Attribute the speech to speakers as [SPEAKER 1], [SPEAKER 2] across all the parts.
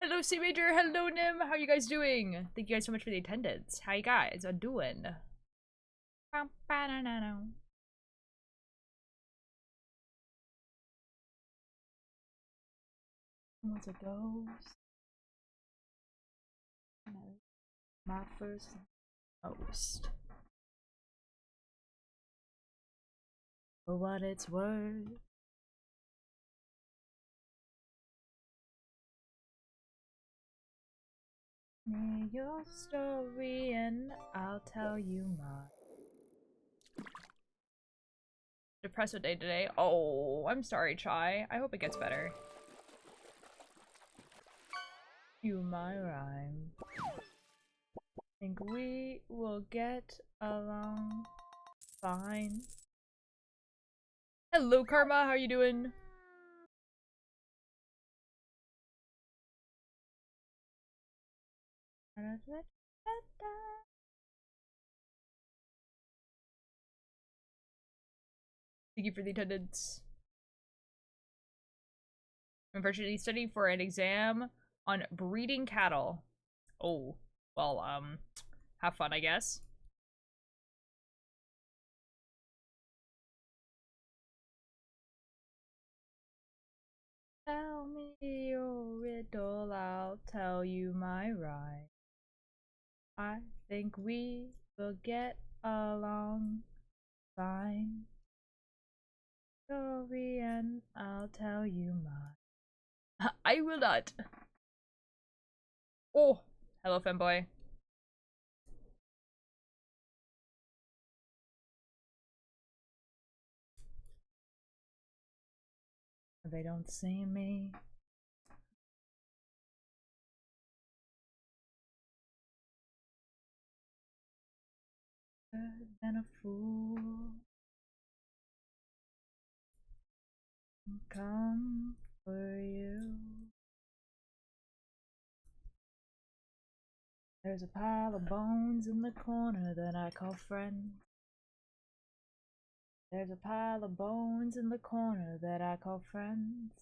[SPEAKER 1] Hello, C Major. Hello, Nim. How you guys doing? Thank you guys so much for the attendance. How you guys are doing? What's a ghost? My first ghost. For what it's worth. Me your story and I'll tell you mine. Depressive day today. Oh, I'm sorry, Chai. I hope it gets better. You my rhyme. Think we will get along fine. Hello, Karma. How are you doing? Thank you for the attendance. I'm virtually studying for an exam on breeding cattle. Oh, well, have fun, I guess. Tell me your riddle, I'll tell you my rhyme. I think we will get along fine. Story and I'll tell you mine. I will not. Oh, hello, femboy. They don't see me. Than a fool. Come for you. There's a pile of bones in the corner that I call friend. There's a pile of bones in the corner that I call friends.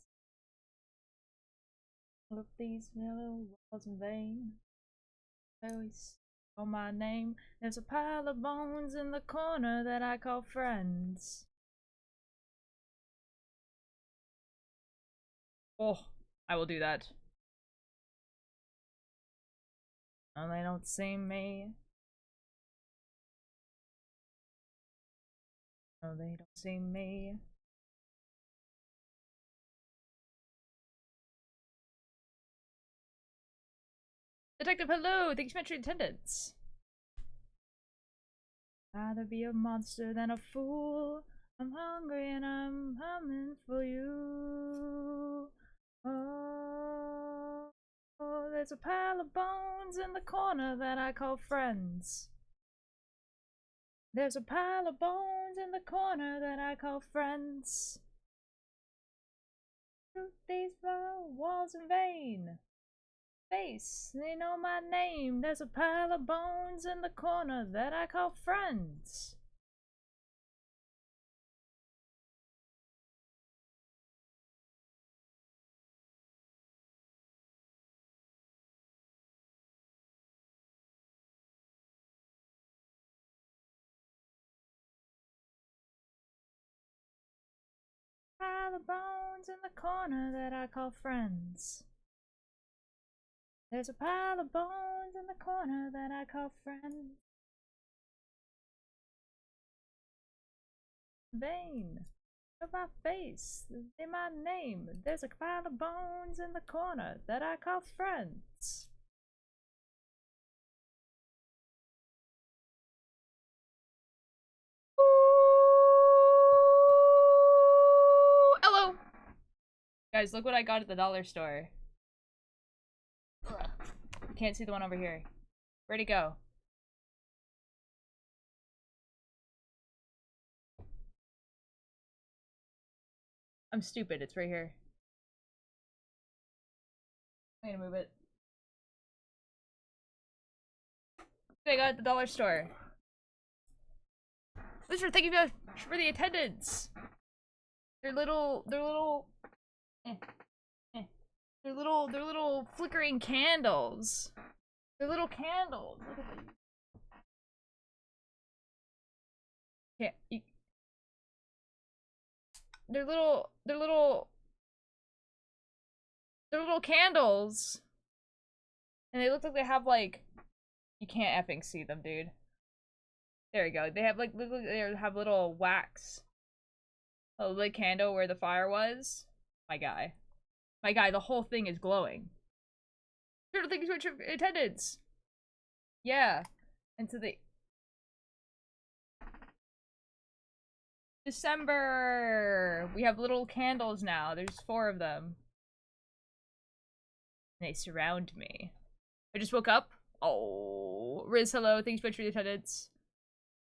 [SPEAKER 1] Look, these yellow walls in vain. Always call my name. There's a pile of bones in the corner that I call friends. Oh, I will do that. No, they don't see me. No, they don't see me. Detective, hello! Thanks so much for your attendance. Rather be a monster than a fool. I'm hungry and I'm humming for you. Oh, oh, there's a pile of bones in the corner that I call friends. There's a pile of bones in the corner that I call friends. Shoot these walls in vain. Face, they know my name. There's a pile of bones in the corner that I call friends. Pile of bones in the corner that I call friends. There's a pile of bones in the corner that I call friends. Vain. Of my face, say my name. There's a pile of bones in the corner that I call friends. Ooh, hello! Guys, look what I got at the dollar store. You can't see the one over here. Where'd it go? I'm stupid, it's right here. I'm gonna move it. I got at the dollar store. Lister, thank you for the attendance. They're little, eh, eh. They're little flickering candles. They're little candles. Look at them. Yeah, they're little candles. And they look like they have like, you can't effing see them, dude. There you go. They have like, look, they have little wax. A lit candle where the fire was. My guy. My guy, the whole thing is glowing. Turtle, thank you so much for attendance. Yeah. And so they... December! We have little candles now. There's 4 of them. And they surround me. I just woke up. Oh, Riz, hello. Thanks so much for the attendance.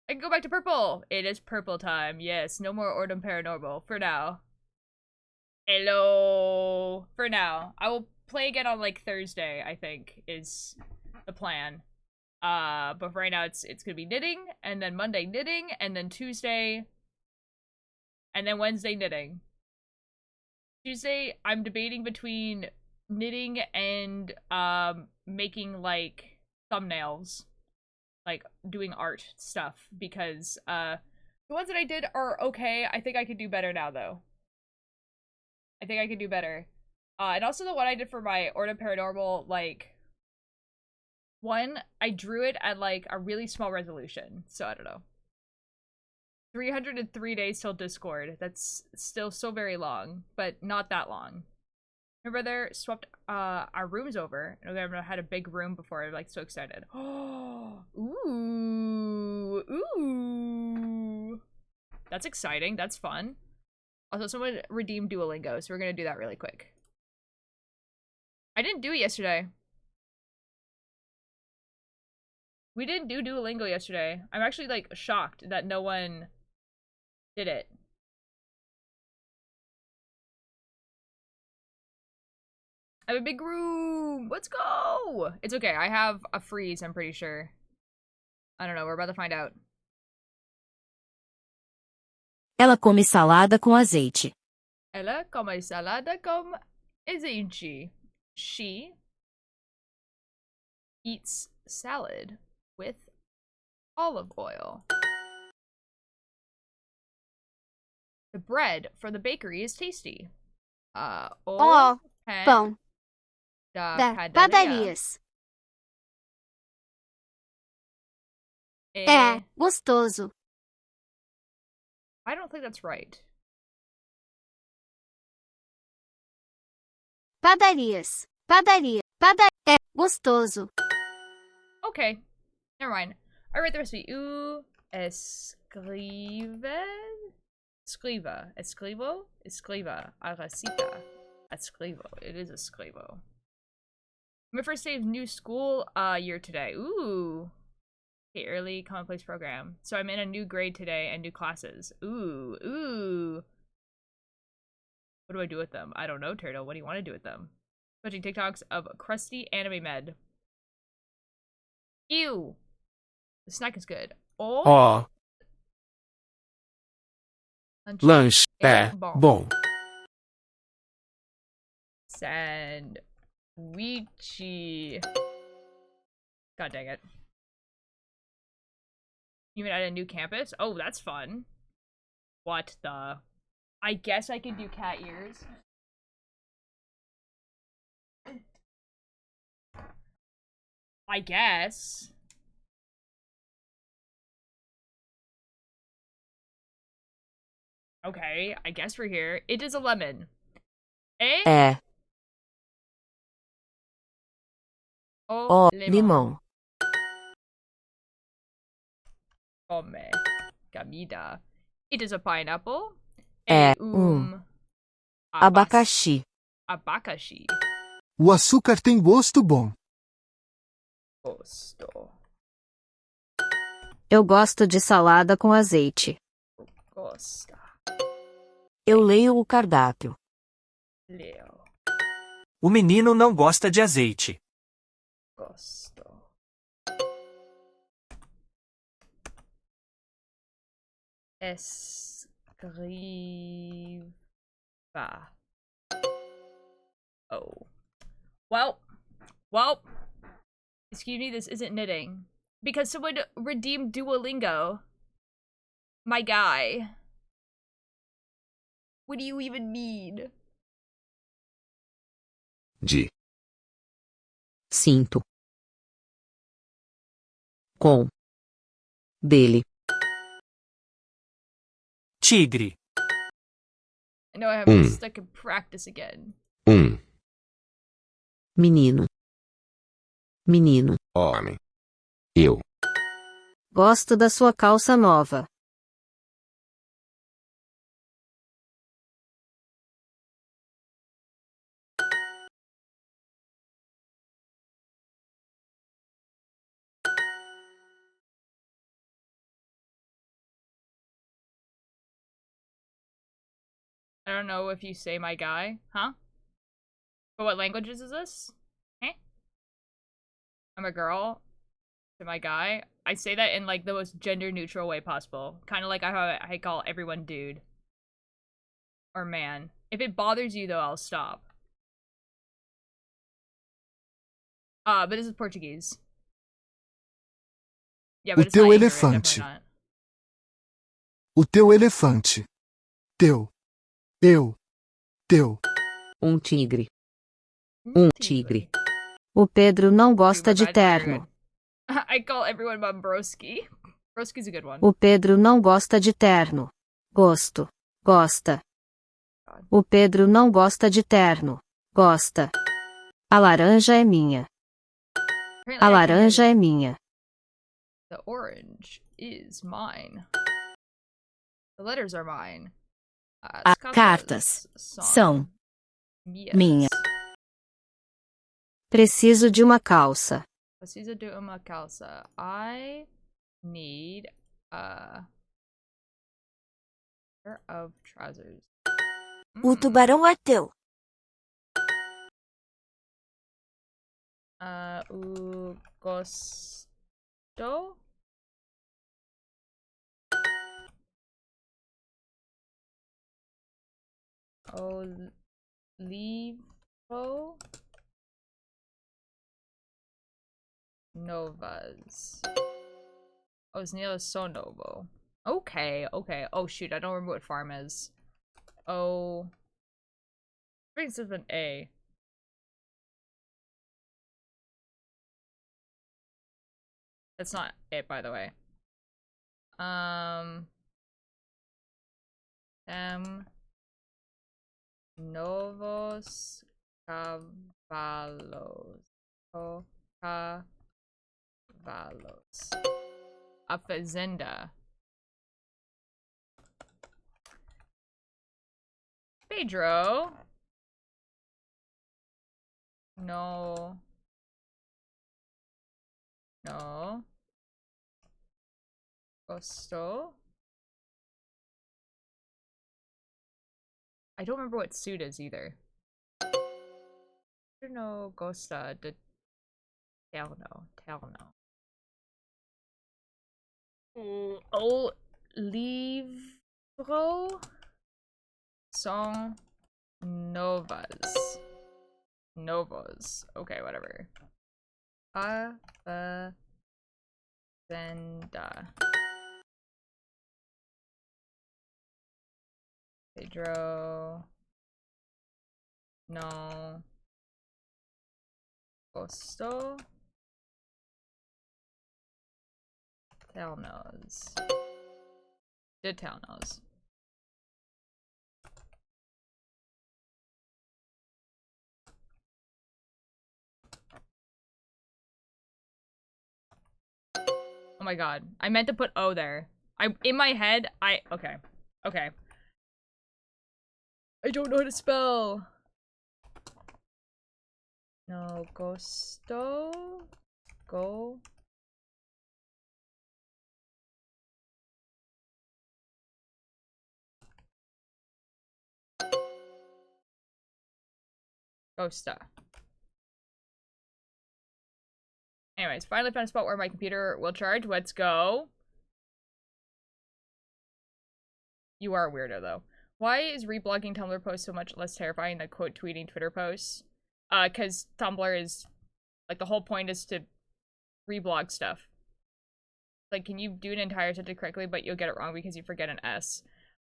[SPEAKER 1] I can go back to purple. It is purple time. Yes, no more Ordum Paranormal. For now. Hello. For now. I will play again on like Thursday, I think, is the plan. But for right now it's gonna be knitting, and then Monday knitting, and then Tuesday, and then Wednesday knitting. Tuesday, I'm debating between knitting and making like thumbnails. Like doing art stuff, because the ones that I did are okay. I think I could do better now though. I think I could do better. And also the one I did for my Order Paranormal, like, one, I drew it at, like, a really small resolution. So, I don't know. 303 days till Discord. That's still so very long, but not that long. Remember there swapped our rooms over. And I had a big room before. I'm, like, so excited. Oh, ooh, ooh. That's exciting. That's fun. Also, someone redeemed Duolingo, so we're gonna do that really quick. I didn't do it yesterday. We didn't do Duolingo yesterday. I'm actually, like, shocked that no one did it. I have a big room! Let's go! It's okay, I have a freeze, I'm pretty sure. I don't know, we're about to find out.
[SPEAKER 2] Ela come salada com azeite.
[SPEAKER 1] Ela come salada com azeite. She eats salad with olive oil. The bread for the bakery is tasty.
[SPEAKER 2] Pão
[SPEAKER 1] da
[SPEAKER 2] padarias. É gostoso.
[SPEAKER 1] I don't think that's right.
[SPEAKER 2] Padarias. É gostoso.
[SPEAKER 1] Okay. Never mind. I read the recipe. Escriva. A recita. Escrivo. It is escrivo. My first day of new school year today. Ooh. Okay, early commonplace program. So I'm in a new grade today and new classes. Ooh. What do I do with them? I don't know, Turtle. What do you want to do with them? Watching TikToks of crusty anime med. Ew. The snack is good. Oh.
[SPEAKER 3] Lanche é bom.
[SPEAKER 1] Sandwichi. God dang it. Even at a new campus? Oh, that's fun. What the? I guess I could do cat ears. I guess. Okay, I guess we're here. It is a lemon.
[SPEAKER 2] É.
[SPEAKER 1] O
[SPEAKER 2] limão.
[SPEAKER 1] Come. Comida. It is a pineapple.
[SPEAKER 2] É abacaxi.
[SPEAKER 1] Abacaxi.
[SPEAKER 3] O açúcar tem gosto bom.
[SPEAKER 1] Gosto.
[SPEAKER 2] Eu gosto de salada com azeite.
[SPEAKER 1] Gosta.
[SPEAKER 2] Eu leio o cardápio.
[SPEAKER 1] Leo.
[SPEAKER 4] O menino não gosta de azeite.
[SPEAKER 1] Gosto. Escriva. Oh. Well, excuse me, this isn't knitting. Because someone redeemed Duolingo. My guy. What do you even mean?
[SPEAKER 3] De.
[SPEAKER 2] Sinto. Com. Dele.
[SPEAKER 1] I
[SPEAKER 4] Tigre.
[SPEAKER 1] know I haven't stuck in practice again.
[SPEAKER 2] Menino. Menino.
[SPEAKER 3] Homem. Eu.
[SPEAKER 2] Gosto da sua calça nova.
[SPEAKER 1] I don't know if you say my guy. Huh? But what languages is this? Eh? I'm a girl. To my guy. I say that in like the most gender neutral way possible. Kind of like how I call everyone dude. Or man. If it bothers you though, I'll stop. But this is Portuguese. Yeah, but
[SPEAKER 3] O
[SPEAKER 1] it's not
[SPEAKER 3] teu
[SPEAKER 1] Ignorant,
[SPEAKER 3] elefante.
[SPEAKER 1] definitely not.
[SPEAKER 3] O teu elefante. Teu. Eu. Teu.
[SPEAKER 2] Tigre. Tigre. O Pedro não gosta de terno.
[SPEAKER 1] I call everyone Broski. Broski's a good one.
[SPEAKER 2] O Pedro não gosta de terno. Gosto. Gosta. O Pedro não gosta de terno. Gosta. A laranja é minha. A laranja é minha.
[SPEAKER 1] The orange is mine. The letters are mine.
[SPEAKER 2] As cartas são minha. Preciso de uma calça.
[SPEAKER 1] Preciso de uma calça. I need a pair of trousers.
[SPEAKER 2] O tubarão é teu.
[SPEAKER 1] O gosto? O livro novas. Os niños son novo. Okay, okay. Oh shoot, I don't remember what farm is. Oh. Brings up an A. That's not it, by the way. Novos cavalos. Oh, cavalos. A fazenda. Pedro. No. No. Gosto. I don't remember what suit is either. No Gosta de Terno. O livro são novas. Novos. Okay, whatever. A fazenda. Pedro. No. Gosto. Telnos. De Telnos. Oh my god. I meant to put O there. In my head, okay. Okay. I don't know how to spell. No, gosto. Go. Gosta. Anyways, finally found a spot where my computer will charge. Let's go. You are a weirdo, though. Why is reblogging Tumblr posts so much less terrifying than quote tweeting Twitter posts? Because Tumblr is, like, the whole point is to reblog stuff. Like, can you do an entire sentence correctly, but you'll get it wrong because you forget an S?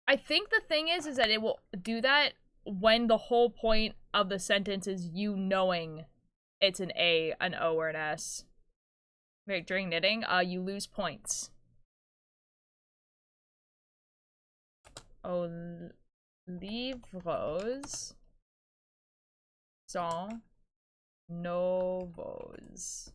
[SPEAKER 1] I think the thing is that it will do that when the whole point of the sentence is you knowing it's an A, an O, or an S. Right, during knitting, you lose points. Oh, livros sont novos.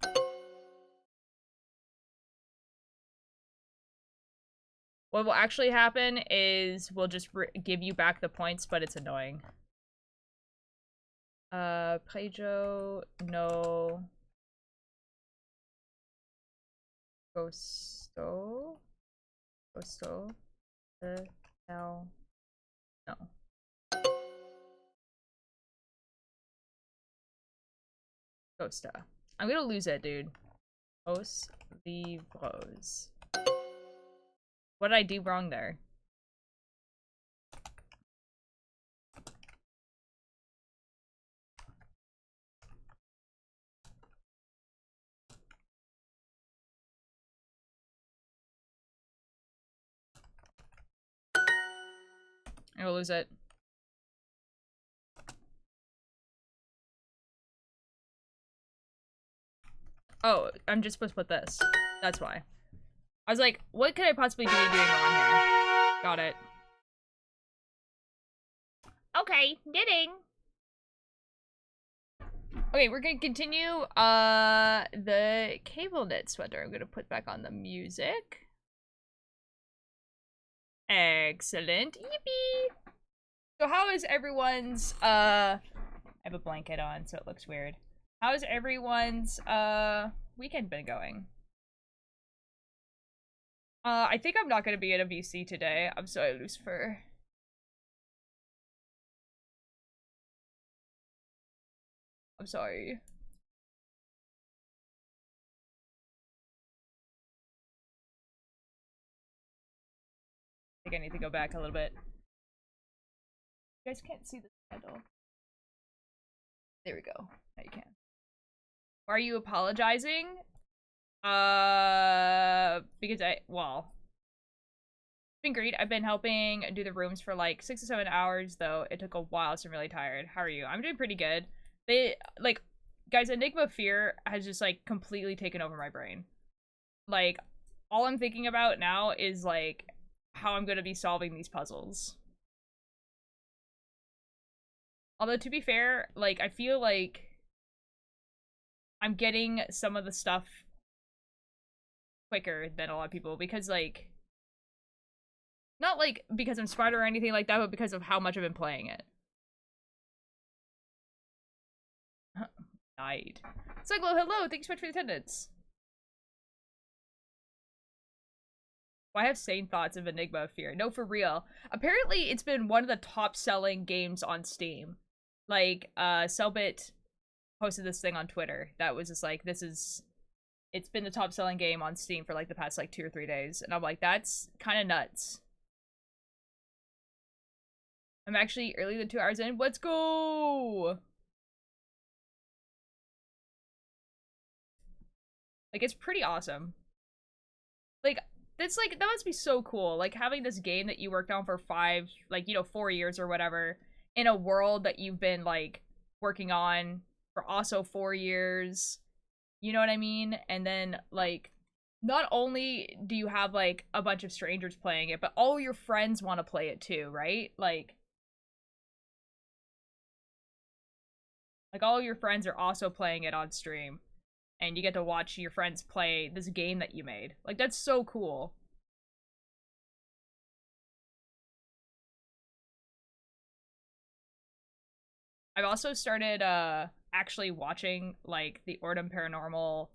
[SPEAKER 1] What will actually happen is we'll just give you back the points, but it's annoying. Pedro no Gosto no. Costa. I'm gonna lose it, dude. Os livros. What did I do wrong there? I'm gonna lose it. Oh, I'm just supposed to put this. That's why. I was like, what could I possibly be doing wrong here? Got it. Okay, knitting. Okay, we're gonna continue the cable knit sweater. I'm gonna put back on the music. Excellent. Yippee! So how is everyone's I have a blanket on so it looks weird. How's everyone's weekend been going? I think I'm not gonna be at a VC today. I'm sorry, Lucifer. I'm sorry. I think I need to go back a little bit. You guys can't see the title. There we go. Now you can. Why are you apologizing? Because well, it's been great. I've been helping do the rooms for like 6 to 7 hours, though it took a while, so I'm really tired. How are you? I'm doing pretty good. They, like, guys, Enigma Fear has just, like, completely taken over my brain. Like, all I'm thinking about now is, like, how I'm gonna be solving these puzzles. Although, to be fair, like, I feel like I'm getting some of the stuff quicker than a lot of people because, like, not, like, because I'm smarter or anything like that, but because of how much I've been playing it. Died. Cyclo, hello! Thanks so much for the attendance. Well, I have sane thoughts of Enigma of Fear. No, for real. Apparently, it's been one of the top-selling games on Steam. Like, Cellbit posted this thing on Twitter that was just like, it's been the top-selling game on Steam for, like, the past, like, 2 or 3 days. And I'm like, that's kind of nuts. I'm actually earlier than 2 hours in. Let's go! Like, it's pretty awesome. Like, it's like, that must be so cool. Like, having this game that you worked on for 4 years or whatever, in a world that you've been, like, working on for also 4 years. You know what I mean? And then, like, not only do you have, like, a bunch of strangers playing it, but all your friends want to play it too, right? Like, all your friends are also playing it on stream. And you get to watch your friends play this game that you made. Like, that's so cool. I've also started, actually watching, like, the Ordem Paranormal,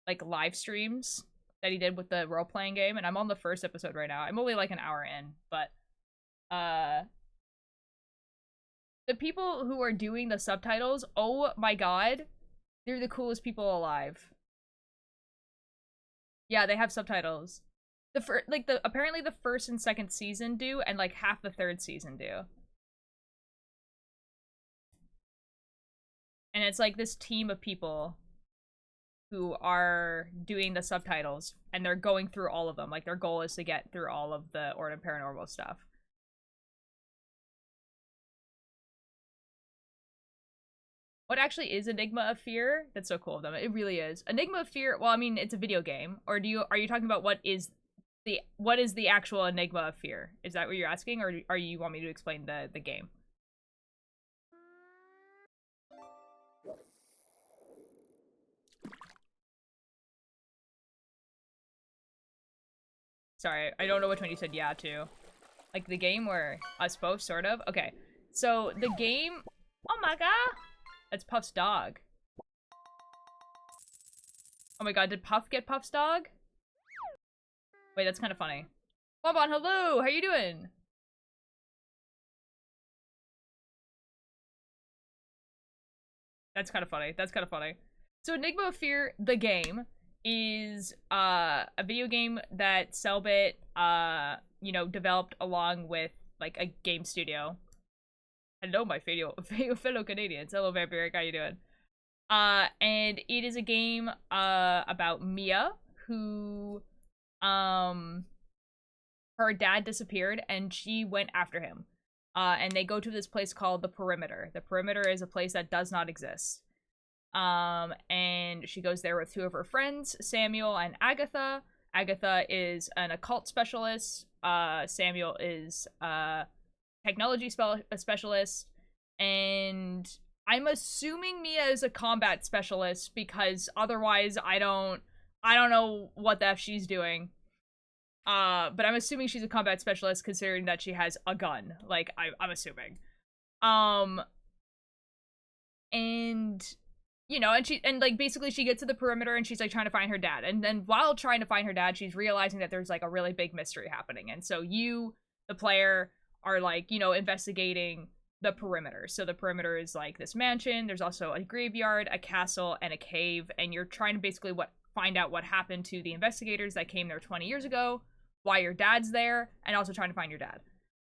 [SPEAKER 1] like, live streams that he did with the role-playing game, and I'm on the first episode right now. I'm only, like, an hour in, but, the people who are doing the subtitles, oh my god, they're the coolest people alive. Yeah, they have subtitles. Apparently the first and second season do, and like half the third season do. And it's like this team of people who are doing the subtitles, and they're going through all of them. Like, their goal is to get through all of the Order Paranormal stuff. What actually is Enigma of Fear? That's so cool of them. It really is. Enigma of Fear, well, I mean, it's a video game. Or are you talking about what is the actual Enigma of Fear? Is that what you're asking, or are you want me to explain the game? Sorry, I don't know which one you said yeah to. Like the game where us both, sort of? Okay. So the game, oh my god! That's Puff's dog. Oh my god, did Puff get Puff's dog? Wait, that's kind of funny. Bonbon, hello! How you doing? That's kind of funny. That's kind of funny. So Enigma of Fear, the game, is a video game that Cellbit, you know, developed along with, like, a game studio. Hello, my fellow Canadians. Hello, Vampiric. How you doing? And it is a game, about Mia, who, her dad disappeared, and she went after him. And they go to this place called the Perimeter. The Perimeter is a place that does not exist. And she goes there with two of her friends, Samuel and Agatha. Agatha is an occult specialist. Samuel is a technology specialist. And I'm assuming Mia is a combat specialist, because otherwise I don't know what the F she's doing. But I'm assuming she's a combat specialist, considering that she has a gun. Like, I'm assuming. And you know, and like basically she gets to the Perimeter and she's like trying to find her dad. And then while trying to find her dad, she's realizing that there's like a really big mystery happening. And so you, the player, are like, you know, investigating the Perimeter. So the Perimeter is like this mansion. There's also a graveyard, a castle, and a cave. And you're trying to basically find out what happened to the investigators that came there 20 years ago, why your dad's there, and also trying to find your dad.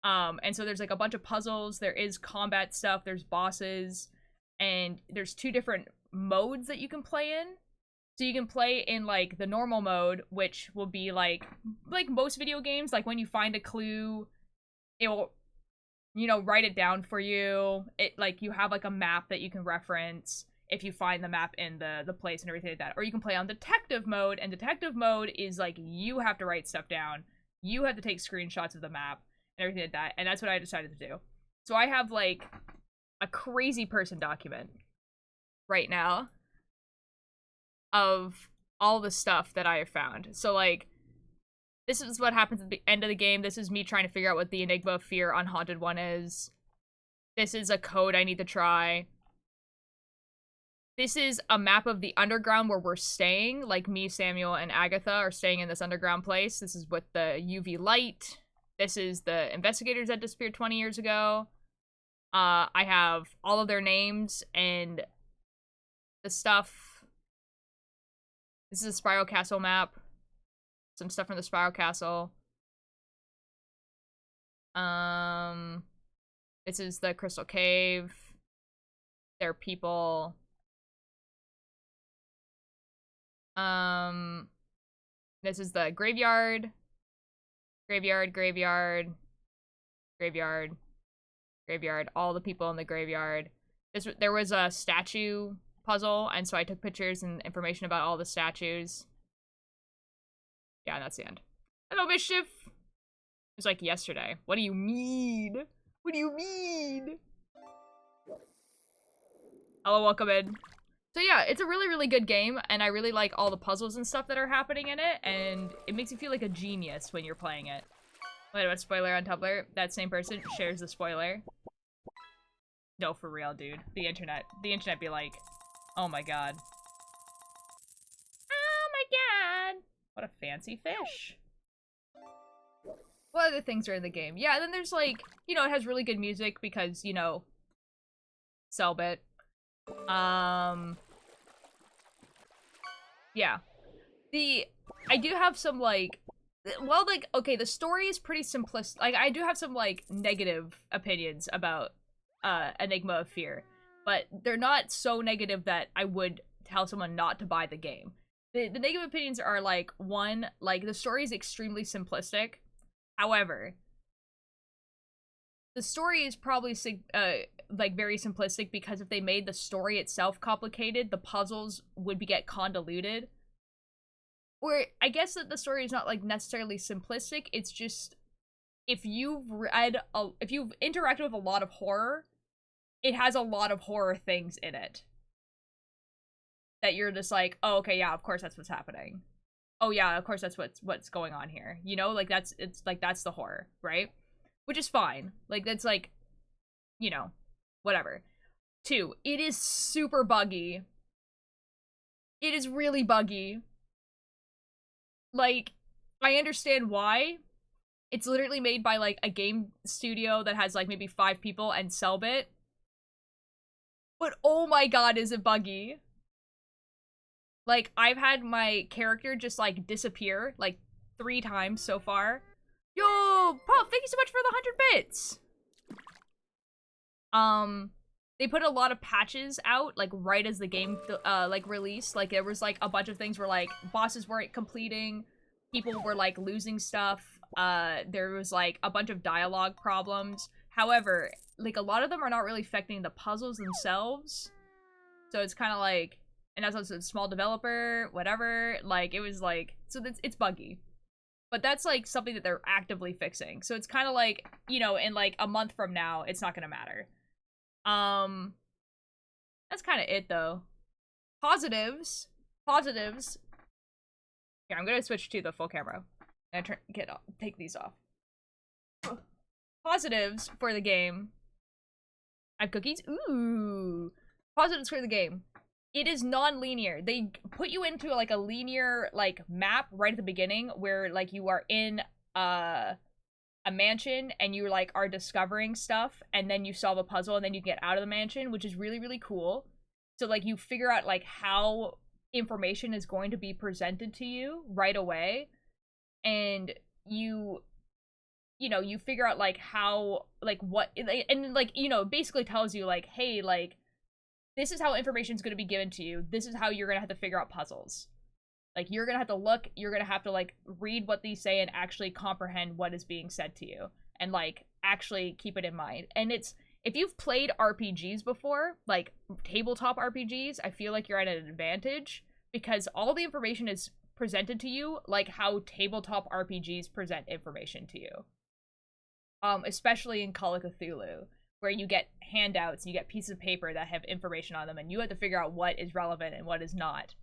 [SPEAKER 1] And so there's like a bunch of puzzles. There is combat stuff. There's bosses. And there's two different modes that you can play in. So you can play in like the normal mode, which will be like most video games, like when you find a clue, it will, you know, write it down for you. It like you have like a map that you can reference if you find the map in the place and everything like that. Or you can play on detective mode, and detective mode is like you have to write stuff down. You have to take screenshots of the map and everything like that. And that's what I decided to do. So I have like a crazy person document right now of all the stuff that I have found. So like, this is what happens at the end of the game. This is me trying to figure out what the Enigma of Fear on Haunted One is. This is a code I need to try. This is a map of the underground where we're staying. Like me, Samuel, and Agatha are staying in this underground place. This is with the UV light. This is the investigators that disappeared 20 years ago. I have all of their names and the stuff. This is a Spiral Castle map. Some stuff from the Spiral Castle. This is the Crystal Cave. There are people. This is the graveyard. Graveyard. All the people in the graveyard. There was a statue puzzle, and so I took pictures and information about all the statues. Yeah, and that's the end. Hello, Mischief! It was like yesterday. What do you mean? What do you mean? Hello, welcome in. So yeah, it's a really, really good game, and I really like all the puzzles and stuff that are happening in it, and it makes you feel like a genius when you're playing it. Wait, what spoiler on Tumblr? That same person shares the spoiler. No, for real, dude. The internet be like, oh my god. Oh my god! What a fancy fish. What other things are in the game? Yeah, and then there's like, you know, it has really good music because, you know, Cellbit. Yeah. I do have some, like, well, like, okay, the story is pretty simplistic. Like, I do have some, like, negative opinions about, Enigma of Fear. but they're not so negative that I would tell someone not to buy the game. The negative opinions are like, one, like the story is extremely simplistic. However, the story is probably like very simplistic because if they made the story itself complicated, the puzzles would get convoluted. Or I guess that the story is not like necessarily simplistic. It's just if you've interacted with a lot of horror, it has a lot of horror things in it that you're just like, oh, okay, yeah, of course that's what's happening. Oh yeah, of course that's what's going on here. You know, like that's the horror, right? Which is fine. Like that's like, you know, whatever. 2, it is super buggy. It is really buggy. Like, I understand why. It's literally made by, like, a game studio that has, like, maybe 5 people and Cellbit. But oh my god, is it buggy. Like, I've had my character just, like, disappear, like, 3 times so far. Yo, Pop, thank you so much for the 100 bits! They put a lot of patches out, like, right as the game, like, released. Like, there was, like, a bunch of things where, like, bosses weren't completing, people were, like, losing stuff, there was, like, a bunch of dialogue problems. However, like, a lot of them are not really affecting the puzzles themselves. So it's kind of like, and as a small developer, whatever, like, it was, like, so it's buggy. But that's, like, something that they're actively fixing. So it's kind of like, you know, in, like, a month from now, it's not gonna matter. That's kind of it, though. Positives. Yeah, I'm gonna switch to the full camera. And take these off. Positives for the game. I have cookies. Ooh. Positives for the game. It is non-linear. They put you into, like, a linear, like, map right at the beginning where, like, you are in, a mansion and you like are discovering stuff and then you solve a puzzle and then you get out of the mansion, which is really, really cool. So like you figure out like how information is going to be presented to you right away, and you know, you figure out like how, like what, and like, you know, basically tells you like, hey, like this is how information is going to be given to you, this is how you're going to have to figure out puzzles. Like, you're gonna have to look, you're gonna have to, like, read what these say and actually comprehend what is being said to you. And, like, actually keep it in mind. And it's, if you've played RPGs before, like, tabletop RPGs, I feel like you're at an advantage. Because all the information is presented to you like how tabletop RPGs present information to you. Especially in Call of Cthulhu, where you get handouts, you get pieces of paper that have information on them, and you have to figure out what is relevant and what is not.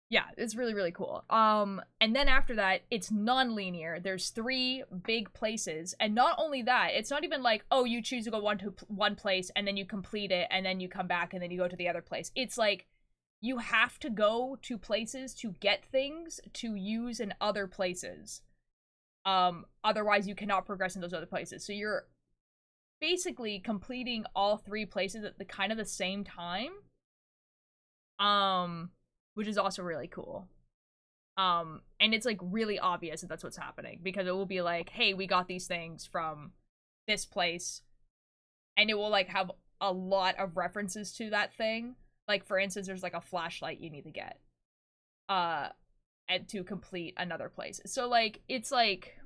[SPEAKER 1] Yeah, it's really, really cool. And then after that, it's non-linear. There's 3 big places, and not only that, it's not even like, oh, you choose to go one place, and then you complete it, and then you come back, and then you go to the other place. It's like, you have to go to places to get things to use in other places. Otherwise you cannot progress in those other places. So you're basically completing all 3 places at the kind of the same time. Which is also really cool. And it's, like, really obvious that that's what's happening. Because it will be like, hey, we got these things from this place. And it will, like, have a lot of references to that thing. Like, for instance, there's, like, a flashlight you need to get. And to complete another place. So, like, it's, like...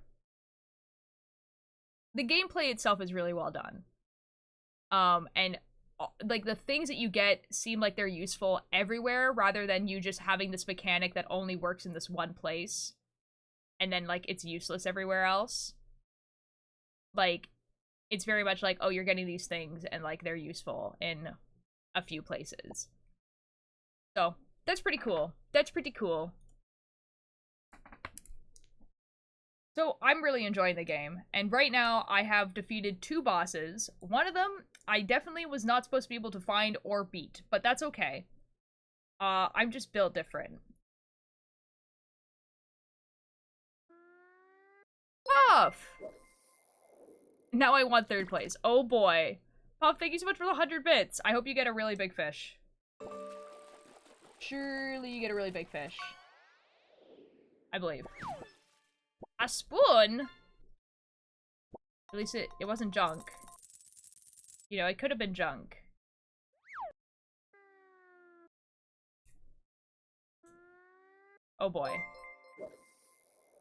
[SPEAKER 1] The gameplay itself is really well done. And... like, the things that you get seem like they're useful everywhere, rather than you just having this mechanic that only works in this one place, and then, like, it's useless everywhere else. Like, it's very much like, oh, you're getting these things, and, like, they're useful in a few places. So, that's pretty cool. That's pretty cool. So, I'm really enjoying the game, and right now, I have defeated 2 bosses. One of them, I definitely was not supposed to be able to find or beat, but that's okay. I'm just built different. Puff! Now I want 3rd place. Oh boy. Puff, thank you so much for the 100 bits. I hope you get a really big fish. Surely you get a really big fish. I believe. A spoon? At least it wasn't junk. You know, it could have been junk. Oh boy.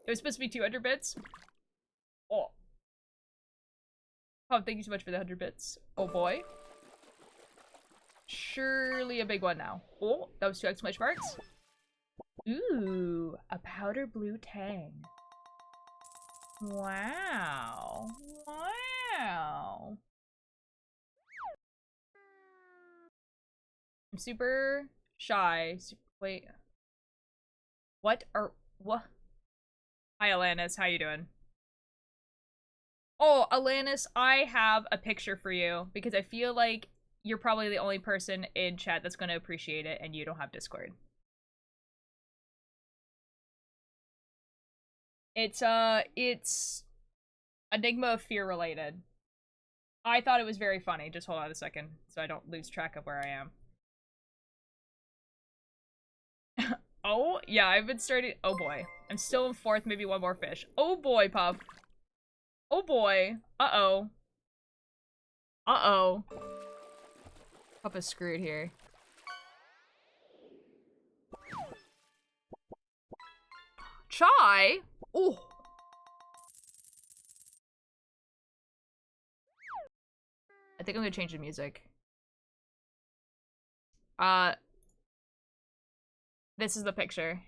[SPEAKER 1] It was supposed to be 200 bits. Oh. Oh, thank you so much for the 100 bits. Oh boy. Surely a big one now. Oh, that was 2 exclamation marks. Ooh, a powder blue tang. Wow. Wow. I'm super shy. Wait. What? Hi, Alanis. How you doing? Oh, Alanis, I have a picture for you because I feel like you're probably the only person in chat that's going to appreciate it and you don't have Discord. It's Enigma of Fear related. I thought it was very funny. Just hold on a second so I don't lose track of where I am. Oh, yeah, I've been starting. Oh boy. I'm still in 4th, maybe one more fish. Oh boy, Puff. Oh boy. Uh-oh. Uh-oh. Puff is screwed here. Chai? Ooh. I think I'm gonna change the music. This is the picture.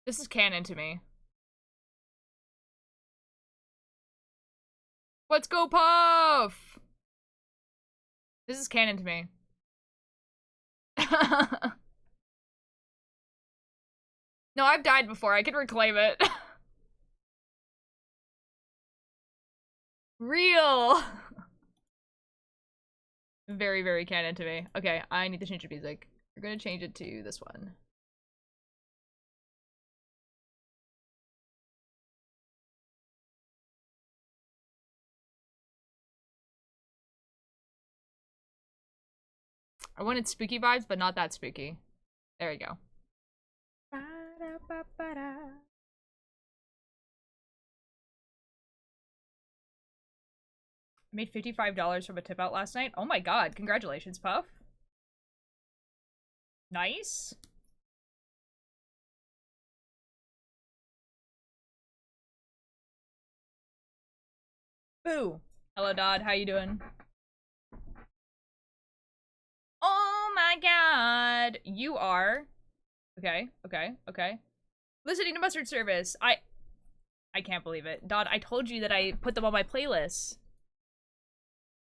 [SPEAKER 1] This is canon to me. Let's go, Puff! This is canon to me. No, I've died before. I can reclaim it. Real! Very, very canon to me. Okay, I need to change the music. We're gonna change it to this one. I wanted spooky vibes, but not that spooky. There we go. I made $55 from a tip out last night. Oh my god, congratulations, Puff. Nice. Boo. Hello, Dodd. How you doing? Oh my god. You are. Okay, okay, okay. Listening to Mustard Service. I can't believe it. Dodd, I told you that I put them on my playlist.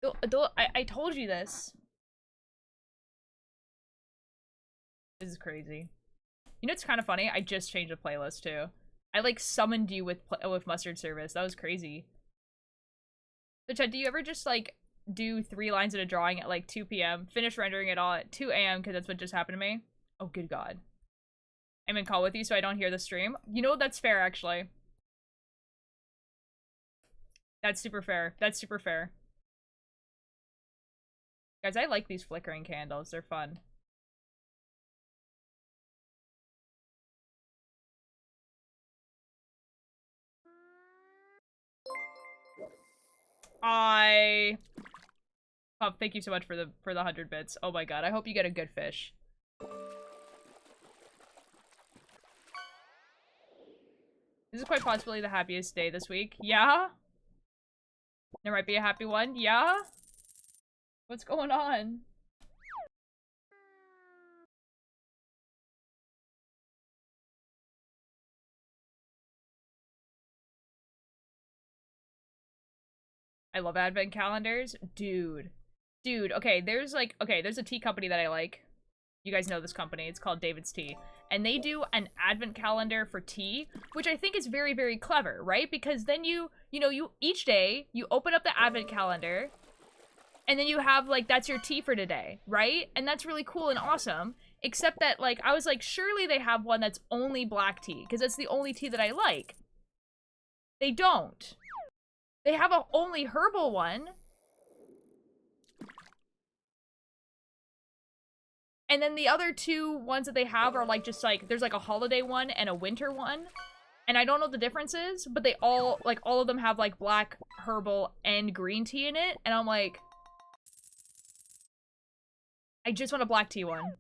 [SPEAKER 1] I told you this. This is crazy. You know what's kind of funny? I just changed the playlist too. I like summoned you with Mustard Service. That was crazy. So Chad, do you ever just like do 3 lines in a drawing at like 2 p.m. finish rendering it all at 2 a.m. because that's what just happened to me? Oh, good god. I'm in call with you so I don't hear the stream. You know, that's fair actually. That's super fair. That's super fair. Guys, I like these flickering candles. They're fun. Pup, thank you so much for the 100 bits. Oh my god, I hope you get a good fish. This is quite possibly the happiest day this week. Yeah? There might be a happy one. Yeah? What's going on? I love advent calendars. Dude. Dude, okay, there's a tea company that I like. You guys know this company. It's called David's Tea. And they do an advent calendar for tea, which I think is very, very clever, right? Because then you each day, you open up the advent calendar, and then you have, like, that's your tea for today, right? And that's really cool and awesome. Except that, like, I was like, surely they have one that's only black tea, because that's the only tea that I like. They don't. They have a only herbal one. And then the other two ones that they have are like, just like, there's like a holiday one and a winter one. And I don't know what the differences, but they all, like, all of them have like black, herbal, and green tea in it. And I'm like, I just want a black tea one.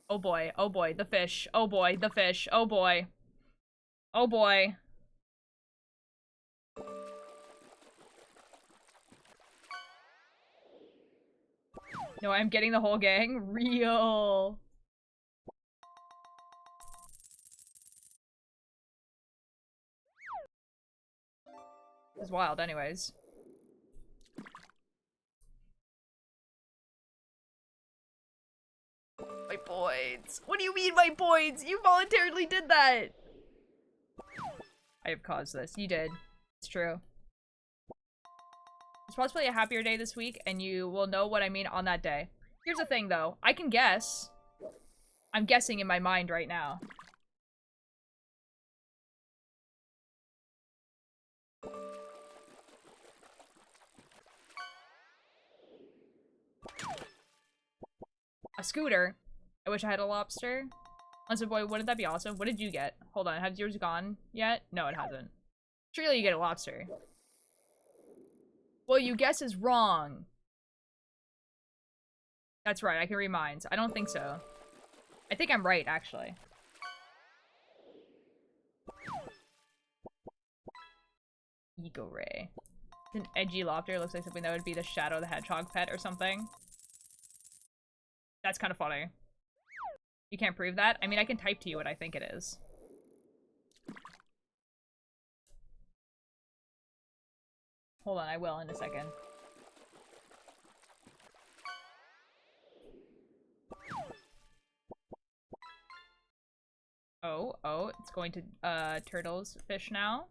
[SPEAKER 1] Oh boy, the fish. Oh boy, the fish. Oh boy. Oh boy. No, I'm getting the whole gang. Real. It's wild anyways. My points. What do you mean my points? You voluntarily did that. I have caused this. You did. It's true. It's possibly a happier day this week, and you will know what I mean on that day. Here's the thing, though. I can guess. I'm guessing in my mind right now. A scooter. I wish I had a lobster. Honestly, boy, wouldn't that be awesome? What did you get? Hold on, has yours gone yet? No, it hasn't. Surely you get a lobster. Well, you guess is wrong. That's right, I can read minds. I don't think so. I think I'm right, actually. Eco Ray. An edgy lobster looks like something that would be the Shadow the Hedgehog pet or something. That's kind of funny. You can't prove that? I mean, I can type to you what I think it is. Hold on, I will in a second. Oh, it's going to, turtles fish now.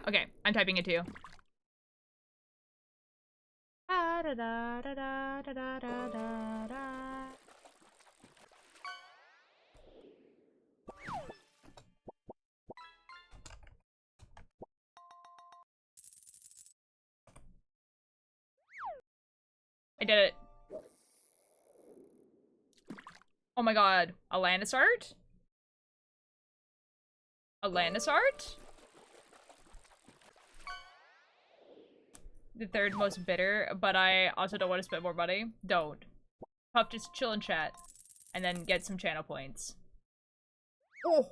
[SPEAKER 1] Okay, I'm typing it to you. I did it. Oh my god. Alanis art? Alanis art? The third most bitter, but I also don't want to spend more money. Don't. Puff, just chill and chat. And then get some channel points. Oh!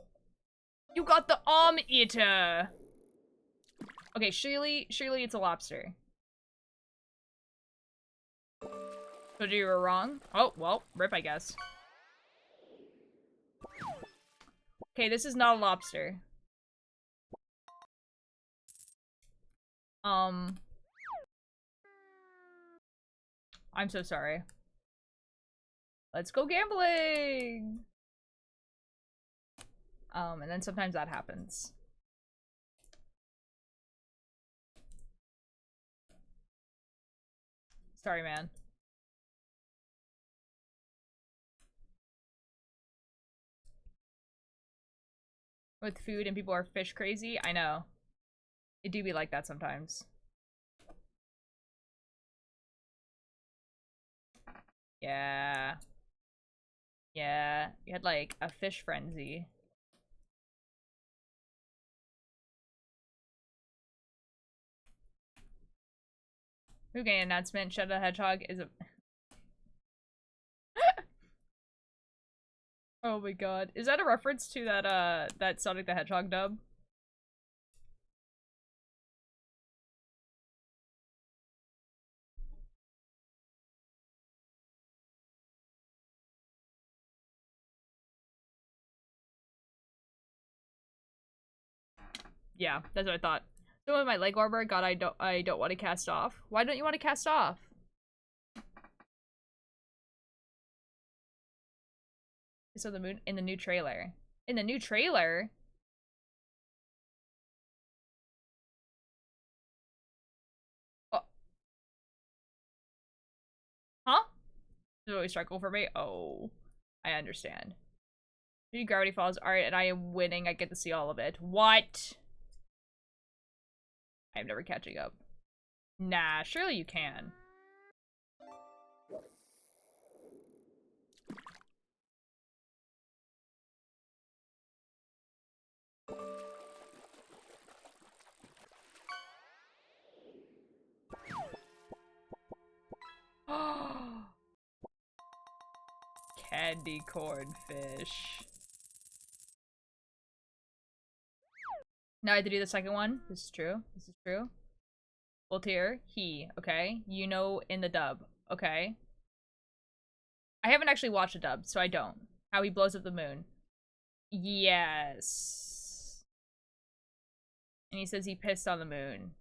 [SPEAKER 1] You got the eater! Okay, surely it's a lobster. So you were wrong? Oh, well, rip, I guess. Okay, this is not a lobster. I'm so sorry. Let's go gambling! And then sometimes that happens. Sorry, man. With food and people are fish crazy? I know. It do be like that sometimes. Yeah. Yeah. You had like a fish frenzy. Who gained announcement? Shadow the Hedgehog is a Oh my god. Is that a reference to that Sonic the Hedgehog dub? Yeah, that's what I thought. So with my leg warmer, god, I don't want to cast off. Why don't you want to cast off? So the moon in the new trailer. In the new trailer? Oh. Huh? This is always struggle for me. Oh. I understand. Gravity Falls art and I am winning. I get to see all of it. What? I am never catching up. Nah, surely you can. Candy corn fish. Now I have to do the second one. This is true. This is true. Voltaire, he, okay? You know in the dub, okay? I haven't actually watched the dub, so I don't. How he blows up the moon. Yes. And he says he pissed on the moon.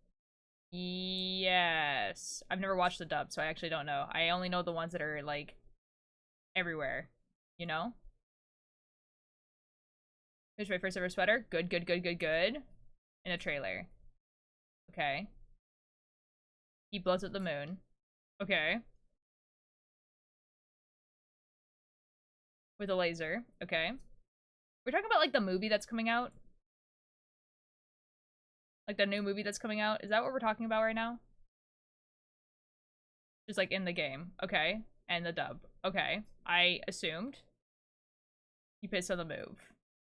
[SPEAKER 1] Yes. I've never watched the dub, so I actually don't know. I only know the ones that are, like, everywhere. You know? Here's my first ever sweater. Good, good, good, good, good. In a trailer. Okay. He blows up the moon. Okay. With a laser. Okay. We're talking about, like, the movie that's coming out? Like, the new movie that's coming out? Is that what we're talking about right now? Just, like, in the game. Okay. And the dub. Okay. I assumed. You pissed on the move.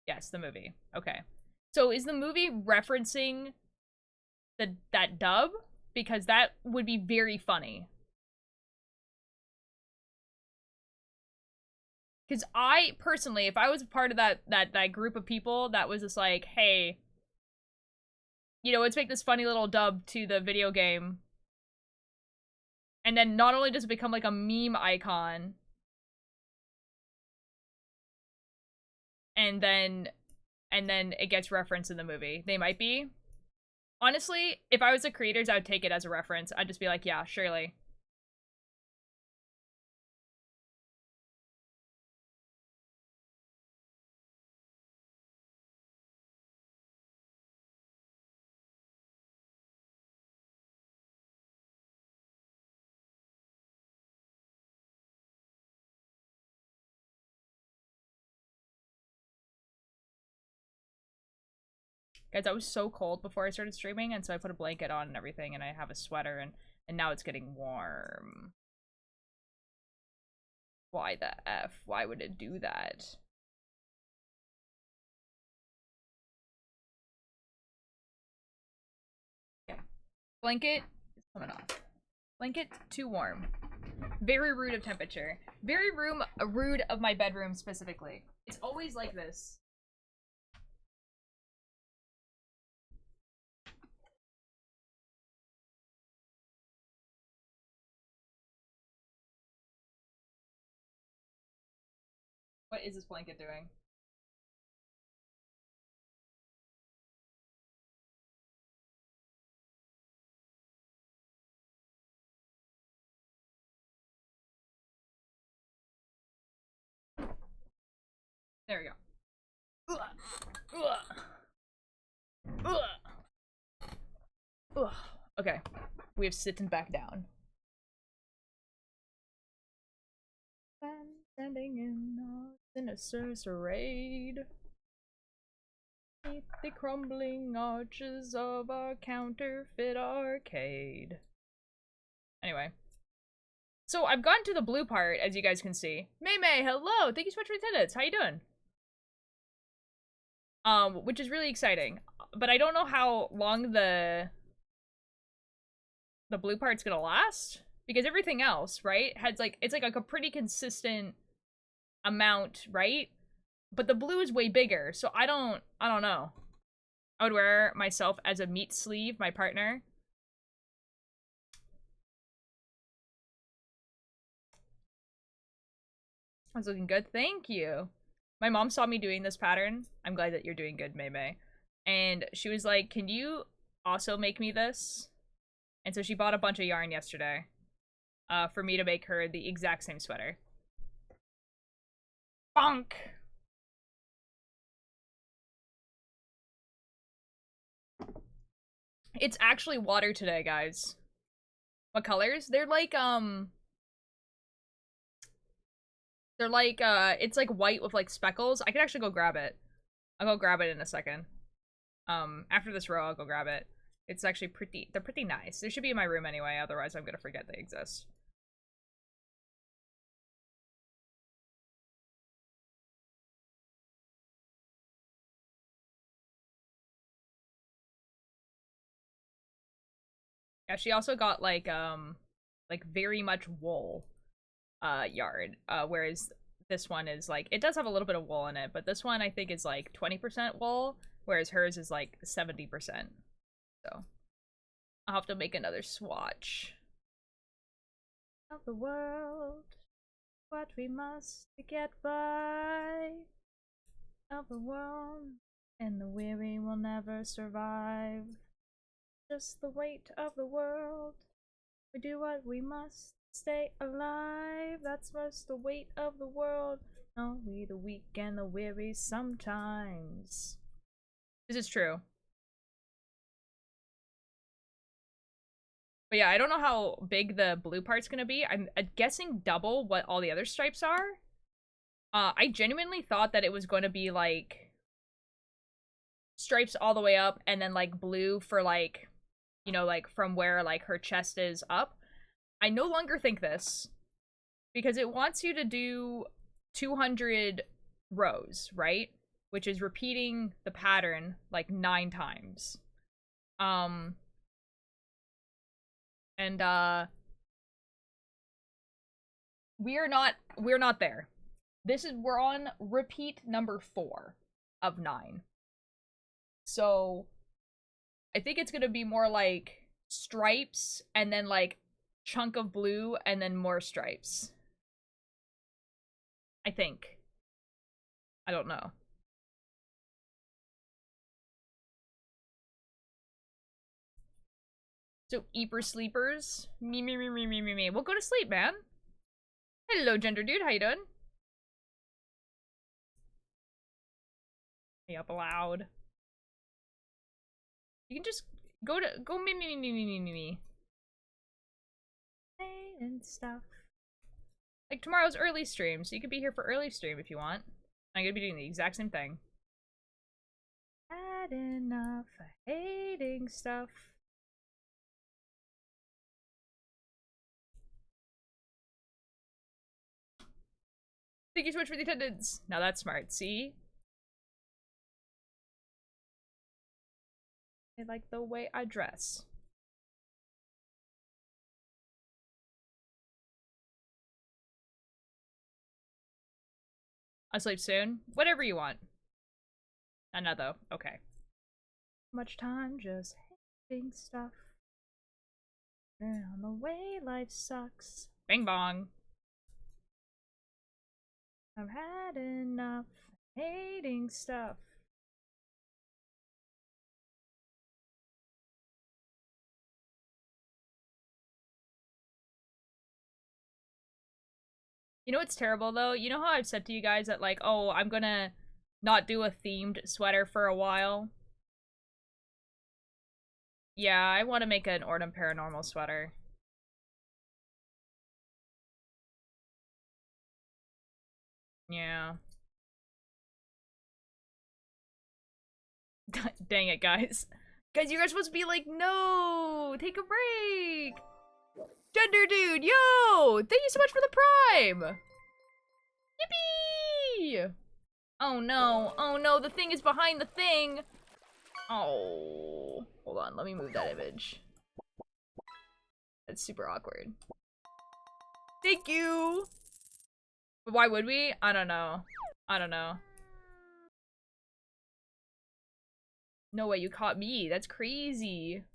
[SPEAKER 1] Yes, the movie. Okay. So, is the movie referencing that dub? Because that would be very funny. Because I, personally, if I was a part of that group of people that was just like, hey, you know, let's make this funny little dub to the video game. And then not only does it become like a meme icon, and then it gets referenced in the movie. They might be. Honestly, if I was the creators, I would take it as a reference. I'd just be like, yeah, surely. Guys, I was so cold before I started streaming, and so I put a blanket on and everything, and I have a sweater, and now it's getting warm. Why the F? Why would it do that? Okay. Blanket is coming off. Blanket, too warm. Very rude of temperature. Very rude of my bedroom specifically. It's always like this. What is this blanket doing? There we go. Ugh. Ugh. Ugh. Ugh. Okay. We have sitting back down. Standing in a sinister raid. Beneath the crumbling arches of our counterfeit arcade. Anyway. So I've gotten to the blue part, as you guys can see. May, hello! Thank you so much for the attendance. How you doing? Which is really exciting. But I don't know how long the blue part's gonna last. Because everything else, right, has like, it's like a pretty consistent amount, right? But the blue is way bigger, so I don't know. I would wear myself as a meat sleeve, my partner. That's looking good. Thank you. My mom saw me doing this pattern. I'm glad that you're doing good, May. And she was like, can you also make me this? And so she bought a bunch of yarn yesterday for me to make her the exact same sweater. Bonk! It's actually water today, guys. What colors? They're like, it's like white with like speckles. I can actually go grab it. I'll go grab it in a second. After this row, I'll go grab it. It's actually they're pretty nice. They should be in my room anyway, otherwise I'm gonna forget they exist. Yeah, she also got like very much wool yard, whereas this one is like, it does have a little bit of wool in it, but this one I think is like 20% wool, whereas hers is like 70%. So I'll have to make another swatch of the world, what we must get by, of the world, and the weary will never survive. Just the weight of the world. We do what we must, stay alive. That's just the weight of the world. Oh, we the weak and the weary sometimes. This is true. But yeah, I don't know how big the blue part's gonna be. I'm guessing double what all the other stripes are. I genuinely thought that it was going to be like stripes all the way up and then like blue for like, you know, like from where like her chest is up. I no longer think this because it wants you to do 200 rows, right? Which is repeating the pattern like 9 times. And we're not there. We're on repeat number 4 of 9. So I think it's gonna be more like stripes and then like chunk of blue and then more stripes. I think. I don't know. So Eeper sleepers. Me. Well, go to sleep, man. Hello, gender dude. How you doing? Stay up loud. You can just go me. And stuff. Like tomorrow's early stream, so you could be here for early stream if you want. I'm gonna be doing the exact same thing. Had enough of hating stuff. Thank you so much for the attendance. Now that's smart, see? I like the way I dress. I'll sleep soon. Whatever you want. No, though. Okay. Much time just hating stuff. On the way life sucks. Bing bong. I've had enough hating stuff. You know what's terrible though? You know how I've said to you guys that like, oh, I'm gonna not do a themed sweater for a while? Yeah, I want to make an Ordem Paranormal sweater. Yeah. Dang it, guys. Guys, you guys supposed to be like, no! Take a break! Gender dude, yo! Thank you so much for the prime! Yippee! Oh no, the thing is behind the thing! Oh. Hold on, let me move that image. That's super awkward. Thank you! But why would we? I don't know. No way, you caught me. That's crazy.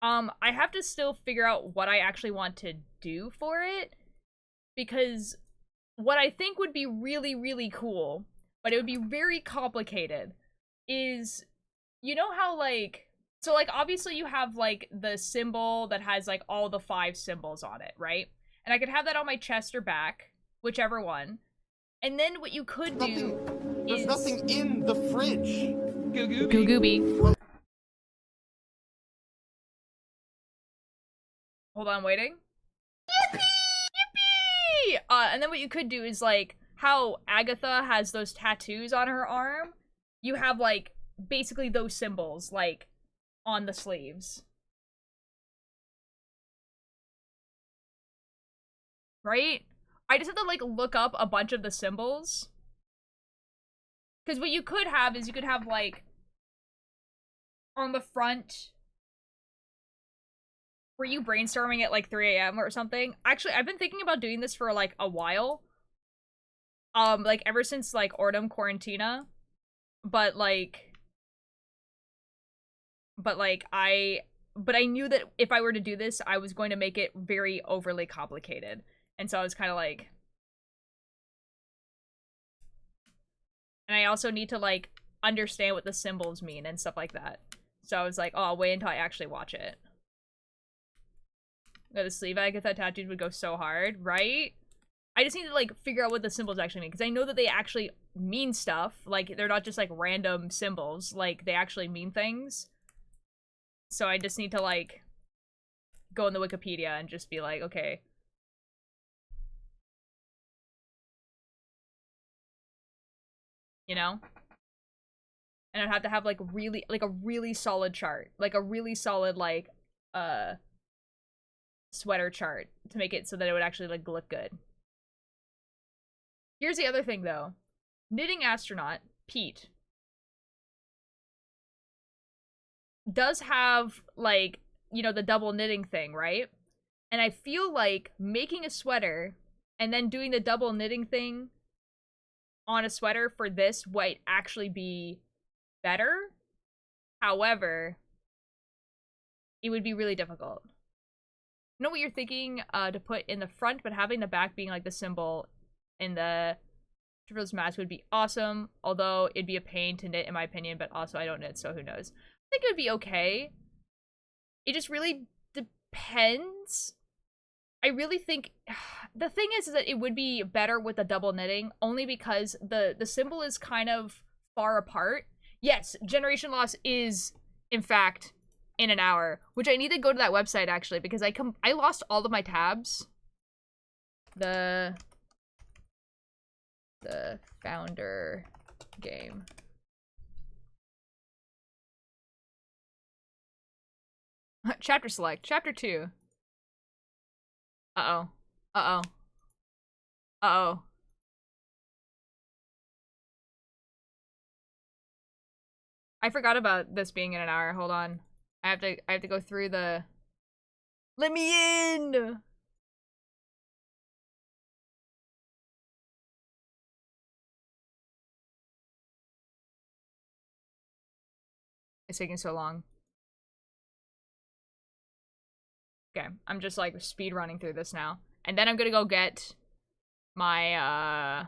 [SPEAKER 1] I have to still figure out what I actually want to do for it. Because what I think would be really, really cool, but it would be very complicated, is, you know how, like, so, like, obviously you have, like, the symbol that has, like, all the 5 symbols on it, right? And I could have that on my chest or back, whichever one. And then what you could do
[SPEAKER 5] There's nothing in the fridge.
[SPEAKER 1] Goo-gooby. Hold on, waiting. Yippee! Yippee! And then what you could do is, like, how Agatha has those tattoos on her arm, you have, like, basically those symbols, like, on the sleeves. Right? I just have to, like, look up a bunch of the symbols. Because what you could have is you could have, like, on the front, were you brainstorming at, like, 3 a.m. or something? Actually, I've been thinking about doing this for, like, a while. Like, ever since, like, Ordum Quarantina. But I knew that if I were to do this, I was going to make it very overly complicated. And so I was kind of like... And I also need to, like, understand what the symbols mean and stuff like that. So I was like, oh, I'll wait until I actually watch it. The sleeve I get that tattooed would go so hard, right? I just need to, like, figure out what the symbols actually mean. Because I know that they actually mean stuff. Like, they're not just, like, random symbols. Like, they actually mean things. So I just need to, like, go in the Wikipedia and just be like, okay... You know? And I'd have to have, like, really, like, a really solid chart. Like, a really solid, like, sweater chart to make it so that it would actually, like, look good. Here's the other thing, though. Knitting Astronaut, Pete, does have, like, you know, the double knitting thing, right? And I feel like making a sweater and then doing the double knitting thing on a sweater for this might actually be better. However, it would be really difficult. You know what you're thinking to put in the front, but having the back being like the symbol in the Traveler's Mask would be awesome. Although it'd be a pain to knit in my opinion, but also I don't knit, so who knows. I think it would be okay. It just really depends. I really think the thing is that it would be better with the double knitting only because the symbol is kind of far apart. Yes, Generation Loss is in fact in an hour, which I need to go to that website actually because I lost all of my tabs. The founder game. Chapter select, chapter 2. Uh-oh. Uh-oh. Uh-oh. I forgot about this being in an hour. Hold on. I have to go through the... Let me in! It's taking so long. Okay, I'm just like speed running through this now. And then I'm gonna go get my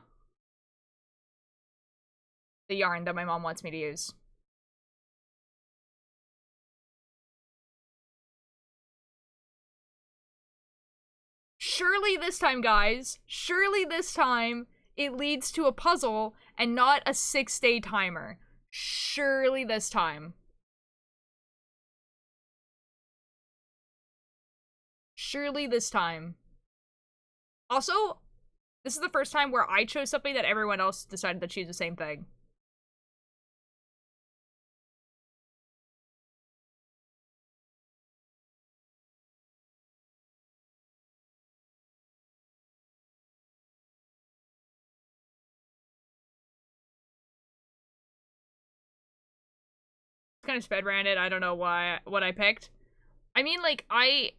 [SPEAKER 1] the yarn that my mom wants me to use. Surely this time, guys, surely this time it leads to a puzzle and not a 6-day timer. Surely this time. Surely this time. Also, this is the first time where I chose something that everyone else decided to choose the same thing. Kind of sped ran it. I don't know what I picked. I mean, like, I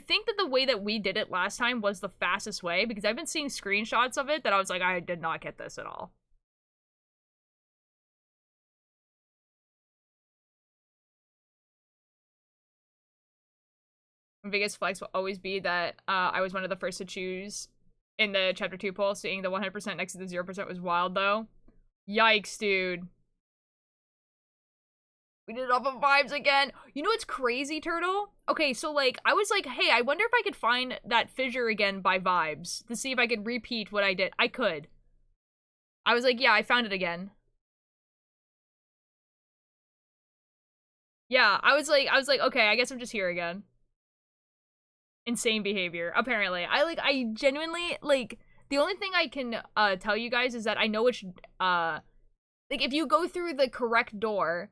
[SPEAKER 1] think that the way that we did it last time was the fastest way because I've been seeing screenshots of it that I was like, I did not get this at all. My biggest flex will always be that I was one of the first to choose in the chapter 2 poll. Seeing the 100% next to the 0% was wild though. Yikes, dude. We did it off of vibes again. You know what's crazy, Turtle? Okay, so, like, I was like, hey, I wonder if I could find that fissure again by vibes to see if I could repeat what I did. I could. I was like, yeah, I found it again. Yeah, I was like, okay, I guess I'm just here again. Insane behavior, apparently. I genuinely, like, the only thing I can, tell you guys is that I know which, like, if you go through the correct door,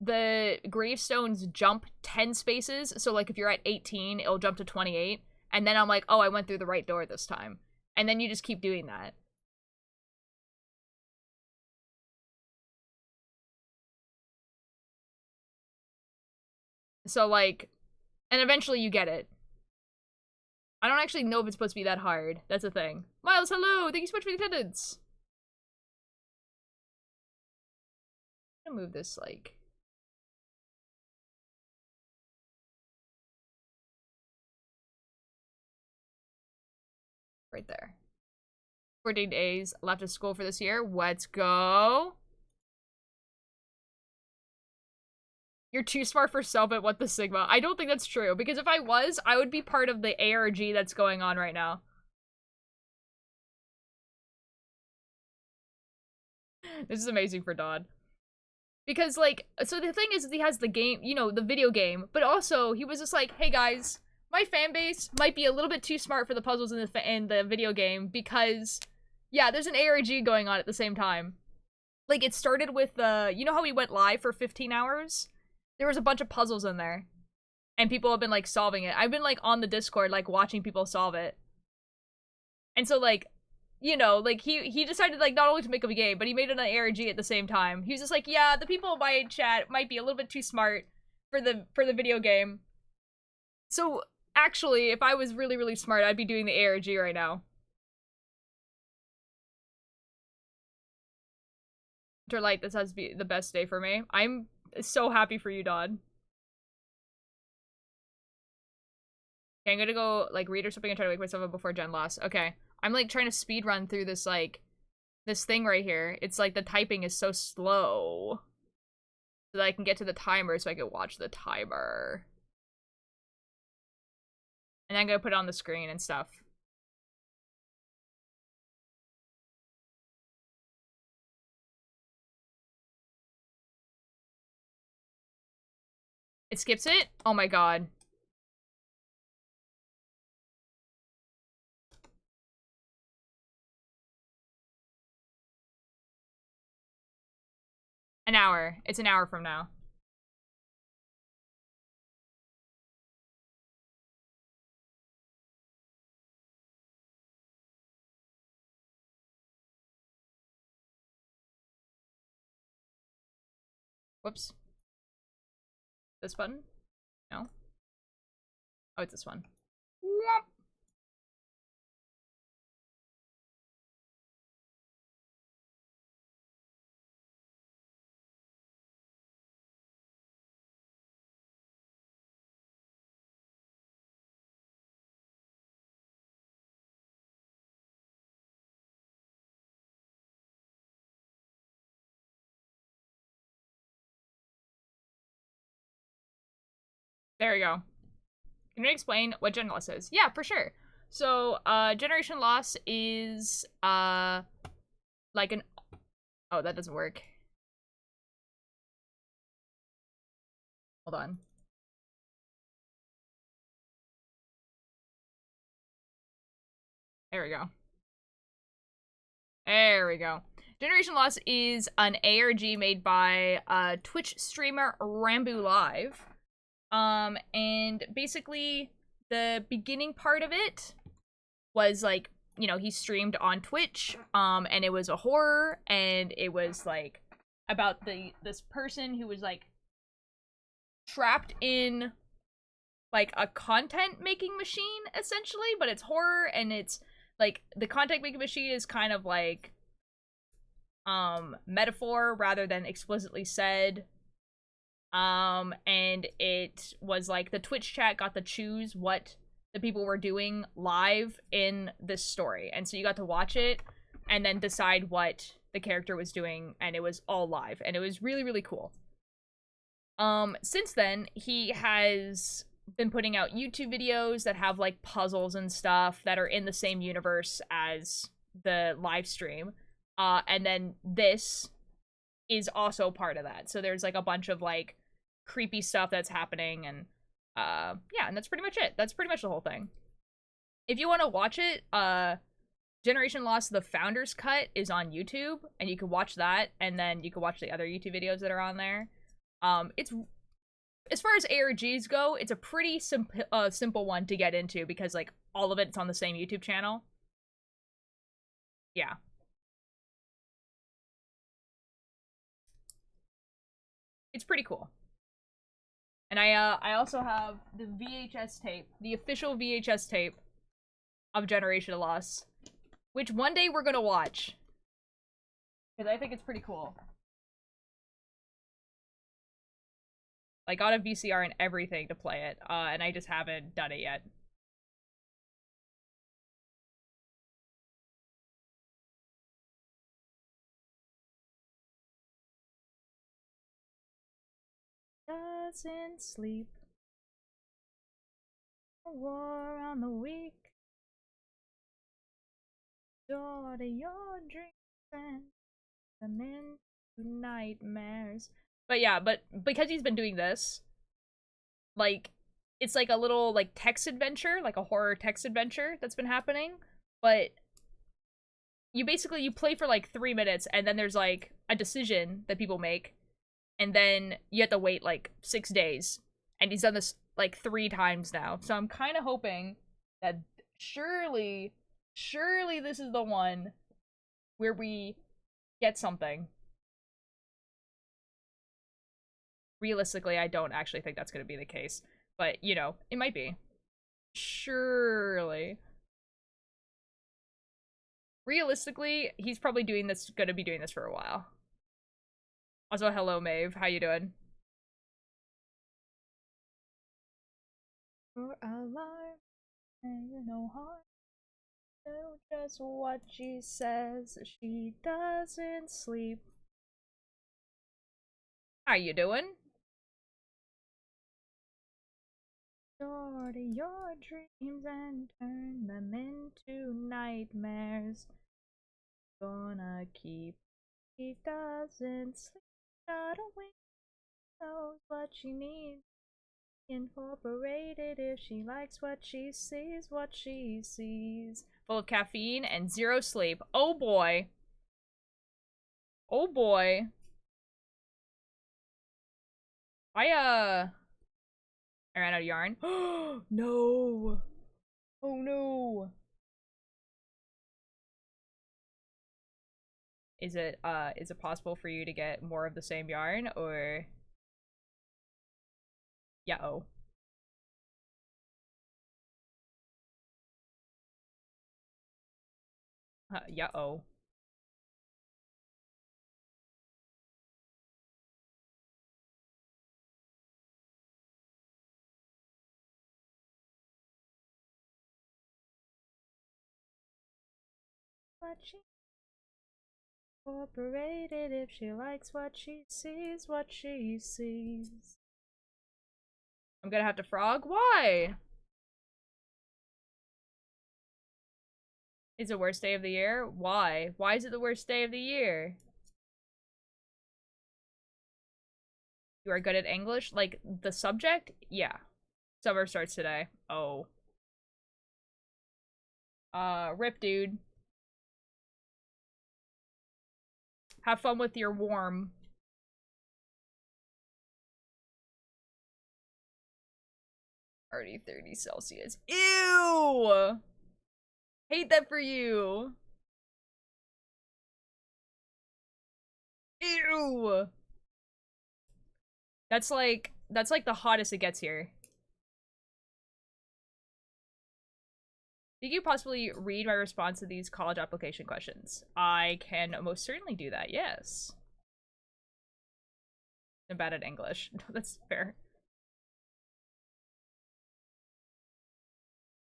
[SPEAKER 1] the gravestones jump 10 spaces. So, like, if you're at 18, it'll jump to 28. And then I'm like, oh, I went through the right door this time. And then you just keep doing that. So, like, and eventually you get it. I don't actually know if it's supposed to be that hard. That's the thing. Miles, hello! Thank you so much for the attendance! I'm gonna move this, like... right there. 14 days left of school for this year. Let's go! You're too smart for Selbit, what the Sigma? I don't think that's true, because if I was, I would be part of the ARG that's going on right now. This is amazing for Dodd. Because, like, so the thing is, he has the game, you know, the video game, but also, he was just like, hey guys, my fan base might be a little bit too smart for the puzzles in the video game, because, yeah, there's an ARG going on at the same time. Like, it started with, you know how we went live for 15 hours? There was a bunch of puzzles in there. And people have been, like, solving it. I've been, like, on the Discord, like, watching people solve it. And so, like, you know, like, he decided, like, not only to make a game, but he made an ARG at the same time. He was just like, yeah, the people in my chat might be a little bit too smart for the video game. So, actually, if I was really, really smart, I'd be doing the ARG right now. Interlight, this has to be the best day for me. I'm so happy for you, Dodd. Okay, I'm gonna go, like, read or something and try to wake myself up before Jen lost. Okay. I'm, like, trying to speed run through this, like, this thing right here. It's, like, the typing is so slow. So that I can get to the timer so I can watch the timer. And then I'm gonna put it on the screen and stuff. It skips it? Oh my god. An hour. It's an hour from now. Whoops. This button? No? Oh, it's this one. Whoop. There we go. Can you explain what gen loss is? Yeah, for sure. So, generation loss is, like an... Oh, that doesn't work. Hold on. There we go. There we go. Generation Loss is an ARG made by Twitch streamer Rambu Live. And basically the beginning part of it was like, you know, he streamed on Twitch, and it was a horror, and it was like about this person who was like trapped in like a content making machine essentially, but it's horror, and it's like the content making machine is kind of like metaphor rather than explicitly said. And it was like the Twitch chat got to choose what the people were doing live in this story, and so you got to watch it and then decide what the character was doing, and it was all live, and it was really, really cool. Since then, he has been putting out YouTube videos that have like puzzles and stuff that are in the same universe as the live stream. And then this is also part of that. So there's like a bunch of like creepy stuff that's happening, and yeah, and that's pretty much it. That's pretty much the whole thing. If you want to watch it, Generation Lost, the Founder's Cut is on YouTube, and you can watch that, and then you can watch the other YouTube videos that are on there. It's as far as ARGs go, it's a pretty simple one to get into because like all of it's on the same YouTube channel. Yeah. It's pretty cool. And I also have the VHS tape, the official VHS tape of Generation Loss, which one day we're gonna watch. Because I think it's pretty cool. I got a VCR and everything to play it, and I just haven't done it yet. Doesn't sleep. A war on the weak. Daughter, your dreams and them into nightmares. But yeah, but because he's been doing this, like, it's like a little, like, text adventure, like a horror text adventure that's been happening, but you basically, you play for, like, 3 minutes, and then there's, like, a decision that people make, and then you have to wait, like, 6 days, and he's done this, like, 3 times now, so I'm kind of hoping that surely this is the one where we get something. Realistically, I don't actually think that's going to be the case. But, you know, it might be. Surely. Realistically, he's probably going to be doing this for a while. Also, hello, Maeve. How you doing? For alarm, and you know harm. Know just what she says. She doesn't sleep. How you doing? Store your dreams and turn them into nightmares. Gonna keep. She doesn't sleep. Not a wink. Knows what she needs. Incorporated if she likes what she sees. What she sees. Full of caffeine and 0 sleep. Oh boy. Oh boy. I ran out of yarn. No. Oh no. Is it possible for you to get more of the same yarn, or yeah, oh. Yeah, oh. What she incorporated if she likes what she sees, what she sees. I'm gonna have to frog? Why? Is it the worst day of the year? Why? Why is it the worst day of the year? You are good at English? Like, the subject? Yeah. Summer starts today. Oh. Rip, dude. Have fun with your warm. Already 30 Celsius. Ew! Hate that for you. Ew! That's like the hottest it gets here. Did you possibly read my response to these college application questions? I can most certainly do that, yes. I'm bad at English. That's fair.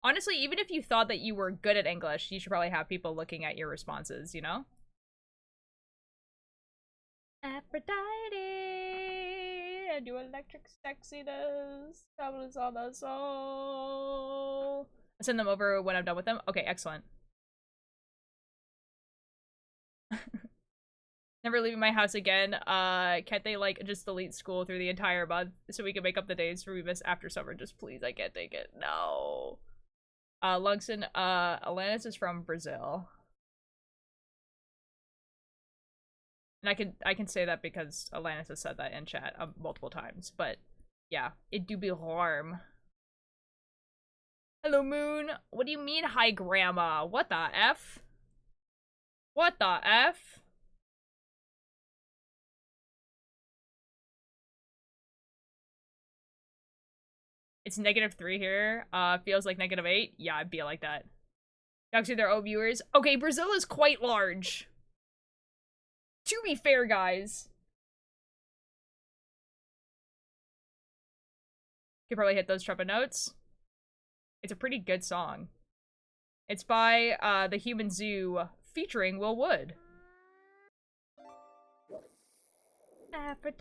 [SPEAKER 1] Honestly, even if you thought that you were good at English, you should probably have people looking at your responses, you know? Aphrodite, and do electric sexiness. Troubles on the soul. I'll send them over when I'm done with them. Okay, excellent. Never leaving my house again. Can't they, like, just delete school through the entire month so we can make up the days we miss after summer? Just please, I can't take it. No. Lungson, Alanis is from Brazil. And I can say that because Alanis has said that in chat multiple times. But yeah, it do be warm. Hello, Moon. What do you mean, hi, Grandma? What the F? What the F? It's -3 here. Feels like -8. Yeah, I'd be like that. Dogs are their own viewers. Okay, Brazil is quite large. To be fair, guys. Could probably hit those trumpet notes. It's a pretty good song. It's by The Human Zoo featuring Will Wood. Aphrodite.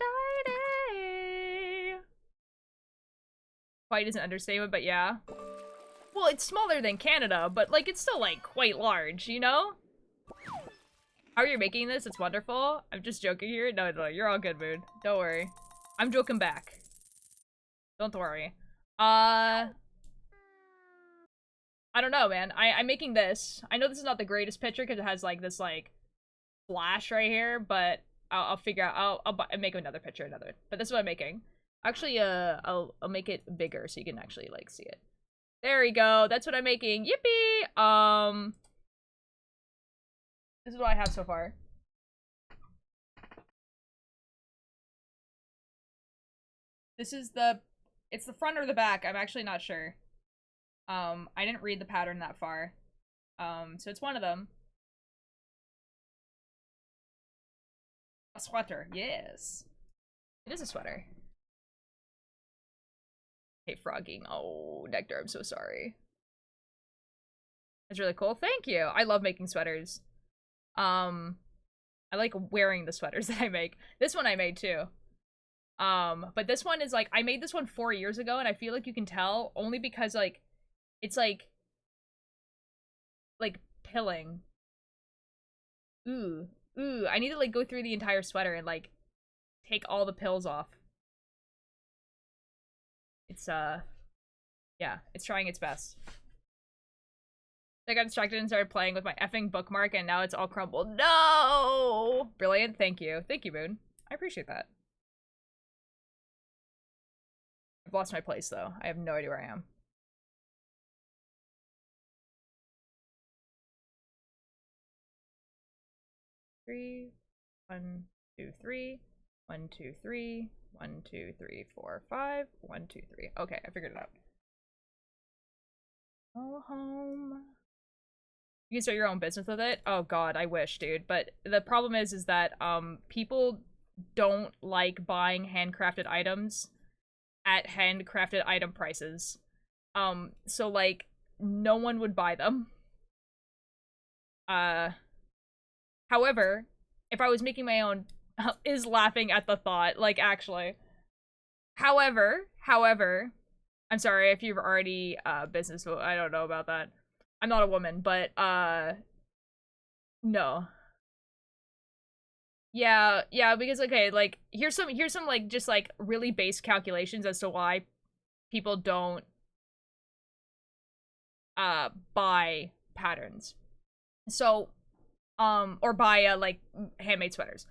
[SPEAKER 1] Quite is an understatement, but yeah. Well, it's smaller than Canada, but like it's still like quite large, you know? How are you making this? It's wonderful. I'm just joking here. No, no, you're all good, Moon. Don't worry. I'm joking back. Don't worry. I don't know, man. I'm making this. I know this is not the greatest picture because it has like this like flash right here, but I'll figure out. I'll make another picture, But this is what I'm making. Actually, I'll make it bigger so you can actually like see it. There we go. That's what I'm making. Yippee! This is what I have so far. This is it's the front or the back. I'm actually not sure. I didn't read the pattern that far. So it's one of them. A sweater, yes. It is a sweater. Hey, frogging. Oh, Nectar, I'm so sorry. That's really cool. Thank you. I love making sweaters. I like wearing the sweaters that I make. This one I made too. But this one is like, I made this one 4 years ago, and I feel like you can tell only because like, it's like pilling. Ooh, I need to like go through the entire sweater and like take all the pills off. It's yeah, it's trying its best. I got distracted and started playing with my effing bookmark, and now it's all crumbled. No! Brilliant, thank you. Thank you, Moon. I appreciate that. I've lost my place, though. I have no idea where I am. Three, 1, 2, 3, 1, 2, 3, 1, 2, 3, 4, 5, 1, 2, 3. Okay, I figured it out. Go home. You can start your own business with it. Oh god, I wish, dude. But the problem is that people don't like buying handcrafted items at handcrafted item prices. So like no one would buy them. However, if I was making my own, is laughing at the thought, like actually. However, I'm sorry if you've already business, I don't know about that. I'm not a woman, but no. Yeah, because okay, like here's some like just like really base calculations as to why people don't buy patterns. So or buy like handmade sweaters.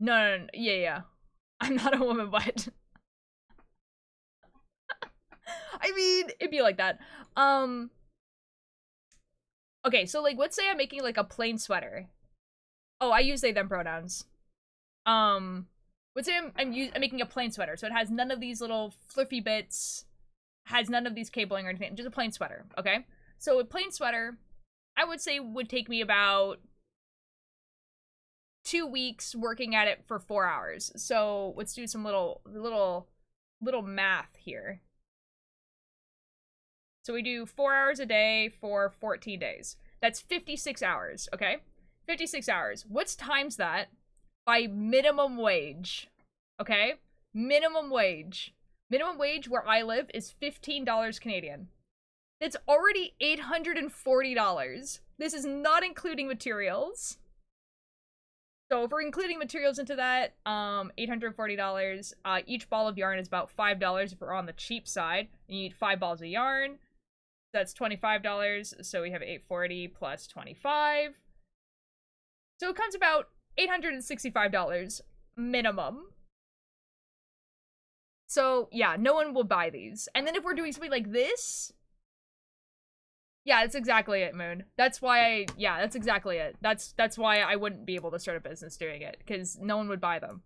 [SPEAKER 1] No, yeah. I'm not a woman, but I mean, it'd be like that. Okay, so like let's say I'm making like a plain sweater. Oh, I use they them pronouns. Let's say I'm making a plain sweater, so it has none of these little fluffy bits, has none of these cabling or anything, just a plain sweater, okay? So a plain sweater, I would say would take me about 2 weeks working at it for 4 hours. So let's do some little math here. So we do 4 hours a day for 14 days. That's 56 hours, okay? 56 hours. What's times that by minimum wage, okay? Minimum wage. Minimum wage where I live is $15 Canadian. That's already $840. This is not including materials. So if we're including materials into that, $840. Each ball of yarn is about $5 if we're on the cheap side. You need 5 balls of yarn. That's $25. So we have $840 plus 25. So it comes about $865 minimum. So, yeah, no one will buy these. And then if we're doing something like this... Yeah, that's exactly it, Moon. That's why yeah, that's exactly it. That's why I wouldn't be able to start a business doing it, because no one would buy them.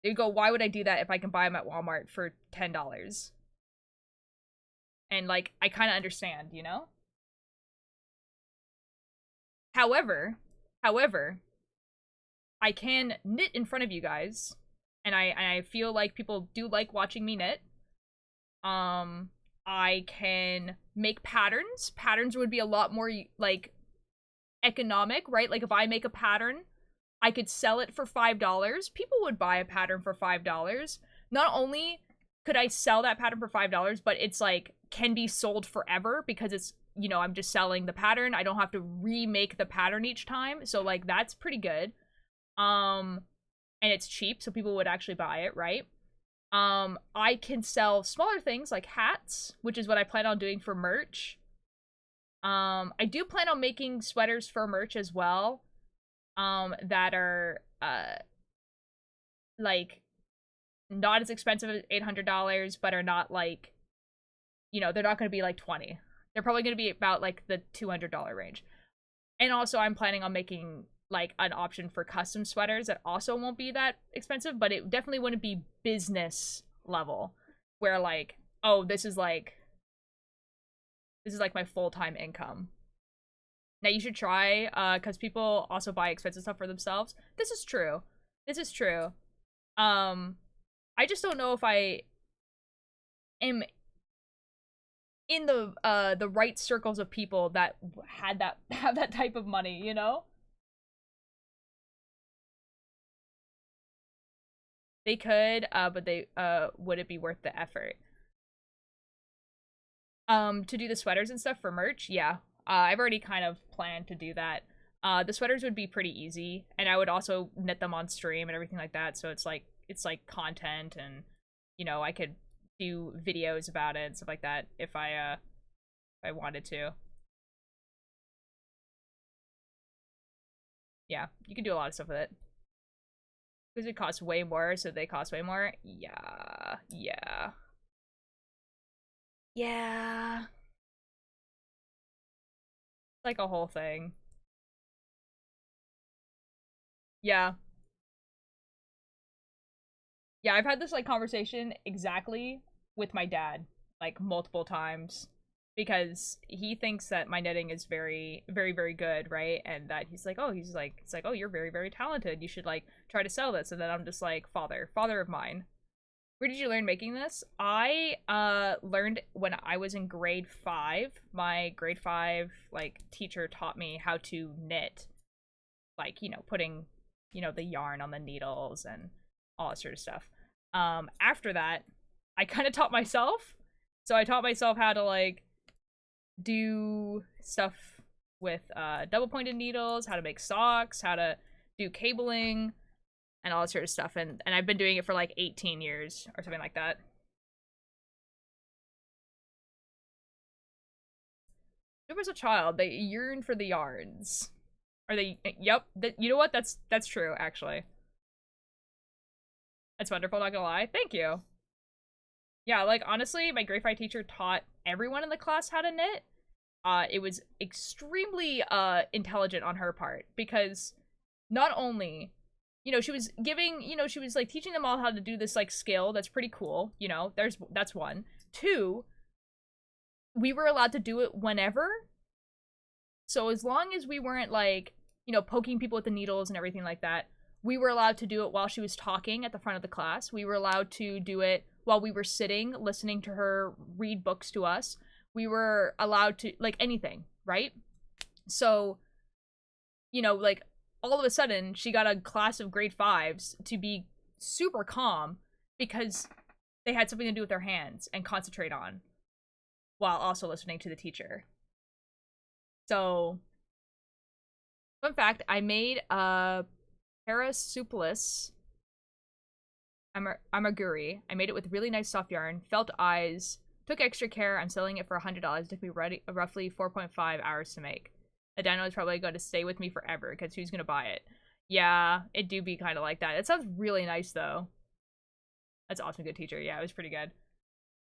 [SPEAKER 1] You go, why would I do that if I can buy them at Walmart for $10? And, like, I kind of understand, you know? However, I can knit in front of you guys, and I feel like people do like watching me knit. I can make patterns. Patterns would be a lot more, like, economic, right? Like, if I make a pattern, I could sell it for $5. People would buy a pattern for $5. Not only could I sell that pattern for $5, but it's, like, can be sold forever because it's, you know, I'm just selling the pattern. I don't have to remake the pattern each time. So, like, that's pretty good. And it's cheap, so people would actually buy it, right? I can sell smaller things like hats, which is what I plan on doing for merch. I do plan on making sweaters for merch as well. That are, like, not as expensive as $800, but are not, like, you know, they're not going to be, like, $20. They're probably going to be about, like, the $200 range. And also, I'm planning on making, like, an option for custom sweaters that also won't be that expensive, but it definitely wouldn't be business level, where, like, oh, this is like my full-time income. Now, you should try, because people also buy expensive stuff for themselves. This is true. I just don't know if I am in the right circles of people that have that type of money, you know? They could, but they, would it be worth the effort? To do the sweaters and stuff for merch? Yeah. I've already kind of planned to do that. The sweaters would be pretty easy, and I would also knit them on stream and everything like that, so it's like content, and, you know, I could do videos about it and stuff like that if I wanted to. Yeah, you can do a lot of stuff with it. Because it costs way more, so they cost way more. Yeah. Like a whole thing. Yeah. Yeah, I've had this, like, conversation exactly with my dad, like, multiple times. Because he thinks that my knitting is very, very, very good, right? And that he's like, oh, you're very, very talented. You should, like, try to sell this. And then I'm just like, father of mine. Where did you learn making this? I learned when I was in grade 5. My grade 5, like, teacher taught me how to knit. Like, you know, putting, you know, the yarn on the needles and all that sort of stuff. After that, I kind of taught myself. So I taught myself how to, like, do stuff with double pointed needles, how to make socks, how to do cabling, and all that sort of stuff. And I've been doing it for like 18 years or something like that. There was a child, they yearn for the yarns. Are they? Yep. You know what? That's true, actually. That's wonderful, not gonna lie. Thank you. Yeah, like, honestly, my grade 5 teacher taught everyone in the class how to knit. It was extremely intelligent on her part, because not only, you know, she was giving, you know, she was, like, teaching them all how to do this, like, skill that's pretty cool, you know, that's one. 2, we were allowed to do it whenever. So as long as we weren't, like, you know, poking people with the needles and everything like that, we were allowed to do it while she was talking at the front of the class. We were allowed to do it while we were sitting, listening to her read books to us. We were allowed to, like, anything, right? So, you know, like, all of a sudden, she got a class of grade 5s to be super calm because they had something to do with their hands and concentrate on while also listening to the teacher. So, fun fact, I made a Parasuplus amaguri. I made it with really nice soft yarn, felt eyes, took extra care. I'm selling it for $100. It took me roughly 4.5 hours to make. A dino is probably going to stay with me forever because who's going to buy it? Yeah, it do be kind of like that. It sounds really nice though. That's awesome. Good teacher. Yeah, it was pretty good.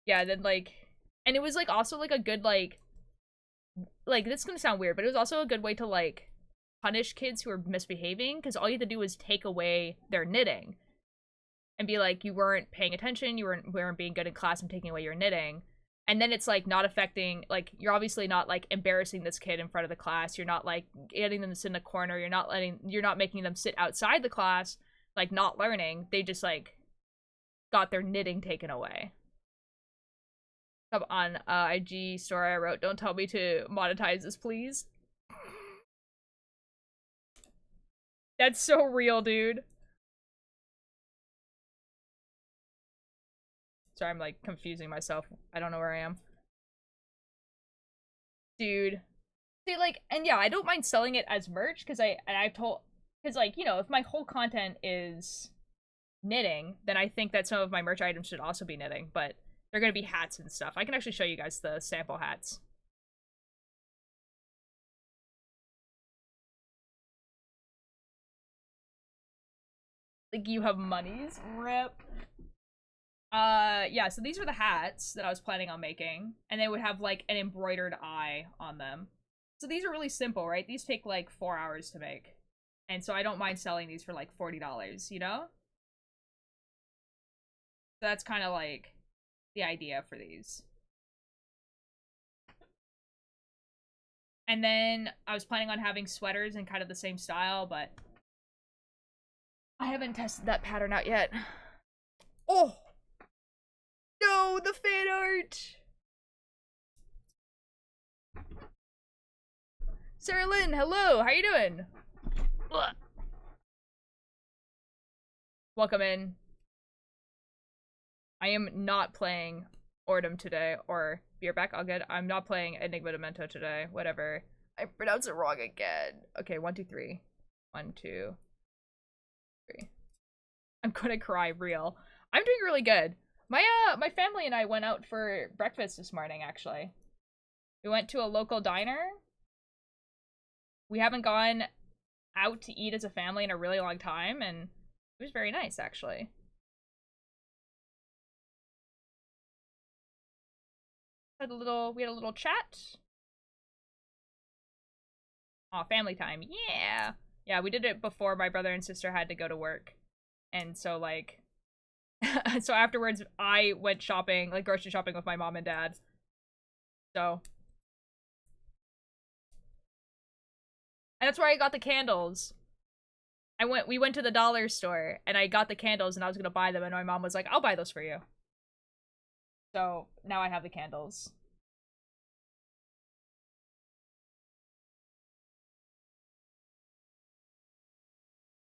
[SPEAKER 1] Yeah, then like, and it was like also like a good like this is gonna sound weird, but it was also a good way to like punish kids who were misbehaving because all you had to do was take away their knitting and be like, you weren't paying attention, you weren't being good in class, I'm taking away your knitting. And then it's like not affecting, like you're obviously not like embarrassing this kid in front of the class, you're not like getting them to sit in a corner, you're not making them sit outside the class like not learning. They just like got their knitting taken away. Come on, IG story I wrote, don't tell me to monetize this, please. That's so real, dude. Sorry, I'm like confusing myself. I don't know where I am. Dude. See, like, and yeah, I don't mind selling it as merch because I've told, because like, you know, if my whole content is knitting, then I think that some of my merch items should also be knitting, but they're gonna be hats and stuff. I can actually show you guys the sample hats. Like, you have monies? Rip. Yeah, so these were the hats that I was planning on making, and they would have like an embroidered eye on them. So these are really simple, right? These take like 4 hours to make. And so I don't mind selling these for like $40, you know? So that's kind of like the idea for these. And then I was planning on having sweaters in kind of the same style, but I haven't tested that pattern out yet. Oh! No, the fan art! Sarah Lynn, hello! How you doing? Ugh. Welcome in. I am not playing Ordum today, or Beerback, all good. I'm not playing Enigma Demento today, whatever. I pronounced it wrong again. Okay, 1, 2, 3. 1, 2, 3. I'm gonna cry, real. I'm doing really good. My family and I went out for breakfast this morning, actually. We went to a local diner. We haven't gone out to eat as a family in a really long time, and it was very nice, actually. We had a little chat. Aw, family time. Yeah. Yeah, we did it before my brother and sister had to go to work. And so, like, so afterwards, I went shopping, like, grocery shopping with my mom and dad. So. And that's where I got the candles. We went to the dollar store, and I got the candles, and I was gonna buy them, and my mom was like, I'll buy those for you. So, now I have the candles.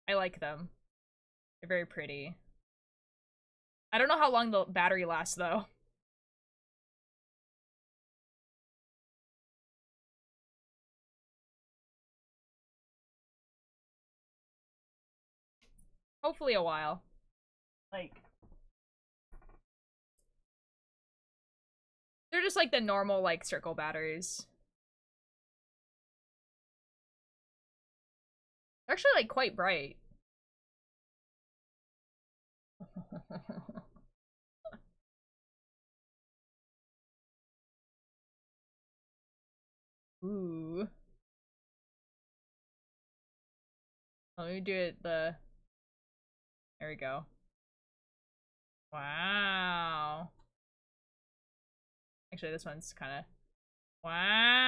[SPEAKER 1] I like them. They're very pretty. I don't know how long the battery lasts, though. Hopefully a while. Like, they're just like the normal, like, circle batteries. They're actually, like, quite bright. Ooh. Let me do it there we go. Wow. Actually, this one's kind of... Wow.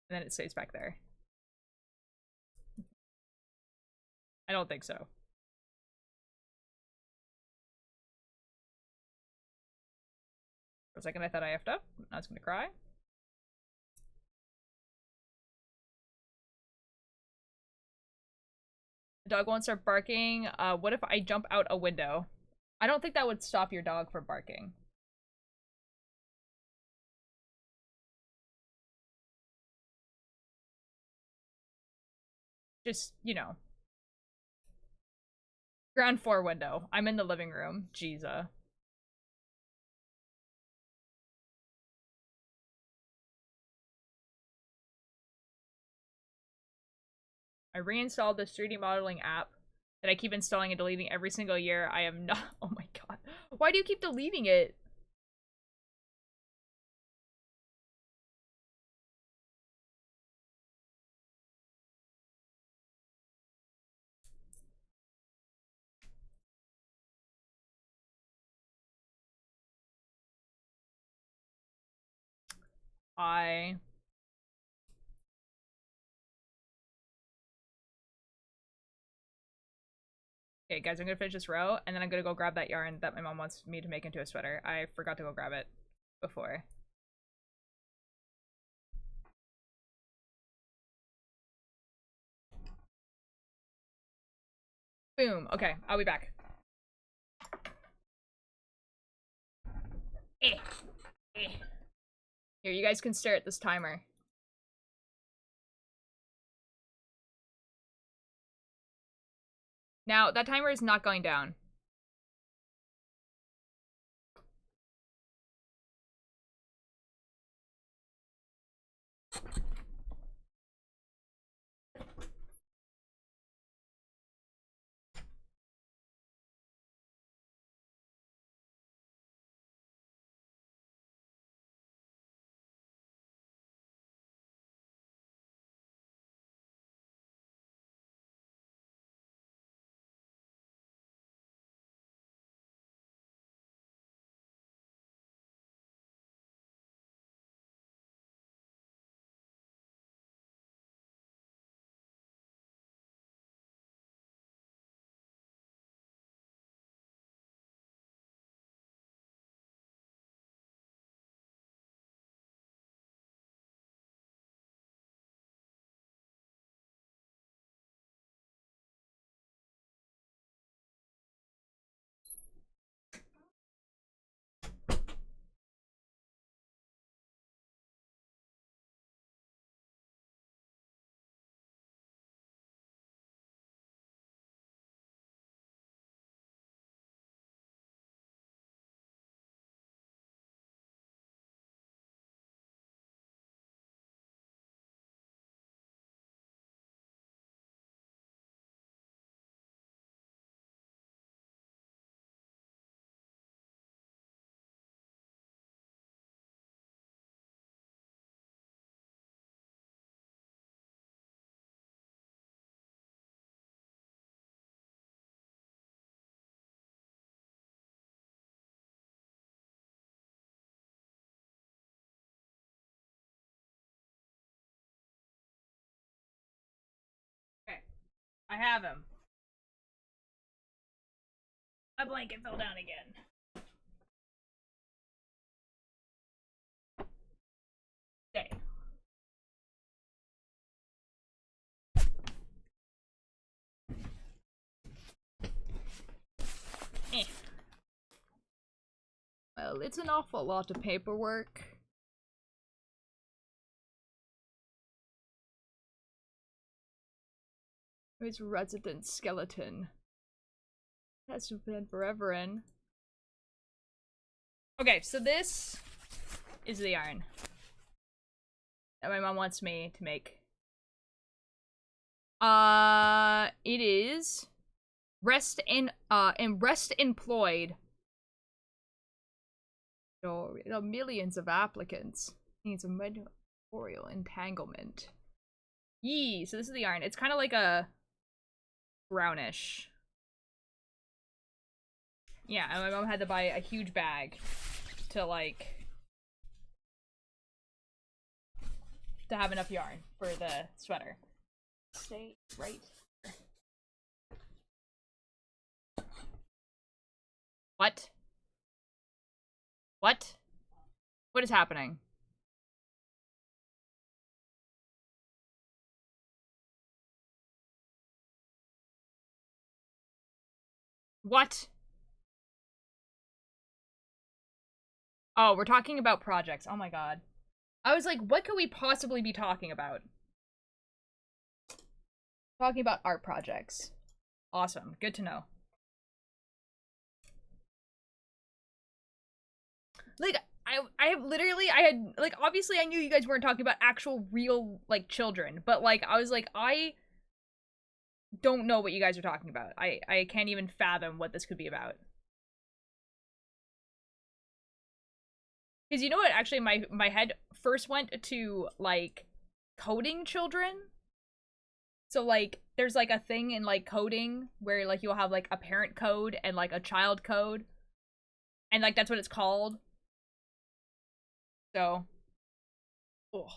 [SPEAKER 1] And then it stays back there. I don't think so. For a second, I thought I effed up. I was gonna cry. The dog won't start barking. What if I jump out a window? I don't think that would stop your dog from barking. Just, you know. Ground floor window. I'm in the living room. Jesus. I reinstalled this 3D modeling app that I keep installing and deleting every single year. I am not- Oh my god. Why do you keep deleting it? I... Okay, guys, I'm gonna finish this row, and then I'm gonna go grab that yarn that my mom wants me to make into a sweater. I forgot to go grab it before. Boom. Okay, I'll be back. Eh. Eh. Here, you guys can stare at this timer. Now, that timer is not going down. Okay. I have him. My blanket fell down again. Okay. Eh. Well, it's an awful lot of paperwork. His resident skeleton. That's been forever in. Okay, so this is the yarn that my mom wants me to make. It is rest employed. So, there are millions of applicants. Needs a mediorial entanglement. Yee, so this is the yarn. It's kind of like a brownish. Yeah, and my mom had to buy a huge bag to like to have enough yarn for the sweater. Stay right here. What? What? What is happening? What? Oh, we're talking about projects. Oh my god. I was like, what could we possibly be talking about? Talking about art projects. Awesome. Good to know. Like, I have literally, I had, like, obviously I knew you guys weren't talking about actual real, like, children, but, like, I was like, I don't know what you guys are talking about. I can't even fathom what this could be about. Because you know what, actually, my head first went to, like, coding children. So, like, there's, like, a thing in, like, coding where, like, you'll have, like, a parent code and, like, a child code. And, like, that's what it's called. So, ugh.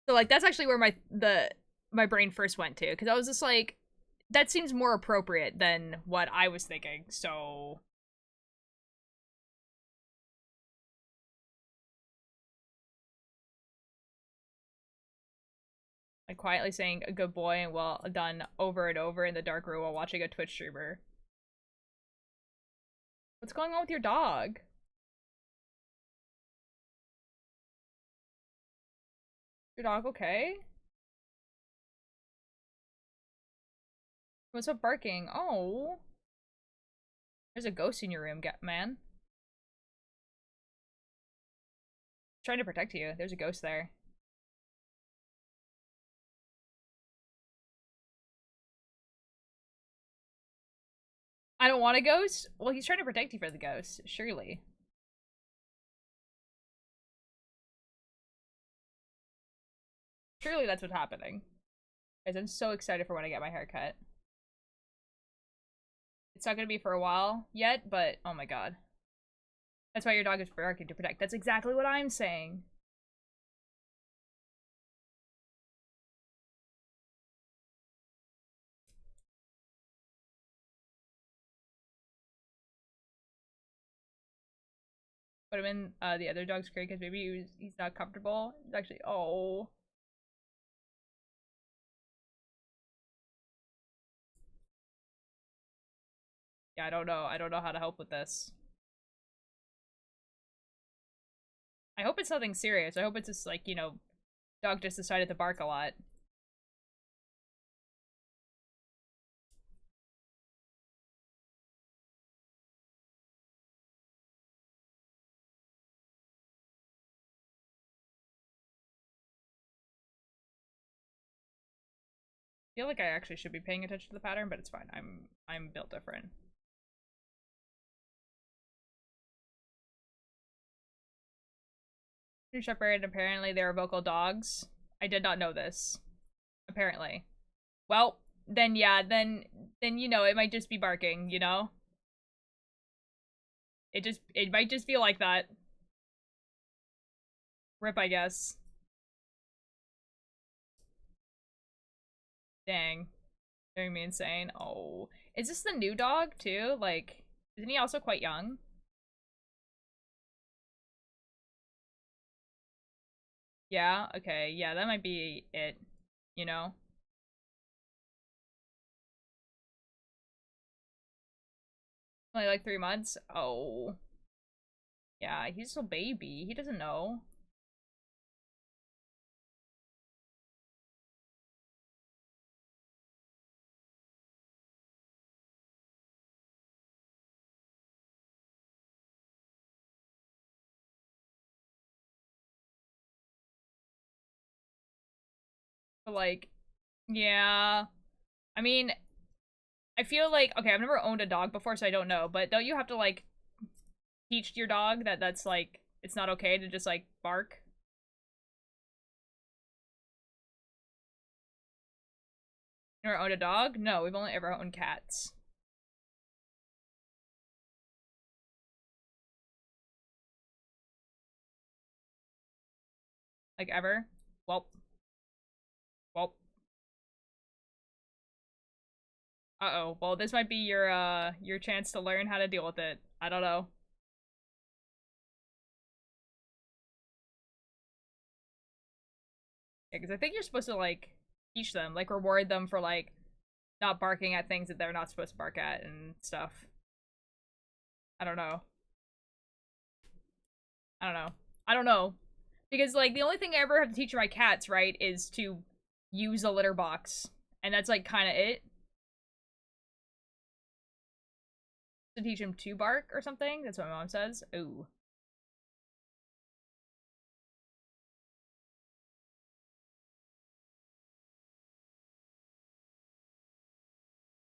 [SPEAKER 1] So, like, that's actually where my brain first went to. Because I was just like, that seems more appropriate than what I was thinking, so... Like, quietly saying a good boy and well done over and over in the dark room while watching a Twitch streamer. What's going on with your dog? Your dog okay? What's up barking? Oh. There's a ghost in your room, man. Trying to protect you. There's a ghost there. I don't want a ghost? Well, he's trying to protect you from the ghost, surely. Surely that's what's happening. Guys, I'm so excited for when I get my hair cut. It's not gonna be for a while yet, but oh my god. That's why your dog is barking to protect. That's exactly what I'm saying. Put him in the other dog's crate because maybe he's not comfortable. He's actually, oh. Yeah, I don't know. I don't know how to help with this. I hope it's nothing serious. I hope it's just like, you know, dog just decided to bark a lot. I feel like I actually should be paying attention to the pattern, but it's fine. I'm built different. Two Shepherd, apparently they are vocal dogs. I did not know this. Apparently. Well, then yeah, then you know, it might just be barking, you know? It might just feel like that. Rip, I guess. Dang. Driving me insane. Oh. Is this the new dog, too? Like, isn't he also quite young? Yeah, okay. Yeah, that might be it. You know? Only like 3 months? Oh. Yeah, he's a baby. He doesn't know. But like, yeah. I mean, I feel like, okay, I've never owned a dog before, so I don't know, but don't you have to, like, teach your dog that that's, like, it's not okay to just, like, bark? You never owned a dog? No, we've only ever owned cats. Like, ever? Well. Well. Uh-oh. Well, this might be your chance to learn how to deal with it. I don't know. Yeah, because I think you're supposed to, like, teach them, like, reward them for, like, not barking at things that they're not supposed to bark at and stuff. I don't know. I don't know. I don't know. Because, like, the only thing I ever have to teach my cats, right, is to use a litter box. And that's, like, kind of it. To teach him to bark or something? That's what my mom says. Ooh.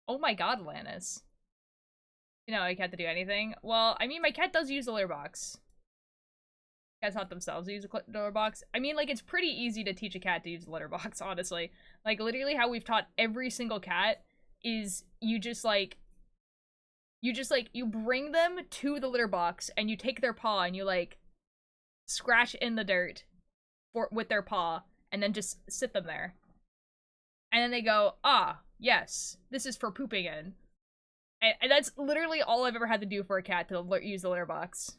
[SPEAKER 1] Oh my god, Lannis. You know, a cat to do anything. Well, I mean, my cat does use the litter box. Cats not themselves use a litter box. I mean, like, it's pretty easy to teach a cat to use a litter box, honestly. Like, literally how we've taught every single cat is you bring them to the litter box and you take their paw and you, like, scratch in the dirt with their paw and then just sit them there. And then they go, ah, yes, this is for pooping in. And that's literally all I've ever had to do for a cat to use the litter box.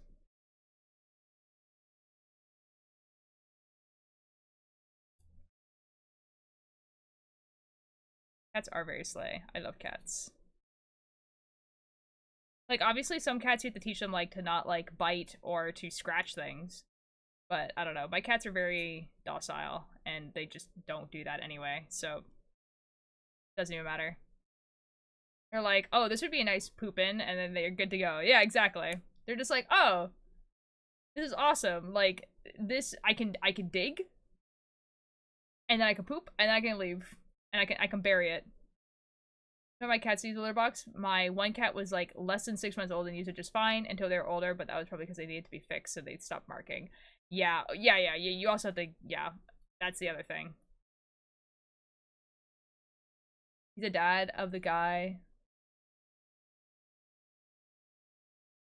[SPEAKER 1] Cats are very slay. I love cats. Like, obviously some cats you have to teach them, like, to not, like, bite or to scratch things. But, I don't know. My cats are very docile, and they just don't do that anyway, so... Doesn't even matter. They're like, oh, this would be a nice poop in, and then they're good to go. Yeah, exactly. They're just like, oh, this is awesome. Like, this, I can dig, and then I can poop, and then I can leave, and I can bury it. When my cats use the litter box, my one cat was like less than 6 months old and used it just fine until they were older, but that was probably because they needed to be fixed, so they'd stop marking. Yeah, you also have to, yeah, that's the other thing. He's the dad of the guy.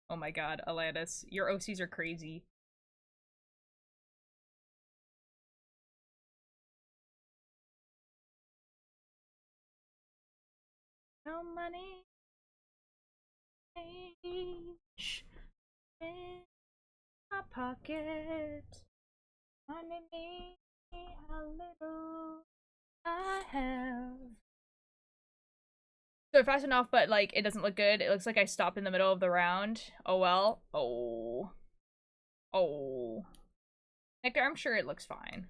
[SPEAKER 1] Oh my god, Atlantis. Your OCs are crazy. No money change in my pocket. Underneath how little I have. So fast enough, but like it doesn't look good. It looks like I stopped in the middle of the round. Oh well. Oh. Nectar, I'm sure it looks fine.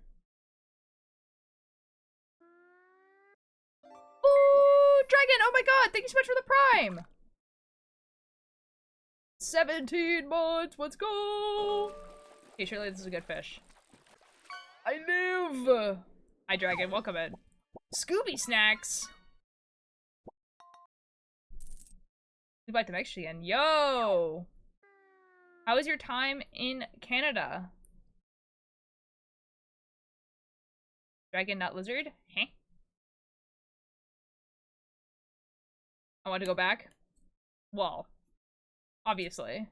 [SPEAKER 1] Ooh, Dragon! Oh my god, thank you so much for the prime! 17 months, let's go! Okay, surely this is a good fish. I live! Hi, Dragon, welcome in. Scooby Snacks! Goodbye to Mexican. Yo! How was your time in Canada? Dragon, not lizard? Heh. I want to go back? Well, obviously.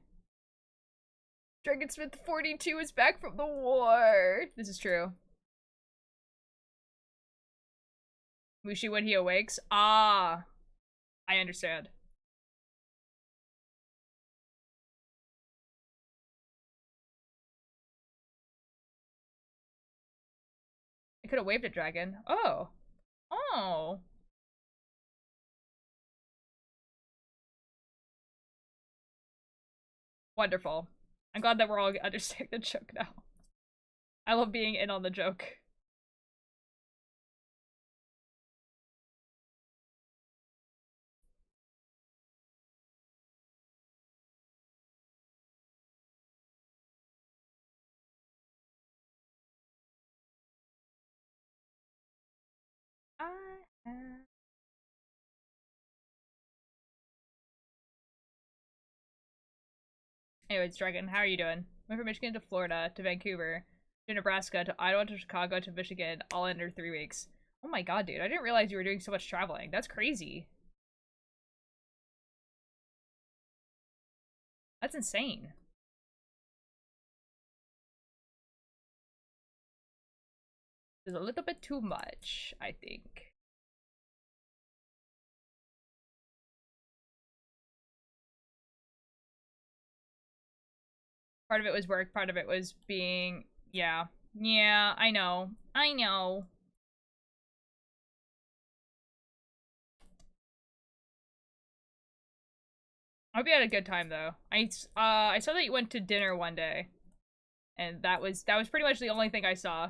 [SPEAKER 1] Dragonsmith 42 is back from the war. This is true. Mushi when he awakes? Ah. I understand. I could have waved at Dragon. Oh. Oh. Wonderful. I'm glad that we're all understanding the joke now. I love being in on the joke. Anyways, Dragon, how are you doing? Went from Michigan to Florida to Vancouver to Nebraska to Iowa to Chicago to Michigan, all under 3 weeks. Oh my god, dude, I didn't realize you were doing so much traveling. That's crazy. That's insane. It's a little bit too much, I think. Part of it was work, part of it was being... Yeah. Yeah, I know. I know. I hope you had a good time, though. I saw that you went to dinner one day. And that was pretty much the only thing I saw.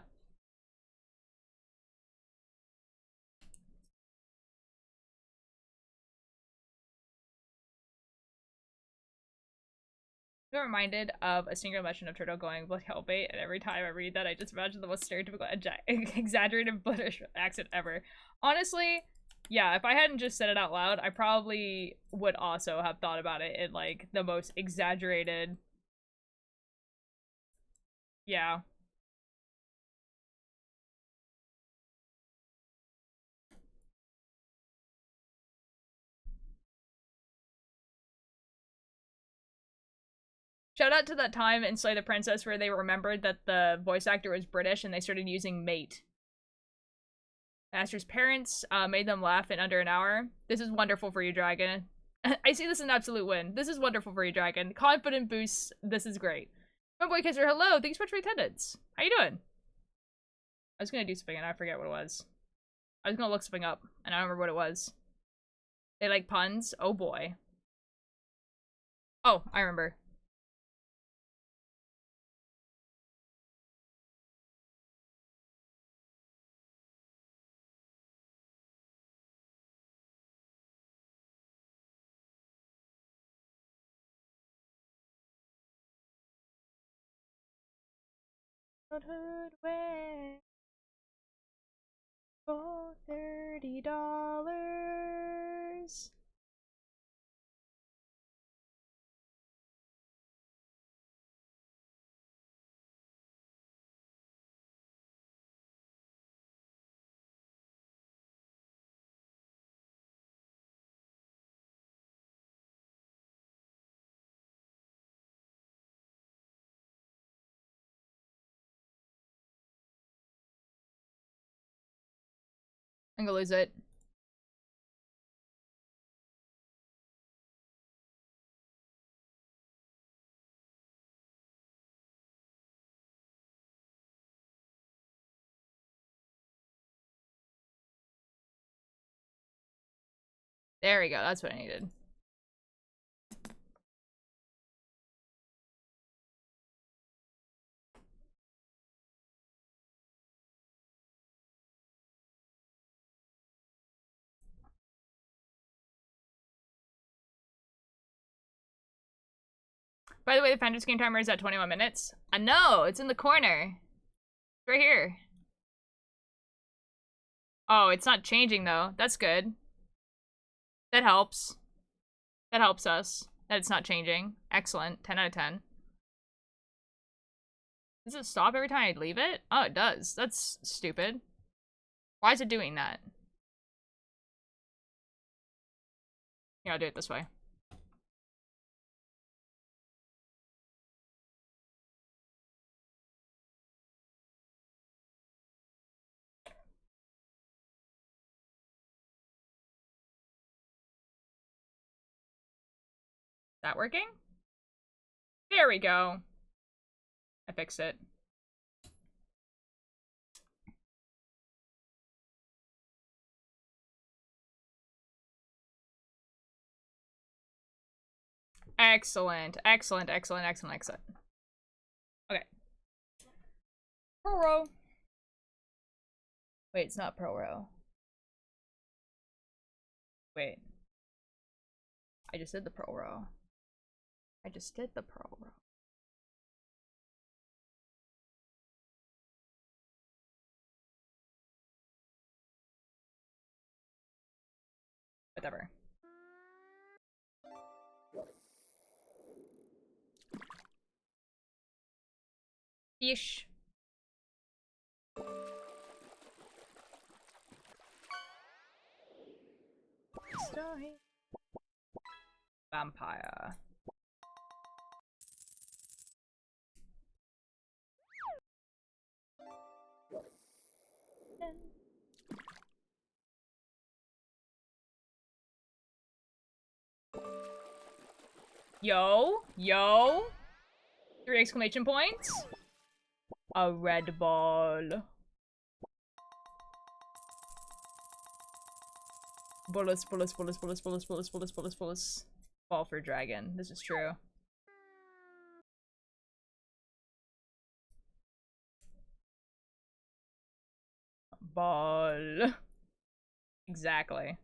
[SPEAKER 1] I'm reminded of a single mention of Turtle going bloody hell bait, and every time I read that, I just imagine the most stereotypical exaggerated British accent ever. Honestly, Yeah, if I hadn't just said it out loud, I probably would also have thought about it in, like, the most exaggerated... Yeah. Shout out to that time in Slay the Princess where they remembered that the voice actor was British and they started using mate. Master's parents made them laugh in under an hour. This is wonderful for you, Dragon. I see this as an absolute win. This is wonderful for you, Dragon. Confident boosts. This is great. My boy Kisser, hello. Thanks so much for your attendance. How you doing? I was gonna do something and I forget what it was. I was gonna look something up and I don't remember what it was. They like puns? Oh boy. Oh, I remember. Childhood way for $30. I'm gonna lose it. There we go. That's what I needed. By the way, the Founders game timer is at 21 minutes. I know, it's in the corner. It's right here. Oh, it's not changing though. That's good. That helps. That helps us. That it's not changing. Excellent. 10 out of 10. Does it stop every time I leave it? Oh, it does. That's stupid. Why is it doing that? Yeah, I'll do it this way. Is that working? There we go. I fixed it. Excellent. Excellent, excellent, excellent, excellent. Okay. Pro row. Wait, it's not pro row. Wait. I just did the pro row. I just did the pro row. Whatever. Fish. Story. Vampire. Yo, yo. 3 exclamation points. A red ball. Bullets, bullets, bullets, bullets, bullets, bullets, bullets, bullets, bullets. Ball for dragon. This is true. Ball. Exactly.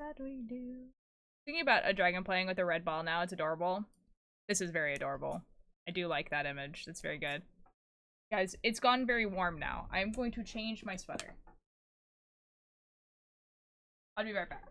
[SPEAKER 1] That we do. Thinking about a dragon playing with a red ball now, it's adorable. This is very adorable. I do like that image. That's very good. Guys, it's gone very warm now. I'm going to change my sweater. I'll be right back.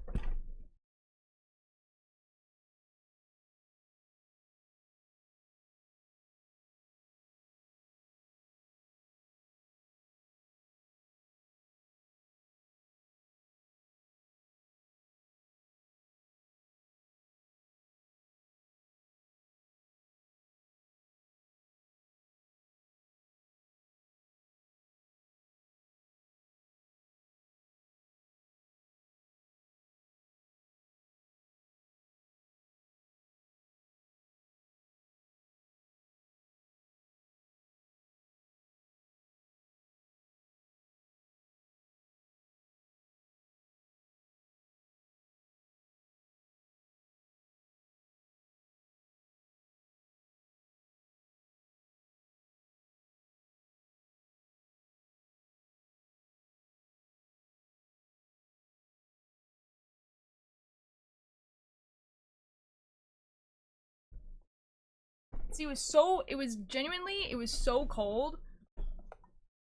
[SPEAKER 1] See, it was genuinely, it was so cold.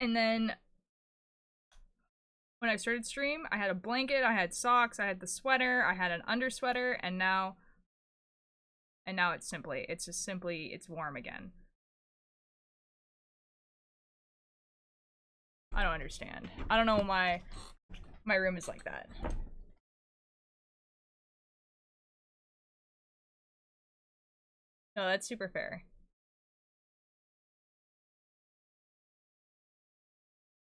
[SPEAKER 1] And then when I started stream, I had a blanket, I had socks, I had the sweater, I had an undersweater, and now it's warm again. I don't understand. I don't know why my room is like that. No, that's super fair.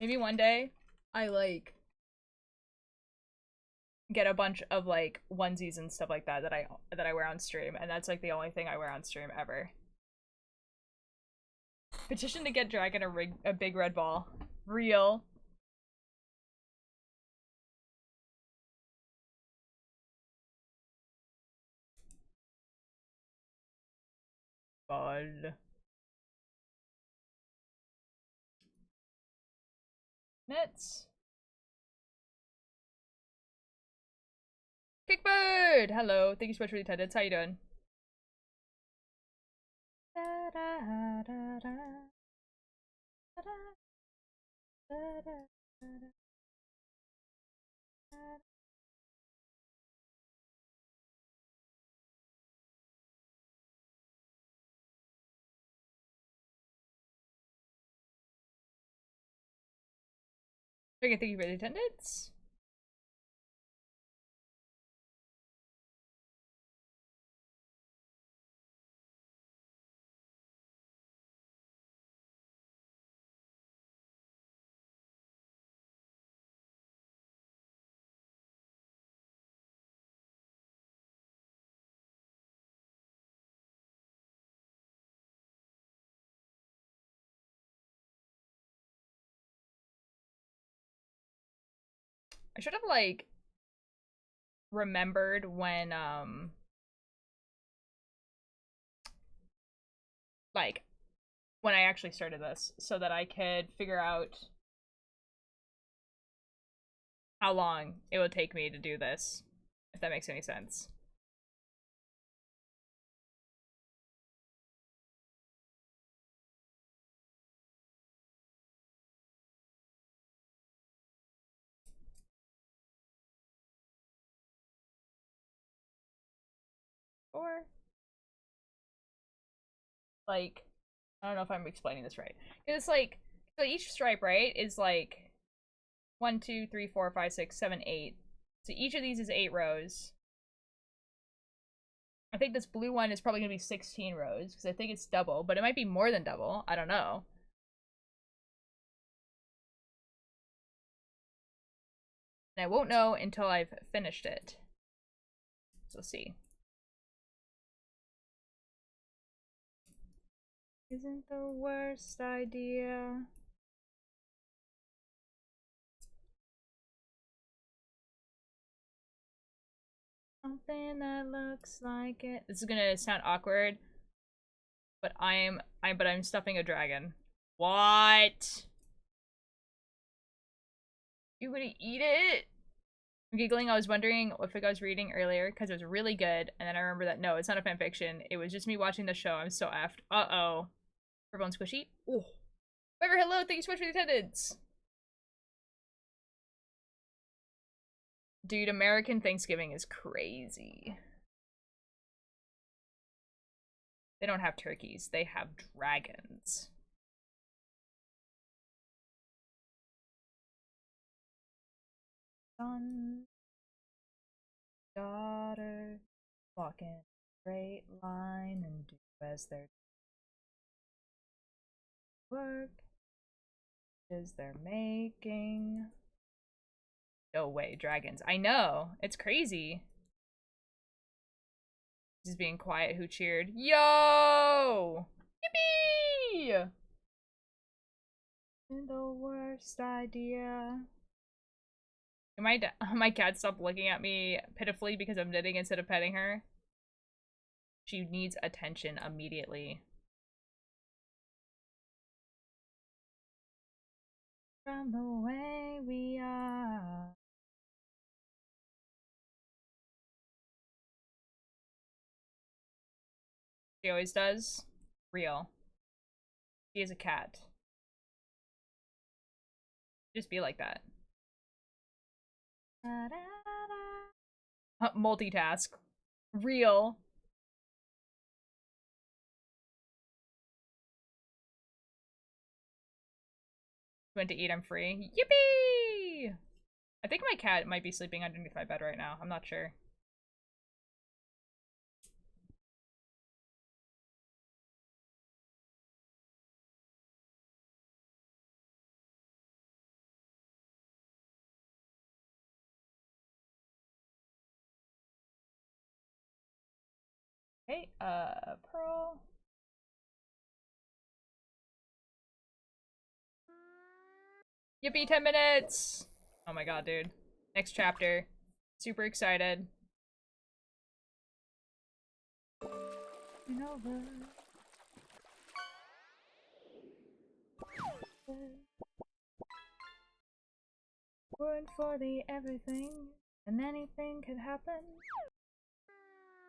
[SPEAKER 1] Maybe one day I like get a bunch of like onesies and stuff like that that I wear on stream, and that's like the only thing I wear on stream ever. Petition to get Dragon a big red ball. Real. God. Nets. Kickbird! Hello. Thank you so much for the attendance. How you doing? Da, da, da, da, da, da, da, da. Okay, thank you for the attendance. I should have like remembered when like when I actually started this so that I could figure out how long it would take me to do this, if that makes any sense. Or like, I don't know if I'm explaining this right. It's like, so each stripe, right, is like 1, 2, 3, 4, 5, 6, 7, 8. So each of these is 8 rows. I think this blue one is probably gonna be 16 rows because I think it's double, but it might be more than double. I don't know. And I won't know until I've finished it. So we'll see. Isn't the worst idea. Something that looks like it. This is gonna sound awkward, but I'm stuffing a dragon. What? You gonna eat it? I'm giggling. I was wondering what fic I was reading earlier because it was really good, and then I remember that no, it's not a fanfiction. It was just me watching the show. I'm so effed. Uh-oh. Purple and squishy. Ooh. Weber, hello. Thank you so much for the attendance. Dude, American Thanksgiving is crazy. They don't have turkeys. They have dragons. Son, daughter, walk in a straight line and do as their work is they're making. No way, dragons. I know. It's crazy. Just being quiet who cheered. Yo! Yippee! The worst idea. My cat stopped looking at me pitifully because I'm knitting instead of petting her. She needs attention immediately. From the way we are. She always does. Real. She is a cat. Just be like that. Multitask. Real. Went to eat, I'm free. Yippee! I think my cat might be sleeping underneath my bed right now. I'm not sure. Hey, Pearl. Yippee, 10 minutes! Oh my god, dude. Next chapter. Super excited. Over. Going for the everything, and anything could happen.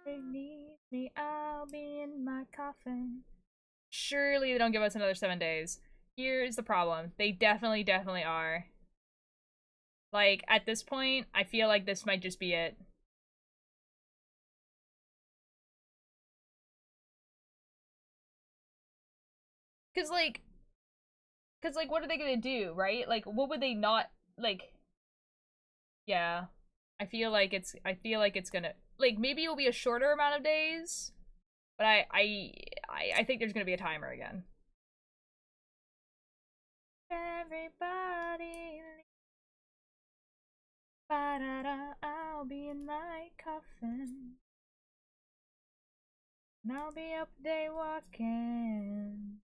[SPEAKER 1] They need me, I'll be in my coffin. Surely they don't give us another 7 days. Here's the problem. They definitely are. Like, at this point, I feel like this might just be it. Cause like, what are they gonna do, right? Like, what would they not, like... Yeah. I feel like it's gonna... Like, maybe it'll be a shorter amount of days, but I think there's gonna be a timer again. Everybody... Ba-da-da, I'll be in my coffin. And I'll be up day walking.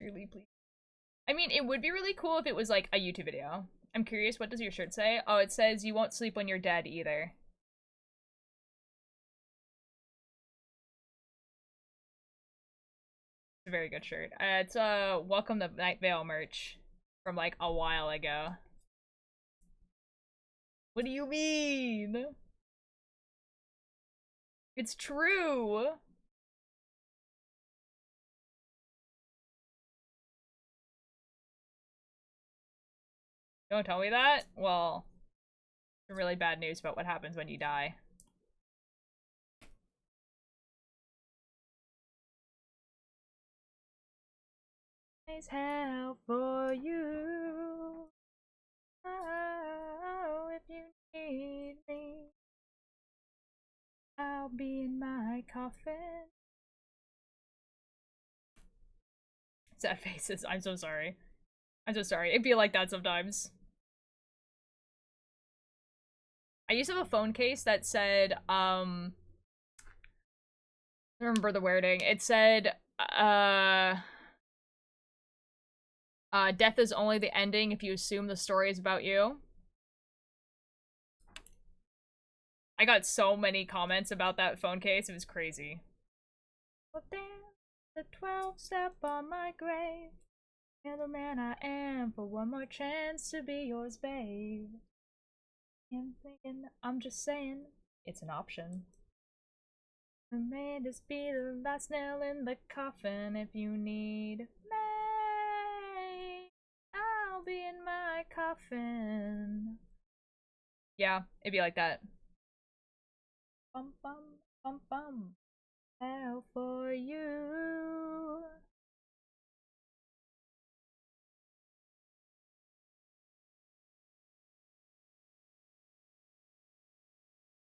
[SPEAKER 1] Really, please. I mean, it would be really cool if it was like a YouTube video. I'm curious, what does your shirt say? Oh, it says you won't sleep when you're dead either. It's a very good shirt. It's Welcome to Night Vale merch from like a while ago. What do you mean? It's true. Don't tell me that? Well, really bad news about what happens when you die. Always help for you. Oh, if you need me, I'll be in my coffin. Sad faces. I'm so sorry. I'm so sorry. It'd be like that sometimes. I used to have a phone case that said, I remember the wording. It said, death is only the ending if you assume the story is about you. I got so many comments about that phone case. It was crazy. Well, damn, the 12th step on my grave. And the man I am for one more chance to be yours, babe. I'm thinking, I'm just saying, it's an option. It may just be the last nail in the coffin if you need me. I'll be in my coffin. Yeah, it'd be like that. Bum bum bum bum. Hell for you.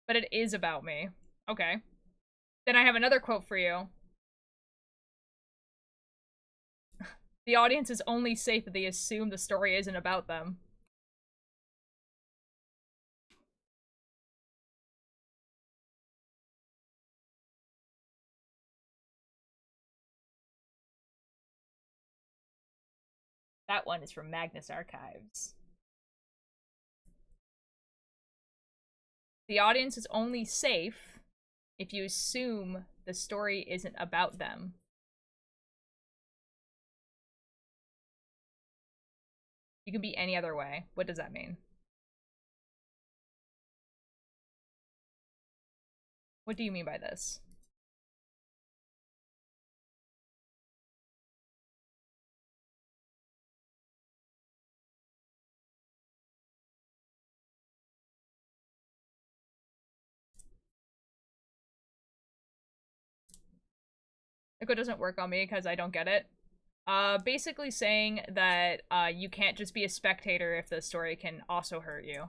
[SPEAKER 1] But it is about me. Okay. Then I have another quote for you. The audience is only safe if they assume the story isn't about them. That one is from Magnus Archives. The audience is only safe if you assume the story isn't about them. You can be any other way. What does that mean? What do you mean by this? It doesn't work on me because I don't get it. Basically saying that you can't just be a spectator if the story can also hurt you.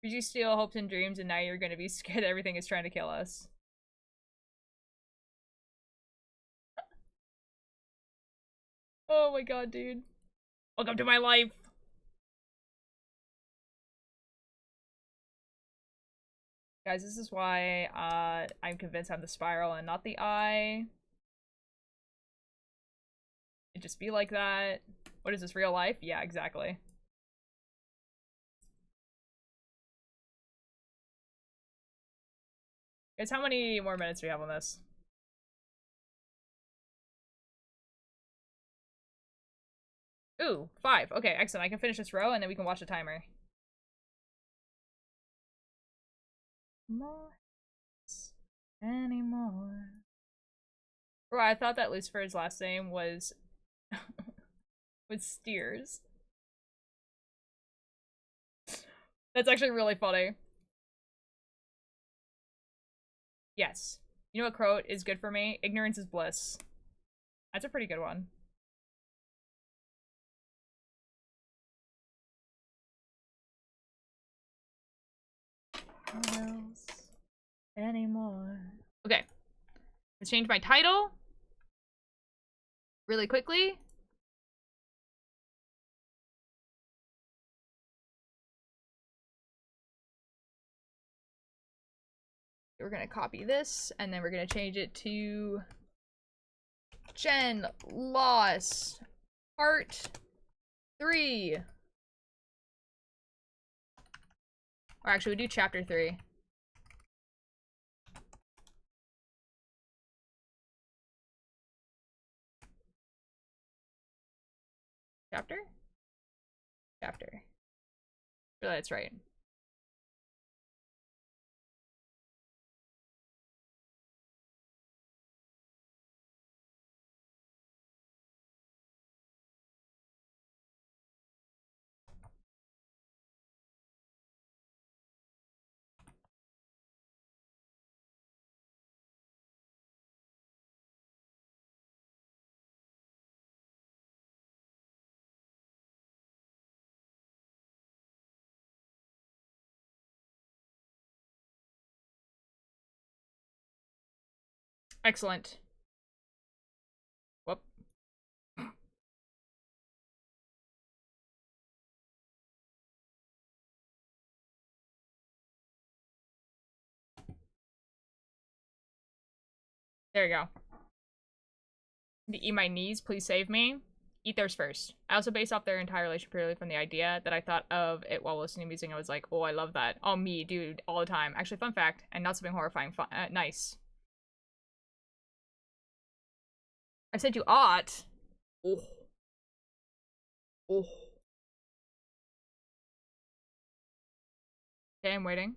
[SPEAKER 1] Did you steal hopes and dreams and now you're gonna be scared that everything is trying to kill us? Oh my god, dude. Welcome to my life! Guys, this is why I'm convinced I'm the spiral and not the eye. It just be like that. What is this, real life? Yeah, exactly. Guys, how many more minutes do we have on this? Ooh, 5. Okay, excellent. I can finish this row and then we can watch the timer. More anymore. Bro, I thought that Lucifer's last name was was Steers. That's actually really funny. Yes. You know what quote is good for me? Ignorance is bliss. That's a pretty good one. What else anymore? Okay. Let's change my title really quickly. We're gonna copy this and then we're gonna change it to Jen Lost Part 3. Or actually, we do Chapter 3. Chapter? Chapter. Really, that's right. Excellent. Whoop. There you go. To eat my knees, please save me. Eat theirs first. I also base off their entire relation purely from the idea that I thought of it while listening to music. I was like, oh, I love that. Oh, me, dude, all the time. Actually, fun fact, and not something horrifying. Nice. I said you ought. Oh. Oh. Okay, I'm waiting.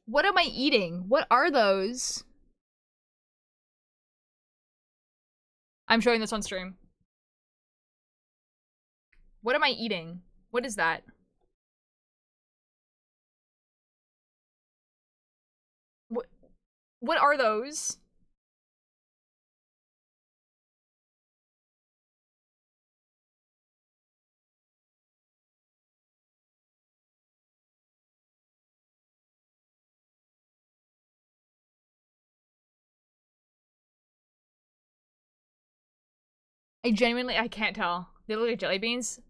[SPEAKER 1] What am I eating? What are those? I'm showing this on stream. What am I eating? What is that? What are those? I can't tell. They look like jelly beans.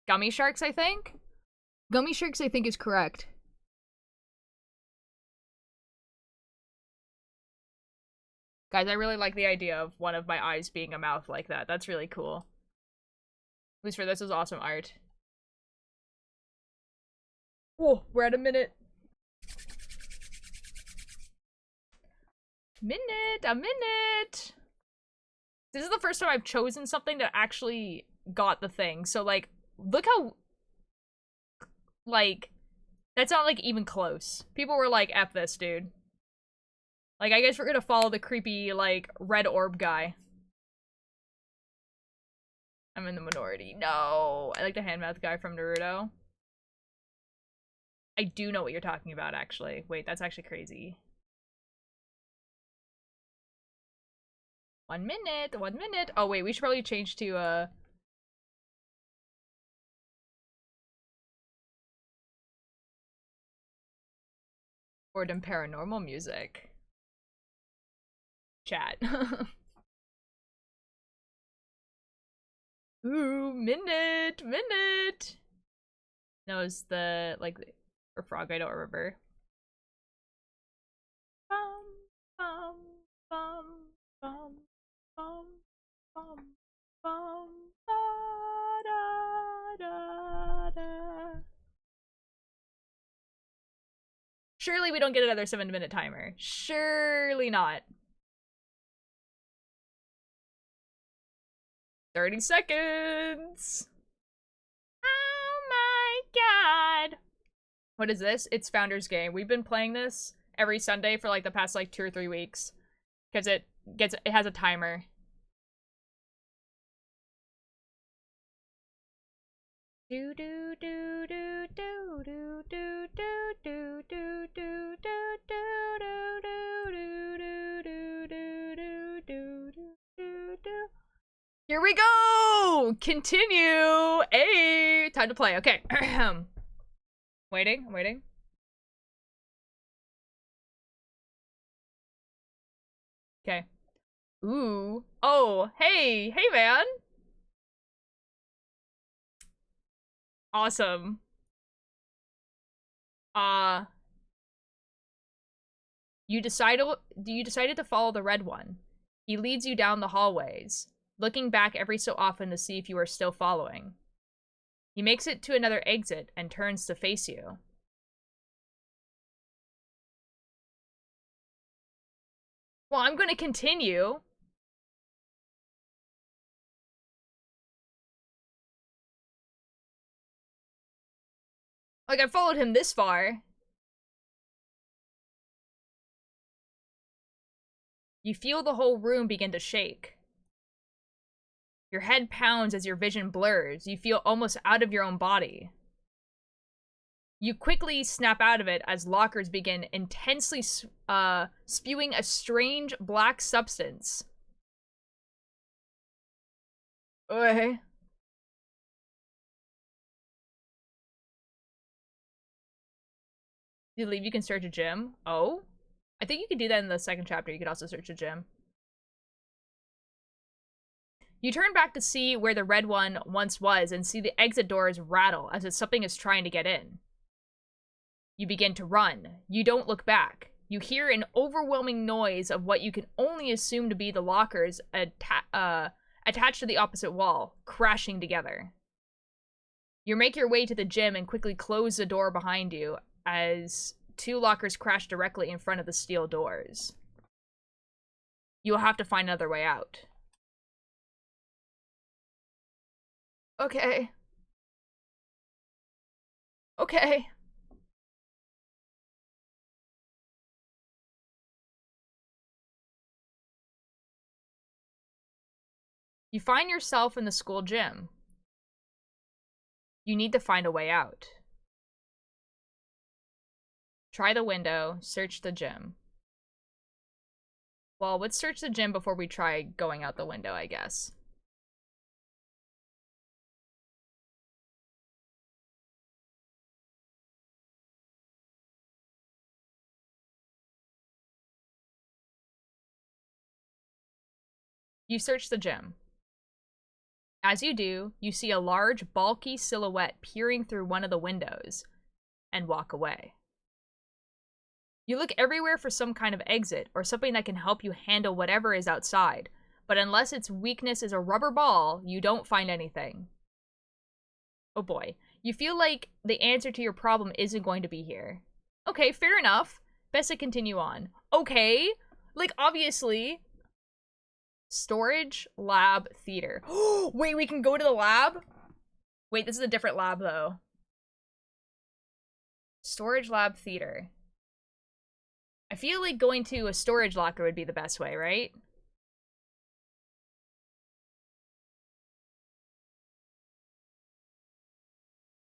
[SPEAKER 1] Gummy sharks, I think? Gummy sharks, I think, is correct. Guys, I really like the idea of one of my eyes being a mouth like that. That's really cool. At least for this is awesome art. Whoa, we're at a minute. A minute! This is the first time I've chosen something that actually got the thing. So, like, look how... Like, that's not, like, even close. People were like, F this, dude. Like, I guess we're gonna follow the creepy, like, red orb guy. I'm in the minority. No! I like the hand-mouth guy from Naruto. I do know what you're talking about, actually. Wait, that's actually crazy. 1 minute, 1 minute. Oh, wait, we should probably change to, or them paranormal music. Chat. Ooh, minute! No, it's the, like, or frog, I don't remember. Bum, bum, bum, bum, bum, bum, bum, da, da, da. Surely we don't get another 7-minute timer. Surely not. 30 seconds! Oh my god! What is this? It's Founder's Game. We've been playing this every Sunday for like the past like 2 or 3 weeks. Because it has a timer. Do do do do do do do do do do do do do do. Here we go! Continue! Hey! Time to play. Okay. Waiting, I'm waiting. Okay. Ooh. Oh, hey! Hey, man! Awesome. You decided to follow the red one. He leads you down the hallways, looking back every so often to see if you are still following. He makes it to another exit and turns to face you. Well, I'm gonna continue. Like, I followed him this far. You feel the whole room begin to shake. Your head pounds as your vision blurs. You feel almost out of your own body. You quickly snap out of it as lockers begin intensely spewing a strange black substance. Okay. You leave, you can search a gym. Oh? I think you could do that in the second chapter. You could also search a gym. You turn back to see where the red one once was and see the exit doors rattle as if something is trying to get in. You begin to run. You don't look back. You hear an overwhelming noise of what you can only assume to be the lockers attached to the opposite wall, crashing together. You make your way to the gym and quickly close the door behind you as 2 lockers crash directly in front of the steel doors. You will have to find another way out. Okay. Okay. You find yourself in the school gym. You need to find a way out. Try the window, search the gym. Well, let's search the gym before we try going out the window, I guess. You search the gym. As you do, you see a large, bulky silhouette peering through one of the windows, and walk away. You look everywhere for some kind of exit, or something that can help you handle whatever is outside, but unless its weakness is a rubber ball, you don't find anything. Oh boy. You feel like the answer to your problem isn't going to be here. Okay, fair enough. Best to continue on. Okay, like, obviously... Storage, lab, theater. Wait, we can go to the lab? Wait, this is a different lab, though. Storage, lab, theater. I feel like going to a storage locker would be the best way, right?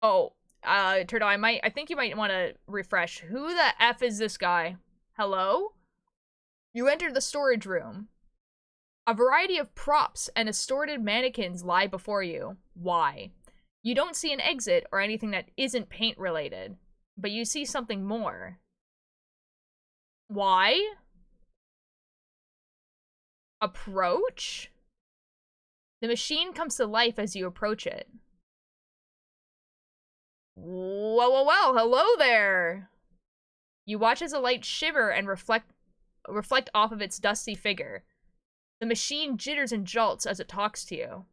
[SPEAKER 1] Oh, Turtle, I think you might want to refresh. Who the F is this guy? Hello? You enter the storage room. A variety of props and assorted mannequins lie before you. Why? You don't see an exit or anything that isn't paint related, but you see something more. Why? Approach? The machine comes to life as you approach it. Well, hello there! You watch as a light shiver and reflect off of its dusty figure. The machine jitters and jolts as it talks to you.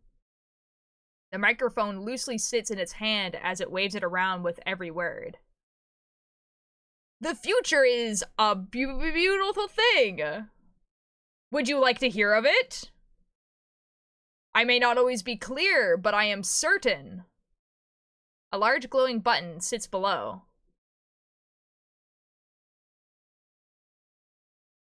[SPEAKER 1] The microphone loosely sits in its hand as it waves it around with every word. The future is a beautiful thing. Would you like to hear of it? I may not always be clear, but I am certain. A large glowing button sits below.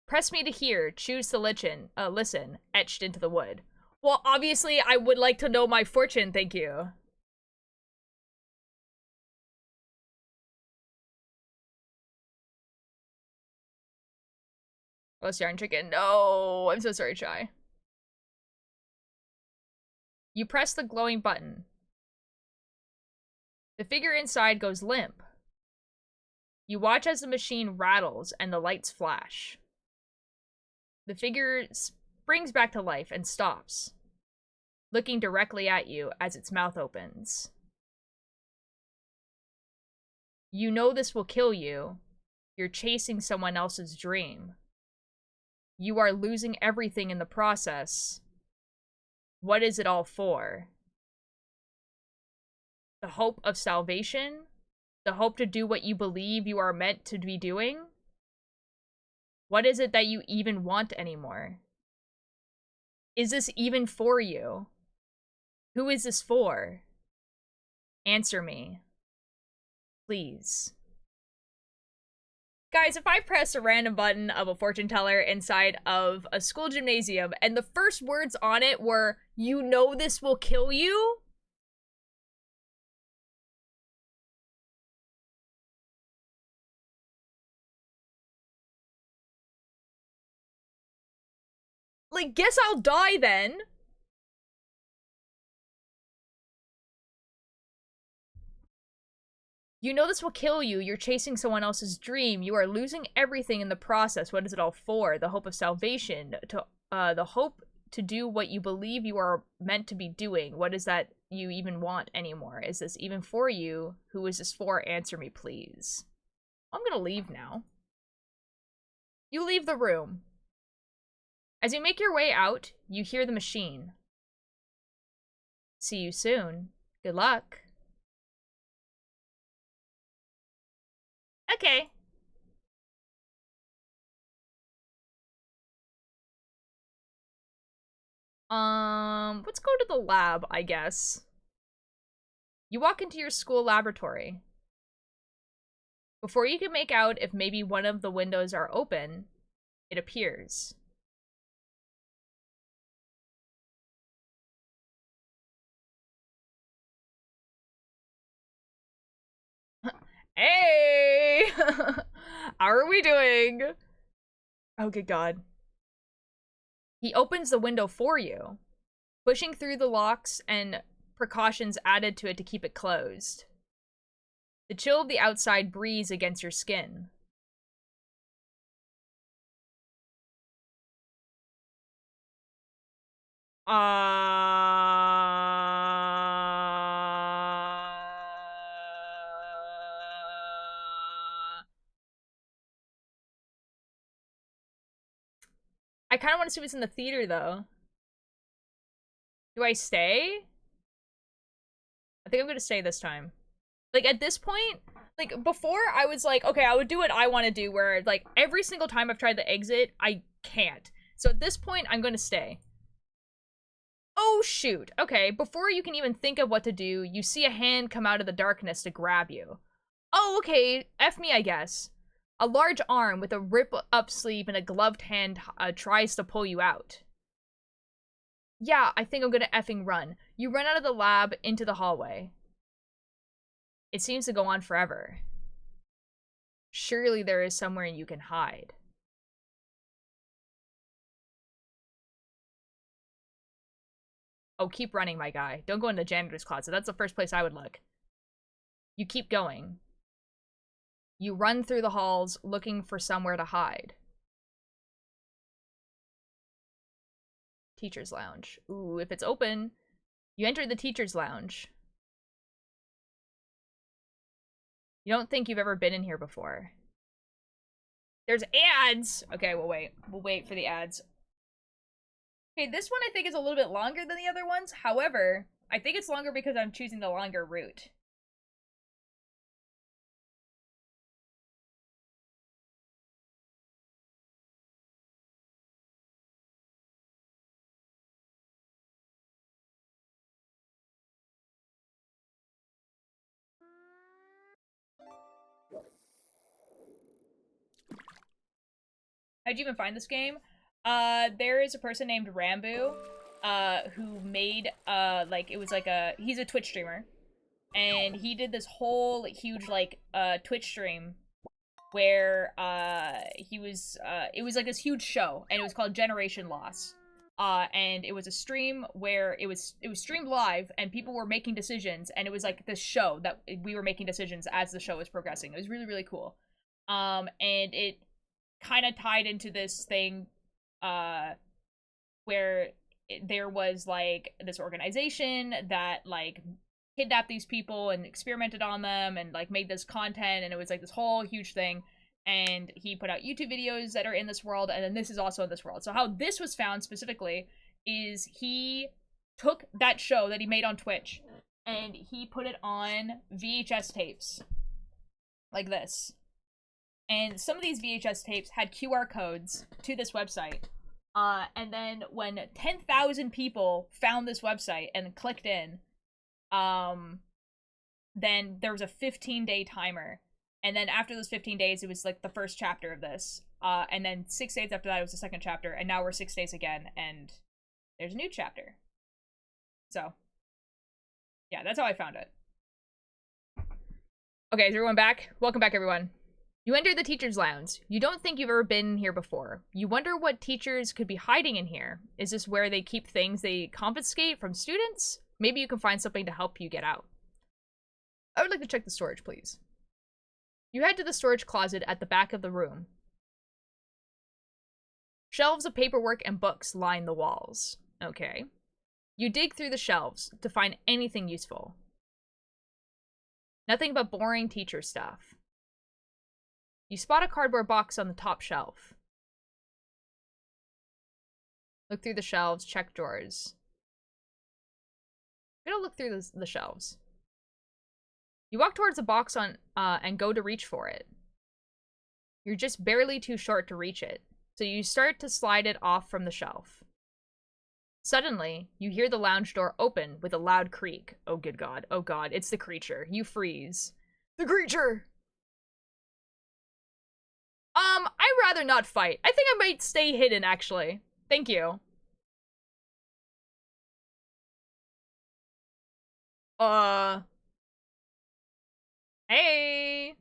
[SPEAKER 1] Press me to hear, choose to listen, etched into the wood. Well, obviously, I would like to know my fortune, thank you. Roast yarn chicken. No, I'm so sorry, Shy. You press the glowing button. The figure inside goes limp. You watch as the machine rattles and the lights flash. The figure springs back to life and stops, looking directly at you as its mouth opens. You know this will kill you. You're chasing someone else's dream. You are losing everything in the process. What is it all for? The hope of salvation? The hope to do what you believe you are meant to be doing? What is it that you even want anymore? Is this even for you? Who is this for? Answer me. Please. Guys, if I press a random button of a fortune teller inside of a school gymnasium and the first words on it were, "You know this will kill you?" Like, guess I'll die then. You know this will kill you. You're chasing someone else's dream. You are losing everything in the process. What is it all for? The hope of salvation. The hope to do what you believe you are meant to be doing. What is that you even want anymore? Is this even for you? Who is this for? Answer me, please. I'm gonna leave now. You leave the room. As you make your way out, you hear the machine. See you soon. Good luck. Okay. Let's go to the lab, I guess. You walk into your school laboratory. Before you can make out if maybe one of the windows are open, it appears. Hey! How are we doing? Oh, good God. He opens the window for you, pushing through the locks and precautions added to it to keep it closed. The chill of the outside breeze against your skin. I kind of want to see what's in the theater, though. Do I stay? I think I'm gonna stay this time. Like, at this point, like, before I was like, okay, I would do what I want to do, where, like, every single time I've tried to exit, I can't. So at this point, I'm gonna stay. Oh, shoot. Okay, before you can even think of what to do, you see a hand come out of the darkness to grab you. Oh, okay, F me, I guess. A large arm with a rip-up sleeve and a gloved hand tries to pull you out. Yeah, I think I'm gonna effing run. You run out of the lab into the hallway. It seems to go on forever. Surely there is somewhere you can hide. Oh, keep running, my guy. Don't go in the janitor's closet. That's the first place I would look. You keep going. You run through the halls looking for somewhere to hide. Teacher's lounge. Ooh, if it's open, you enter the teacher's lounge. You don't think you've ever been in here before. There's ads! Okay, we'll wait. We'll wait for the ads. Okay, this one I think is a little bit longer than the other ones. However, I think it's longer because I'm choosing the longer route. How'd you even find this game? There is a person named Rambu, who made, like, it was like he's a Twitch streamer. And he did this whole huge, like, Twitch stream where, it was like this huge show, and it was called Generation Loss. And it was a stream where it was streamed live, and people were making decisions, and it was like this show that we were making decisions as the show was progressing. It was really, really cool. And it kind of tied into this thing, where there was, like, this organization that, like, kidnapped these people and experimented on them and, like, made this content, and it was, like, this whole huge thing. And he put out YouTube videos that are in this world, and then this is also in this world. So how this was found specifically is he took that show that he made on Twitch, and he put it on VHS tapes. Like this. And some of these VHS tapes had QR codes to this website. And then when 10,000 people found this website and clicked in, then there was a 15-day timer. And then after those 15 days, it was like the first chapter of this. And then 6 days after that, it was the second chapter. And now we're 6 days again, and there's a new chapter. So, yeah, that's how I found it. Okay, is everyone back? Welcome back, everyone. You enter the teacher's lounge. You don't think you've ever been here before. You wonder what teachers could be hiding in here. Is this where they keep things they confiscate from students? Maybe you can find something to help you get out. I would like to check the storage, please. You head to the storage closet at the back of the room. Shelves of paperwork and books line the walls. Okay. You dig through the shelves to find anything useful. Nothing but boring teacher stuff. You spot a cardboard box on the top shelf. Look through the shelves, check drawers. I'm gonna look through the shelves. You walk towards the box and go to reach for it. You're just barely too short to reach it, so you start to slide it off from the shelf. Suddenly, you hear the lounge door open with a loud creak. Oh, good God. Oh, God. It's the creature. You freeze. The creature! I'd rather not fight. I think I might stay hidden, actually. Thank you. Hey!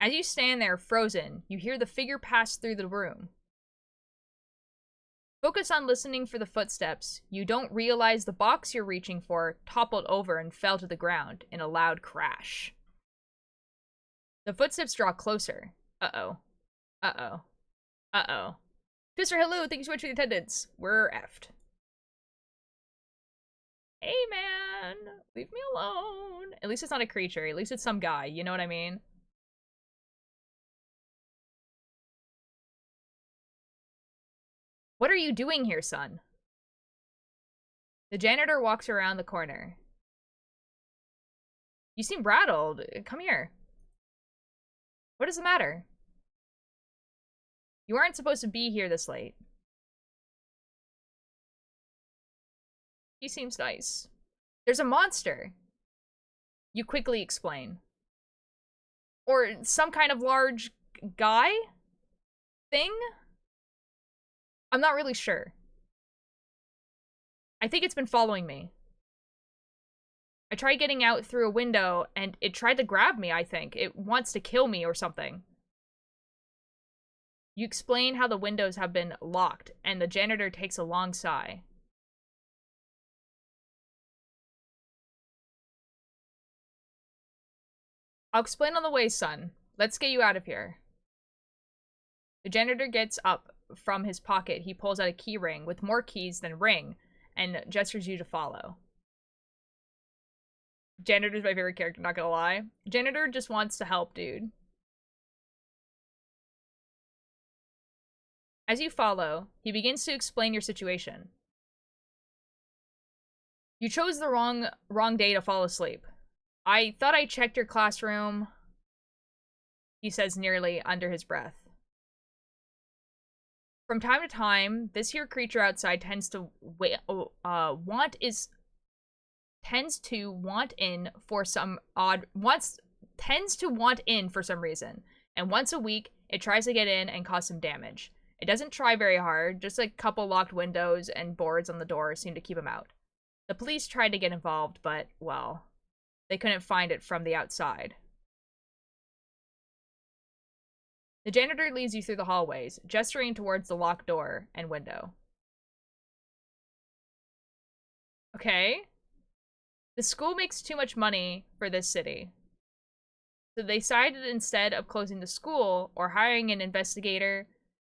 [SPEAKER 1] As you stand there, frozen, you hear the figure pass through the room. Focus on listening for the footsteps. You don't realize the box you're reaching for toppled over and fell to the ground in a loud crash. The footsteps draw closer. Uh-oh. Uh-oh. Uh-oh. Twister, hello, thanks so much for the attendance. We're effed. Hey, man. Leave me alone. At least it's not a creature. At least it's some guy. You know what I mean? What are you doing here, son? The janitor walks around the corner. You seem rattled. Come here. What is the matter? You aren't supposed to be here this late. He seems nice. There's a monster. You quickly explain. Or some kind of large guy thing? I'm not really sure. I think it's been following me. I tried getting out through a window and it tried to grab me, I think. It wants to kill me or something. You explain how the windows have been locked and the janitor takes a long sigh. I'll explain on the way, son. Let's get you out of here. The janitor gets up from his pocket. He pulls out a key ring with more keys than ring and gestures you to follow. Janitor's my favorite character, not gonna lie. Janitor just wants to help, dude. As you follow, he begins to explain your situation. You chose the wrong day to fall asleep. I thought I checked your classroom, he says nearly under his breath. From time to time, this here creature outside tends to want in for some reason. And once a week, it tries to get in and cause some damage. It doesn't try very hard, just a couple locked windows and boards on the door seem to keep him out. The police tried to get involved, but, well, they couldn't find it from the outside. The janitor leads you through the hallways, gesturing towards the locked door and window. Okay. The school makes too much money for this city. So they decided instead of closing the school or hiring an investigator,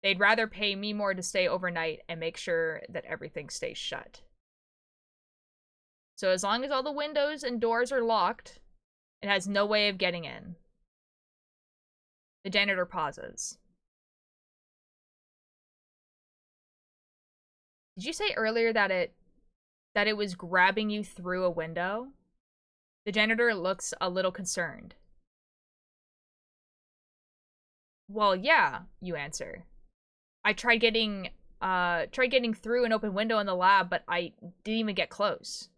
[SPEAKER 1] they'd rather pay me more to stay overnight and make sure that everything stays shut. So as long as all the windows and doors are locked, it has no way of getting in. The janitor pauses. Did you say earlier that it was grabbing you through a window? The janitor looks a little concerned. Well, yeah, you answer. I tried getting through an open window in the lab, but I didn't even get close.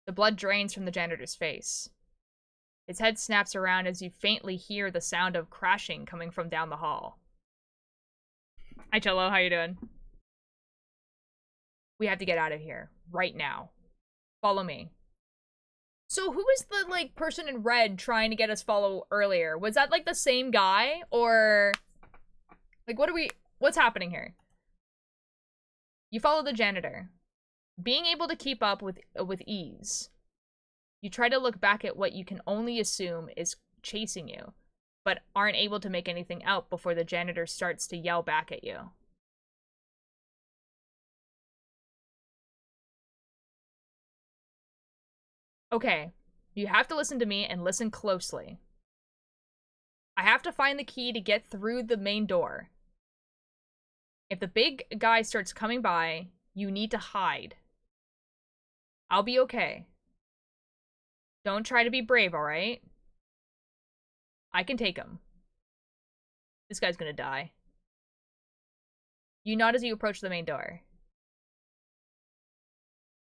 [SPEAKER 1] The blood drains from the janitor's face. His head snaps around as you faintly hear the sound of crashing coming from down the hall. Hi, Cello. How you doing? We have to get out of here. Right now. Follow me. So who was the, like, person in red trying to get us follow earlier? Was that, like, the same guy? Or... like, what's happening here? You follow the janitor. Being able to keep up with ease. You try to look back at what you can only assume is chasing you, but aren't able to make anything out before the janitor starts to yell back at you. Okay, you have to listen to me and listen closely. I have to find the key to get through the main door. If the big guy starts coming by, you need to hide. I'll be okay. Don't try to be brave, alright? I can take him. This guy's gonna die. You nod as you approach the main door.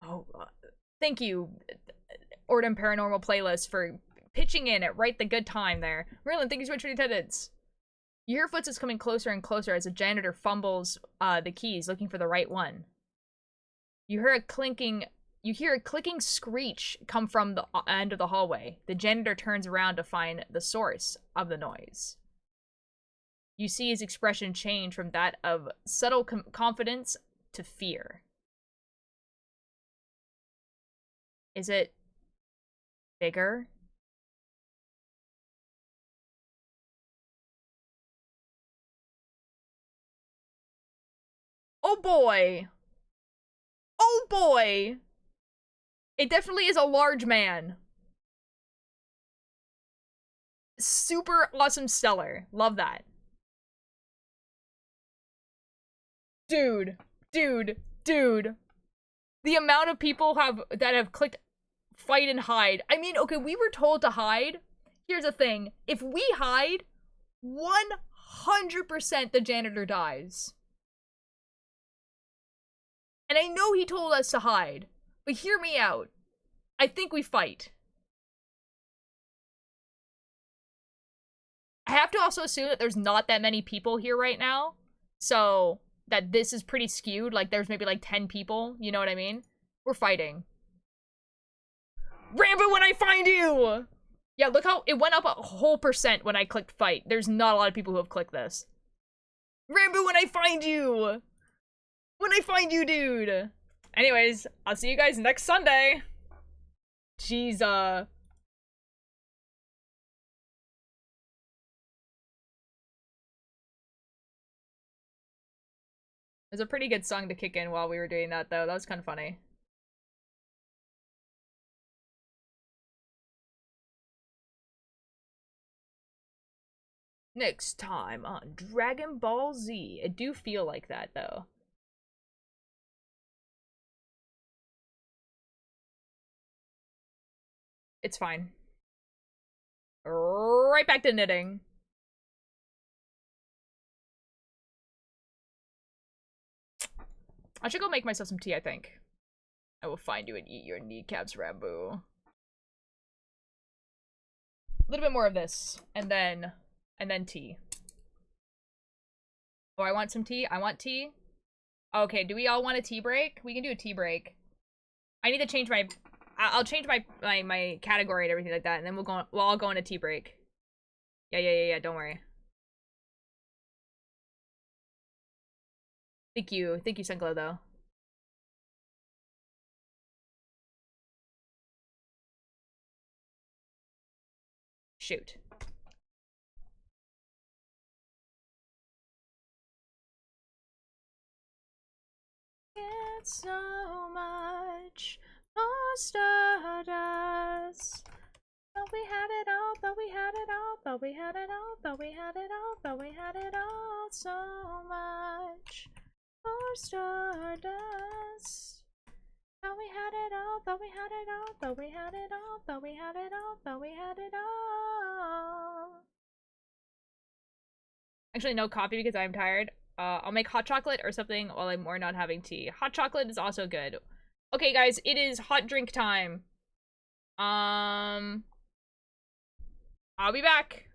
[SPEAKER 1] Oh, thank you, Ordem Paranormal Playlist, for pitching in at right the good time there. Merlin, thank you so much for the attendance. You hear footsteps coming closer and closer as the janitor fumbles the keys, looking for the right one. You hear a clinking screech come from the end of the hallway. The janitor turns around to find the source of the noise. You see his expression change from that of subtle confidence to fear. Is it bigger? Oh boy! Oh boy! It definitely is a large man. Super awesome stellar. Love that. Dude. The amount of people that have clicked fight and hide. I mean, okay, we were told to hide. Here's the thing. If we hide, 100% the janitor dies. And I know he told us to hide, but hear me out. I think we fight. I have to also assume that there's not that many people here right now, so that this is pretty skewed. Like, there's maybe like 10 people, you know what I mean? We're fighting. Rambo, when I find you! Yeah, look how it went up a whole % when I clicked fight. There's not a lot of people who have clicked this. Rambo, when I find you! When I find you, dude! Anyways, I'll see you guys next Sunday. Jeez, It was a pretty good song to kick in while we were doing that, though. That was kind of funny. Next time on Dragon Ball Z. It do feel like that, though. It's fine. Right back to knitting. I should go make myself some tea, I think. I will find you and eat your kneecaps, Rambo. A little bit more of this, and then tea. Oh, I want some tea? I want tea? Okay, do we all want a tea break? We can do a tea break. I need to change my... I'll change my category and everything like that, and then we'll all go on a tea break. Yeah, don't worry. Thank you, Sunglow, though. Shoot. It's so much for Stardust. Thought we had it all, thought we had it all, thought we had it all, thought we had it all, thought we had it all. So much for Stardust. Thought we had it all, thought we had it all, thought we had it all, thought we had it all, thought we had it all. Actually, no coffee because I'm tired. I'll make hot chocolate or something while I'm not having tea. Hot chocolate is also good. Okay, guys, it is hot drink time. I'll be back.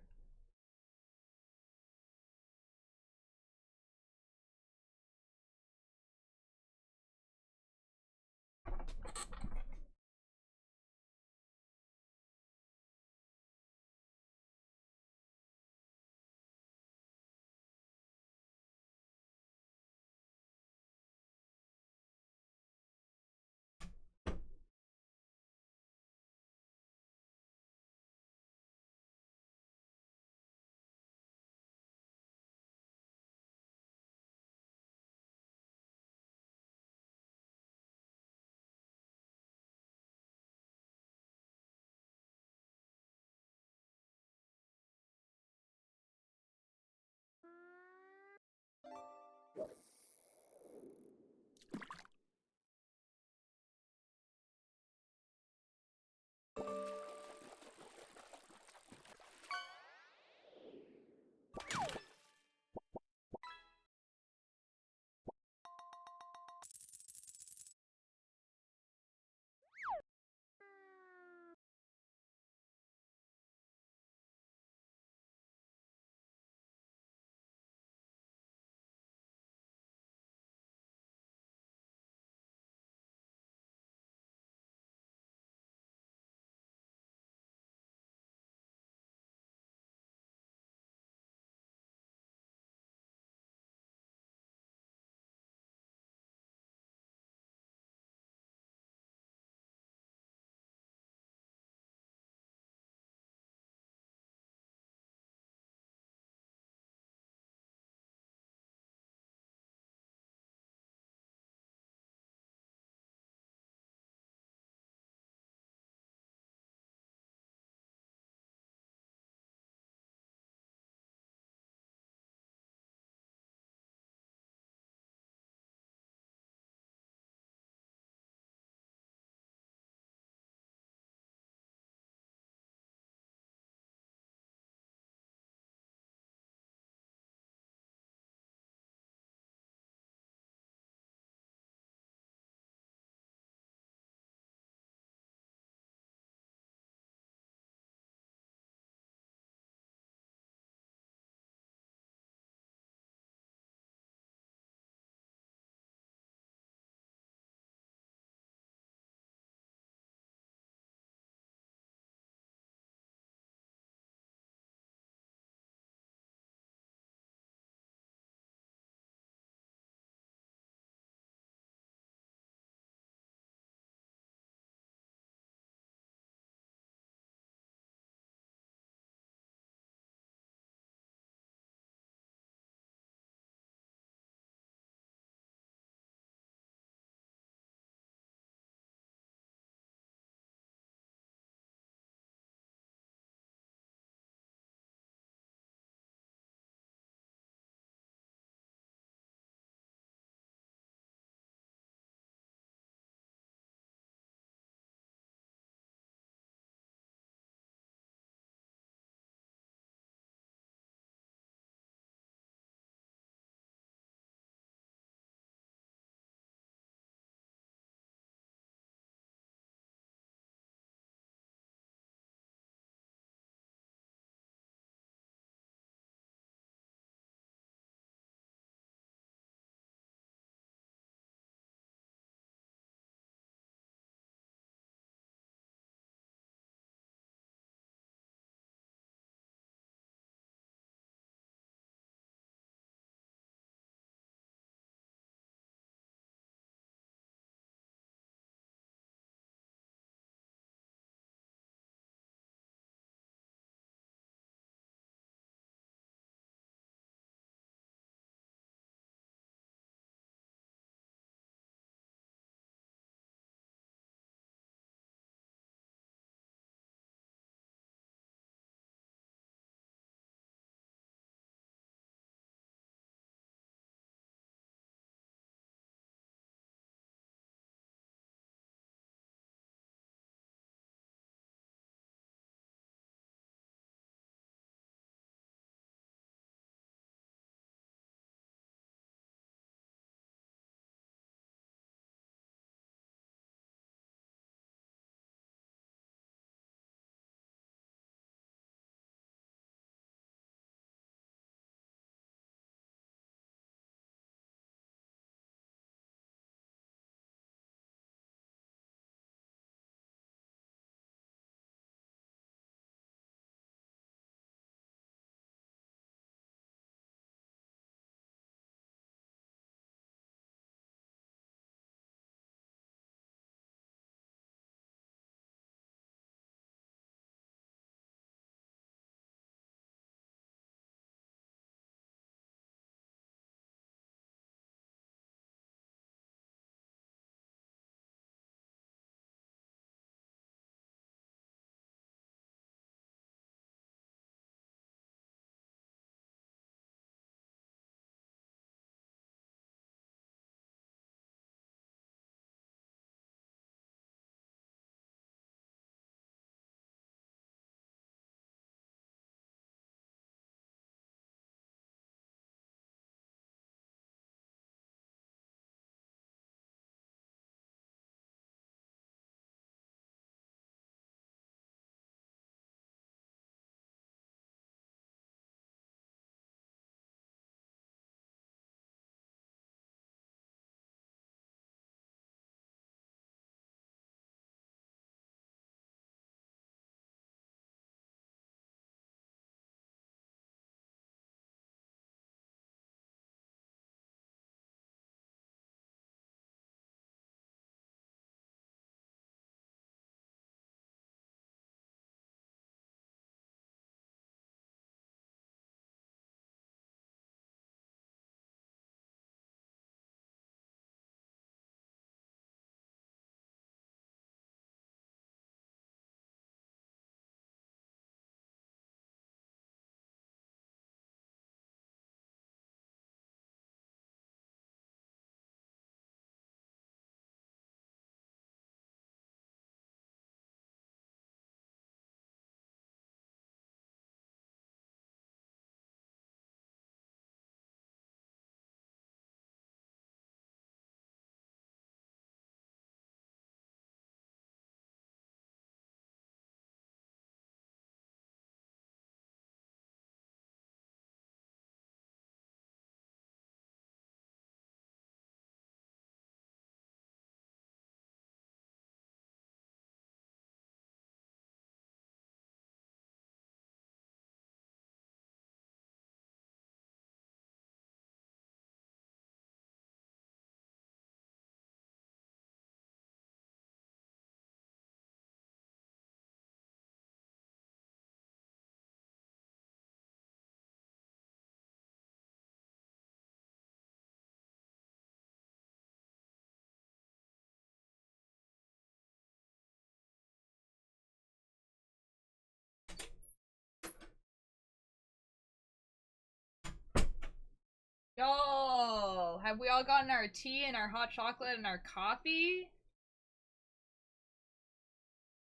[SPEAKER 1] Yo, have we all gotten our tea and our hot chocolate and our coffee?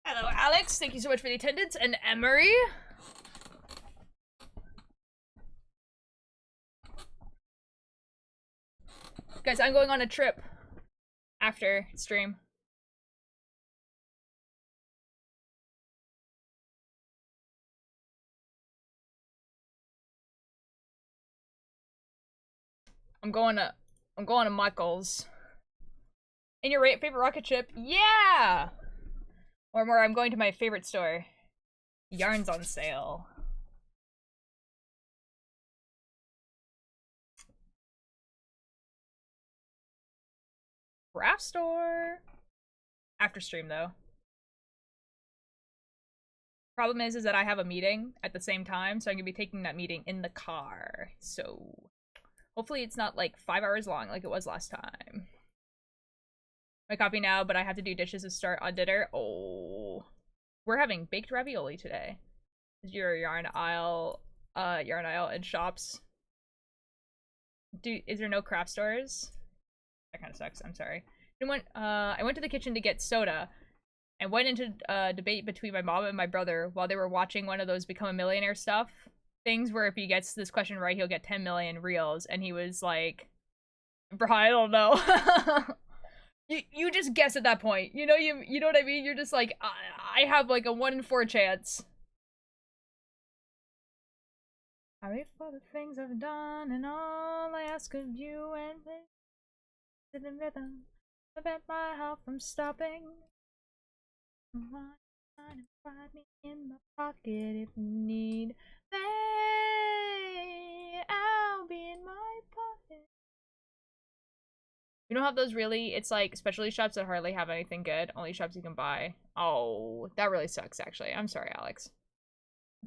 [SPEAKER 1] Hello, Alex. Thank you so much for the attendance. And Emery. Guys, I'm going on a trip after stream. I'm going to Michael's. And your favorite rocket ship? Yeah! Or more, I'm going to my favorite store. Yarn's on sale. Craft store. After stream, though. Problem is that I have a meeting at the same time, so I'm gonna be taking that meeting in the car. So hopefully it's not like 5 hours long like it was last time. My coffee now, but I have to do dishes to start on dinner. Oh, we're having baked ravioli today. Is your yarn aisle and shops? Is there no craft stores? That kind of sucks. I'm sorry. I went to the kitchen to get soda and went into a debate between my mom and my brother while they were watching one of those Become a Millionaire stuff. Things where if he gets this question right, he'll get 10 million reals. And he was like, bro, I don't know. you just guess at that point. You know what I mean? You're just like, I have like a 1 in 4 chance. I wait for the things I've done and all I ask of you and the rhythm. Prevent my heart from stopping. Find me in my pocket if you need. Hey, I'll be in my pocket. You don't have those really, it's like specialty shops that hardly have anything good. Only shops you can buy. Oh, that really sucks actually. I'm sorry, Alex.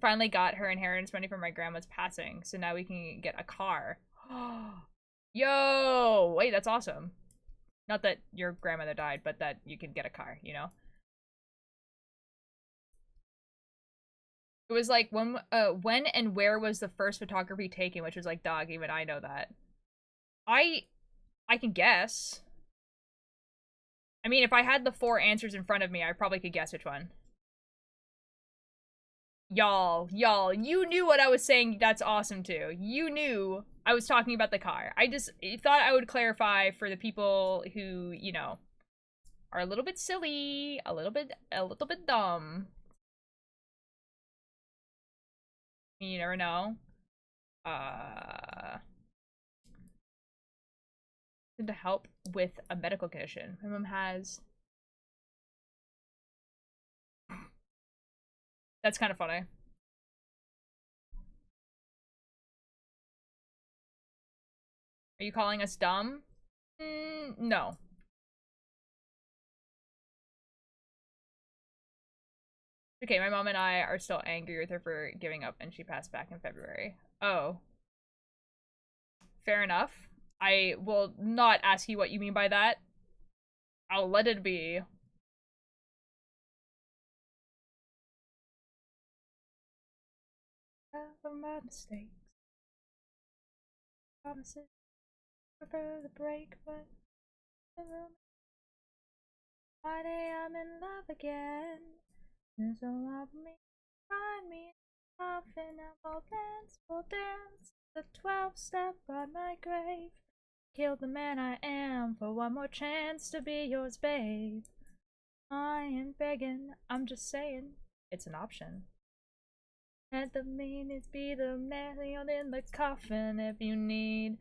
[SPEAKER 1] Finally got her inheritance money from my grandma's passing, so now we can get a car. Yo, wait, that's awesome. Not that your grandmother died, but that you can get a car, you know? It was like when and where was the first photography taken, which was like, dog, even I know that. I can guess. I mean, if I had the 4 answers in front of me, I probably could guess which one. Y'all, you knew what I was saying. That's awesome too. You knew I was talking about the car. I just thought I would clarify for the people who, you know, are a little bit silly, a little bit dumb. You never know. To help with a medical condition. My mom has. That's kind of funny. Are you calling us dumb? No. Okay, my mom and I are still angry with her for giving up and she passed back in February. Oh. Fair enough. I will not ask you what you mean by that. I'll let it be. Of my mistakes. Promises. Prefer the break, but Friday I'm in love again. There's a lot of me. Find me in the coffin. Now we'll dance. The 12-step on my grave. Killed the man I am for one more chance to be yours, babe. I ain't begging, I'm just saying it's an option. Let the meanings be the nailed in the coffin if you need me.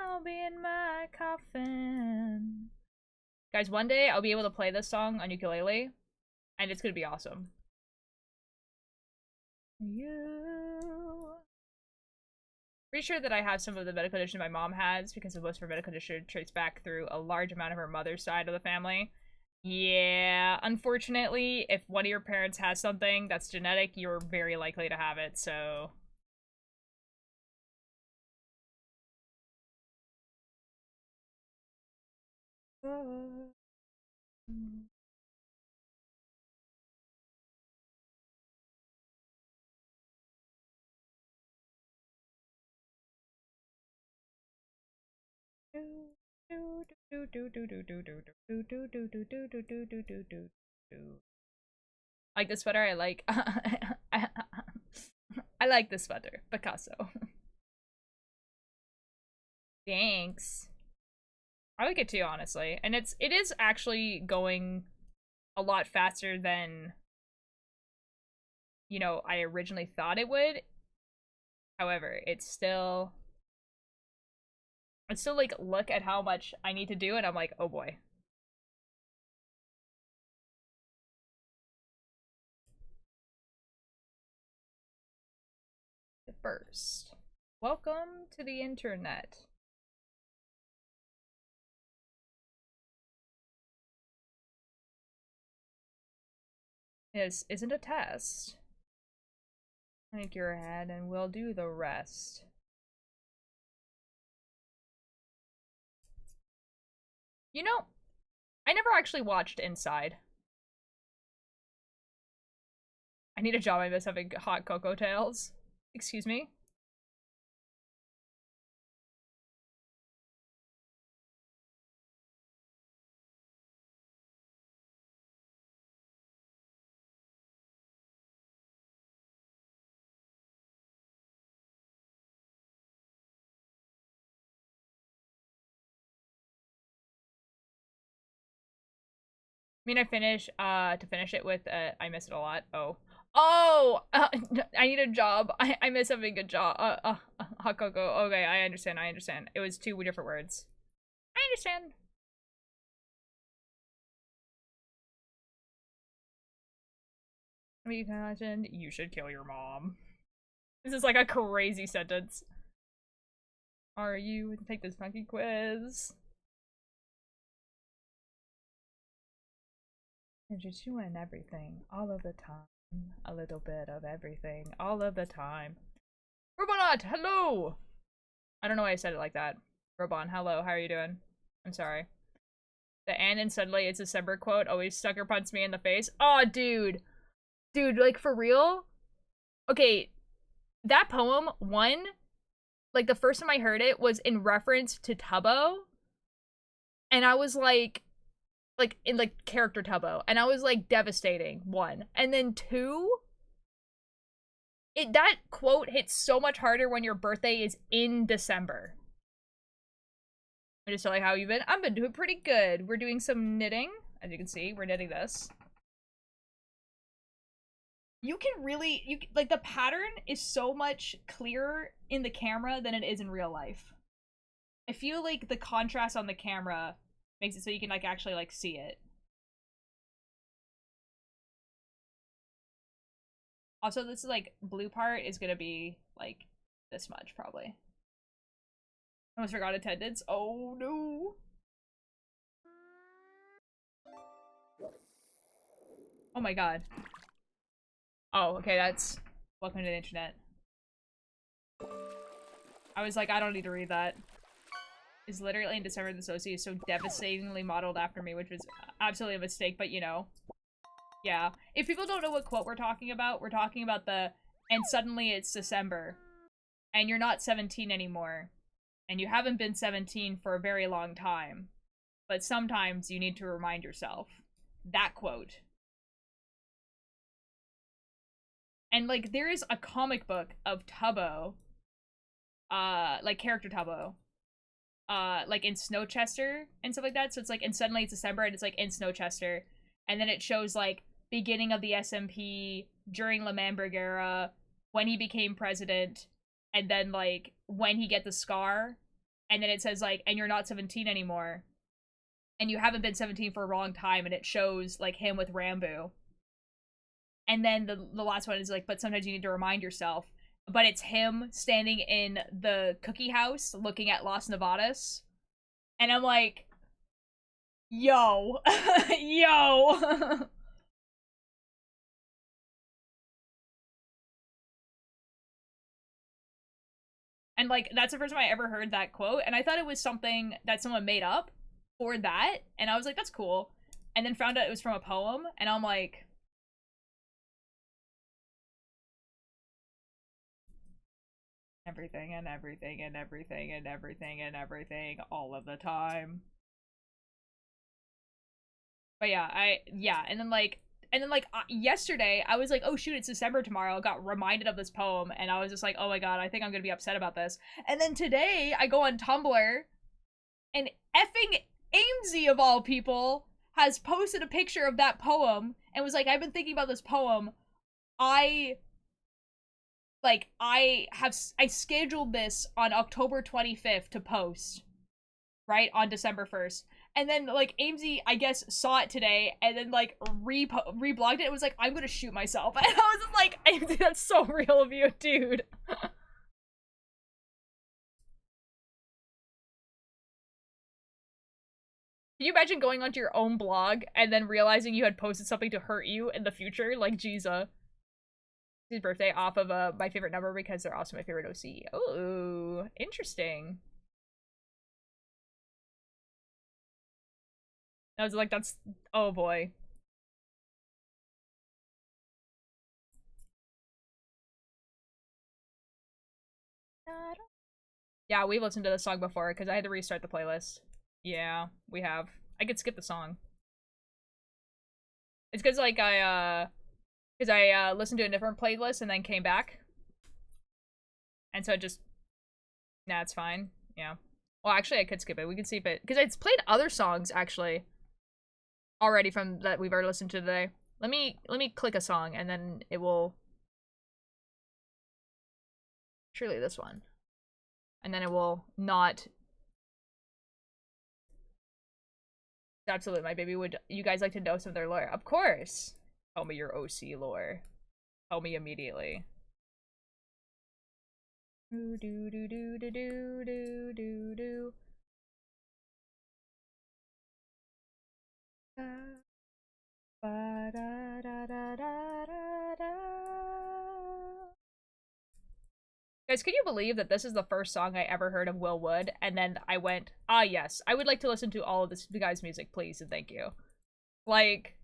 [SPEAKER 1] I'll be in my coffin. Guys, one day I'll be able to play this song on ukulele, and it's gonna be awesome. Pretty sure that I have some of the medical condition my mom has because of most of her medical condition traces back through a large amount of her mother's side of the family. Yeah, unfortunately, if one of your parents has something that's genetic, you're very likely to have it, so... Like the sweater, I like. I like the sweater, Picasso. Thanks. I like it too, honestly, and it is actually going a lot faster than, you know, I originally thought it would. However, it's still like, look at how much I need to do, and I'm like, oh boy. First, welcome to the internet. This isn't a test. Think your head and we'll do the rest. You know, I never actually watched Inside. I need a job. I miss having hot cocoa tails. Excuse me? I mean, I to finish it with, I miss it a lot. Oh, I need a job. I miss having a job. Hot cocoa. Okay, I understand. It was two different words. I understand. I mean, you can imagine, you should kill your mom. This is like a crazy sentence. Are you to take this funky quiz? And you're doing everything all of the time. A little bit of everything all of the time. Robonot, hello! I don't know why I said it like that. Robon, hello, how are you doing? I'm sorry. The "and and suddenly it's December" quote always sucker punts me in the face. Oh, dude. Dude, like, for real? Okay, that poem, one, like, the first time I heard it was in reference to Tubbo. And I was like, in, like, character Tubbo. And I was like, devastating, one. And then two, that quote hits so much harder when your birthday is in December. I just feel like, how you been? I've been doing pretty good. We're doing some knitting. As you can see, we're knitting this. You can really, like, the pattern is so much clearer in the camera than it is in real life. I feel like the contrast on the camera makes it so you can, like, actually, like, see it. Also, this, like, blue part is gonna be, like, this much, probably. I almost forgot attendance. Oh, no. Oh my god. Oh, okay, that's... Welcome to the internet. I was like, I don't need to read that. Is literally in December the Soci is so devastatingly modeled after me, which was absolutely a mistake, but you know. Yeah. If people don't know what quote we're talking about the, and suddenly it's December, and you're not 17 anymore, and you haven't been 17 for a very long time, but sometimes you need to remind yourself. That quote. And, like, there is a comic book of Tubbo, like, character Tubbo, like, in Snowchester and stuff like that. So it's like, and suddenly it's December, and it's like in Snowchester, and then it shows, like, beginning of the SMP, during L'Manberg era, when he became president, and then, like, when he gets the scar, and then it says, like, and you're not 17 anymore, and you haven't been 17 for a long time, and it shows, like, him with Rambo. And then the last one is like, but sometimes you need to remind yourself. But it's him standing in the cookie house looking at Las Nevadas. And I'm like, yo. Yo. And, like, that's the first time I ever heard that quote. And I thought it was something that someone made up for that. And I was like, that's cool. And then found out it was from a poem. And I'm like... Everything and everything and everything and everything and everything all of the time. But yeah, and then yesterday I was like, oh shoot, it's December tomorrow. I got reminded of this poem and I was just like, oh my god, I think I'm gonna be upset about this. And then today I go on Tumblr and effing Amesy of all people has posted a picture of that poem and was like, I've been thinking about this poem. I scheduled this on October 25th to post, right, on December 1st. And then, like, Amesy, I guess, saw it today and then, like, reblogged it. It was like, I'm gonna shoot myself. And I was like, Amesy, that's so real of you, dude. Can you imagine going onto your own blog and then realizing you had posted something to hurt you in the future? Like, Jesus. His birthday off of my favorite number because they're also my favorite OC. Oh, interesting. I was like, that's, oh boy. Yeah, we've listened to this song before because I had to restart the playlist. Yeah, we have. I could skip the song. It's because, like, I listened to a different playlist and then came back. And so it just, nah, it's fine. Yeah. Well, actually, I could skip it. We could see if it, because it's played other songs, actually, already from that we've already listened to today. Let me click a song and then it will, surely this one. And then it will not. Absolutely, my baby. Would you guys like to know some of their lore? Of course. Tell me your OC lore. Tell me immediately. Do do do do do do do do do. Ba da da da da da da. Guys, can you believe that this is the first song I ever heard of Will Wood, and then I went, ah yes, I would like to listen to all of this guy's music, please, and thank you. Like,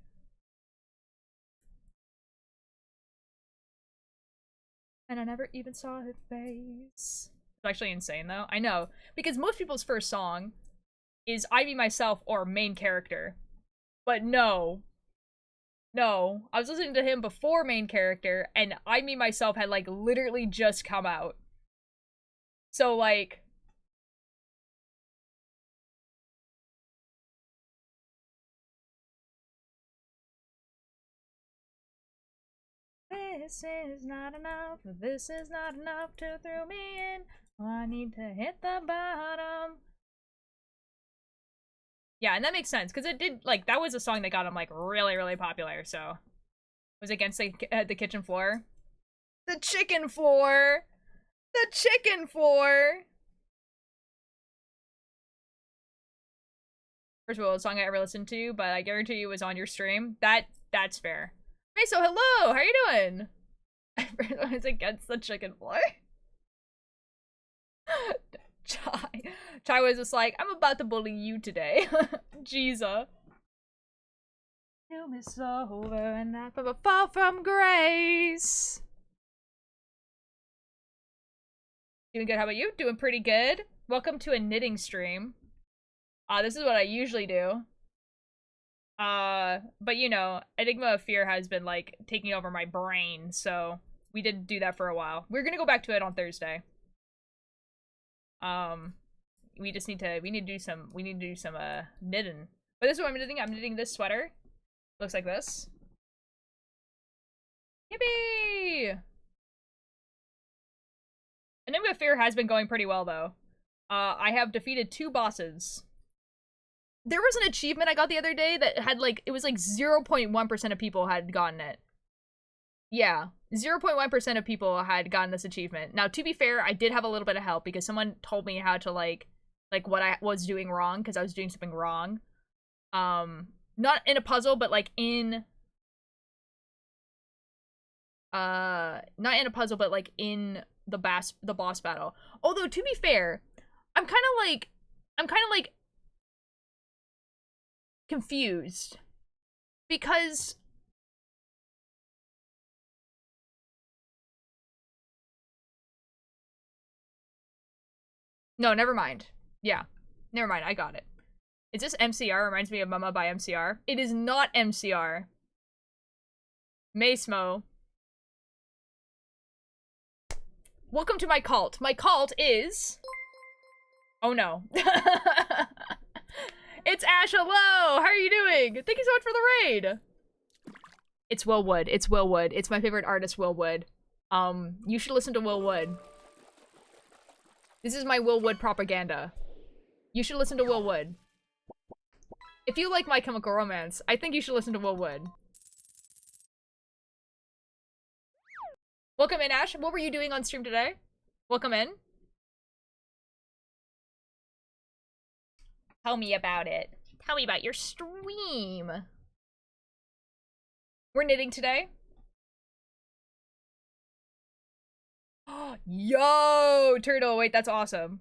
[SPEAKER 1] and I never even saw his face. It's actually insane, though. I know, because most people's first song is I Me, Myself, or main character. But no. No. I was listening to him before main character, and I Me, Myself had, like, literally just come out. So, like... This is not enough, this is not enough to throw me in. I need to hit the bottom. Yeah, and that makes sense, because it did, like, that was a song that got him, like, really, really popular, so. It was against the kitchen floor. The chicken floor! The chicken floor! First of all, a song I ever listened to, but I guarantee you it was on your stream. That's fair. Hey, so hello! How are you doing? Everyone's against the chicken floor. Chai was just like, I'm about to bully you today. Jesus. Doom is over and not from a fall from grace. Doing good, how about you? Doing pretty good. Welcome to a knitting stream. This is what I usually do. But you know, Enigma of Fear has been, like, taking over my brain, so we did do that for a while. We're gonna go back to it on Thursday. We need to do some knitting. But this is what I'm knitting. I'm knitting this sweater. Looks like this. Yippee! Enigma of Fear has been going pretty well, though. I have defeated 2 bosses. There was an achievement I got the other day that had, like, it was like 0.1% of people had gotten it. Yeah, 0.1% of people had gotten this achievement. Now, to be fair, I did have a little bit of help because someone told me how to, like what I was doing wrong, because I was doing something wrong. Not in a puzzle, but, like, in... not in a puzzle, but, like, in the boss battle. Although, to be fair, I'm kind of, like, confused. Because... No, never mind. Yeah. Never mind, I got it. Is this MCR? Reminds me of Mama by MCR. It is not MCR. Macemo. Welcome to my cult. My cult is... Oh no. It's Ash, hello! How are you doing? Thank you so much for the raid! It's Will Wood. It's Will Wood. It's my favorite artist, Will Wood. You should listen to Will Wood. This is my Will Wood propaganda. You should listen to Will Wood. If you like My Chemical Romance, I think you should listen to Will Wood. Welcome in, Ash. What were you doing on stream today? Welcome in. Tell me about it. Tell me about your stream. We're knitting today. Yo, Turtle. Wait, that's awesome.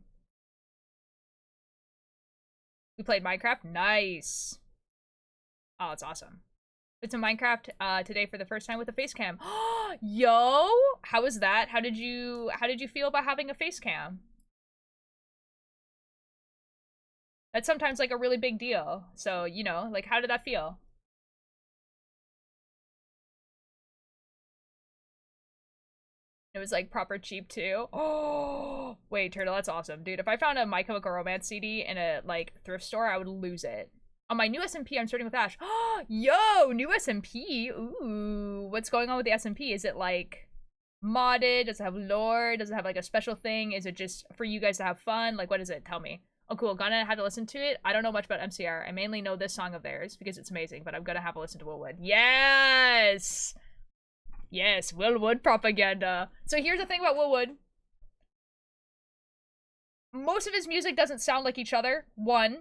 [SPEAKER 1] We played Minecraft. Nice. Oh, it's awesome. It's a Minecraft today for the first time with a face cam. Yo, how was that? How did you feel about having a face cam? That's sometimes like a really big deal. So, you know, like how did that feel? It was like proper cheap too. Oh, wait, Turtle, that's awesome. Dude, if I found a My Chemical Romance CD in a like thrift store, I would lose it. On my new SMP, I'm starting with Ash. Yo, new SMP. Ooh, what's going on with the SMP? Is it like modded? Does it have lore? Does it have like a special thing? Is it just for you guys to have fun? Like, what is it? Tell me. Oh, cool. Gonna have to listen to it. I don't know much about MCR. I mainly know this song of theirs because it's amazing, but I'm gonna have to listen to Will Wood. Yes! Yes, Will Wood propaganda. So here's the thing about Will Wood. Most of his music doesn't sound like each other, one.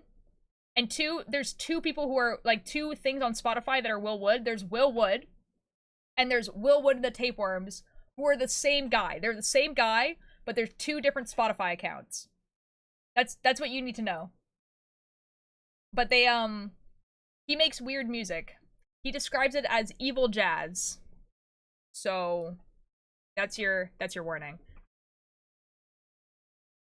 [SPEAKER 1] And two, there's two people who are, like, two things on Spotify that are Will Wood. There's Will Wood, and there's Will Wood and the Tapeworms, who are the same guy. They're the same guy, but there's two different Spotify accounts. That's what you need to know. But they, he makes weird music. He describes it as evil jazz. So, that's your warning.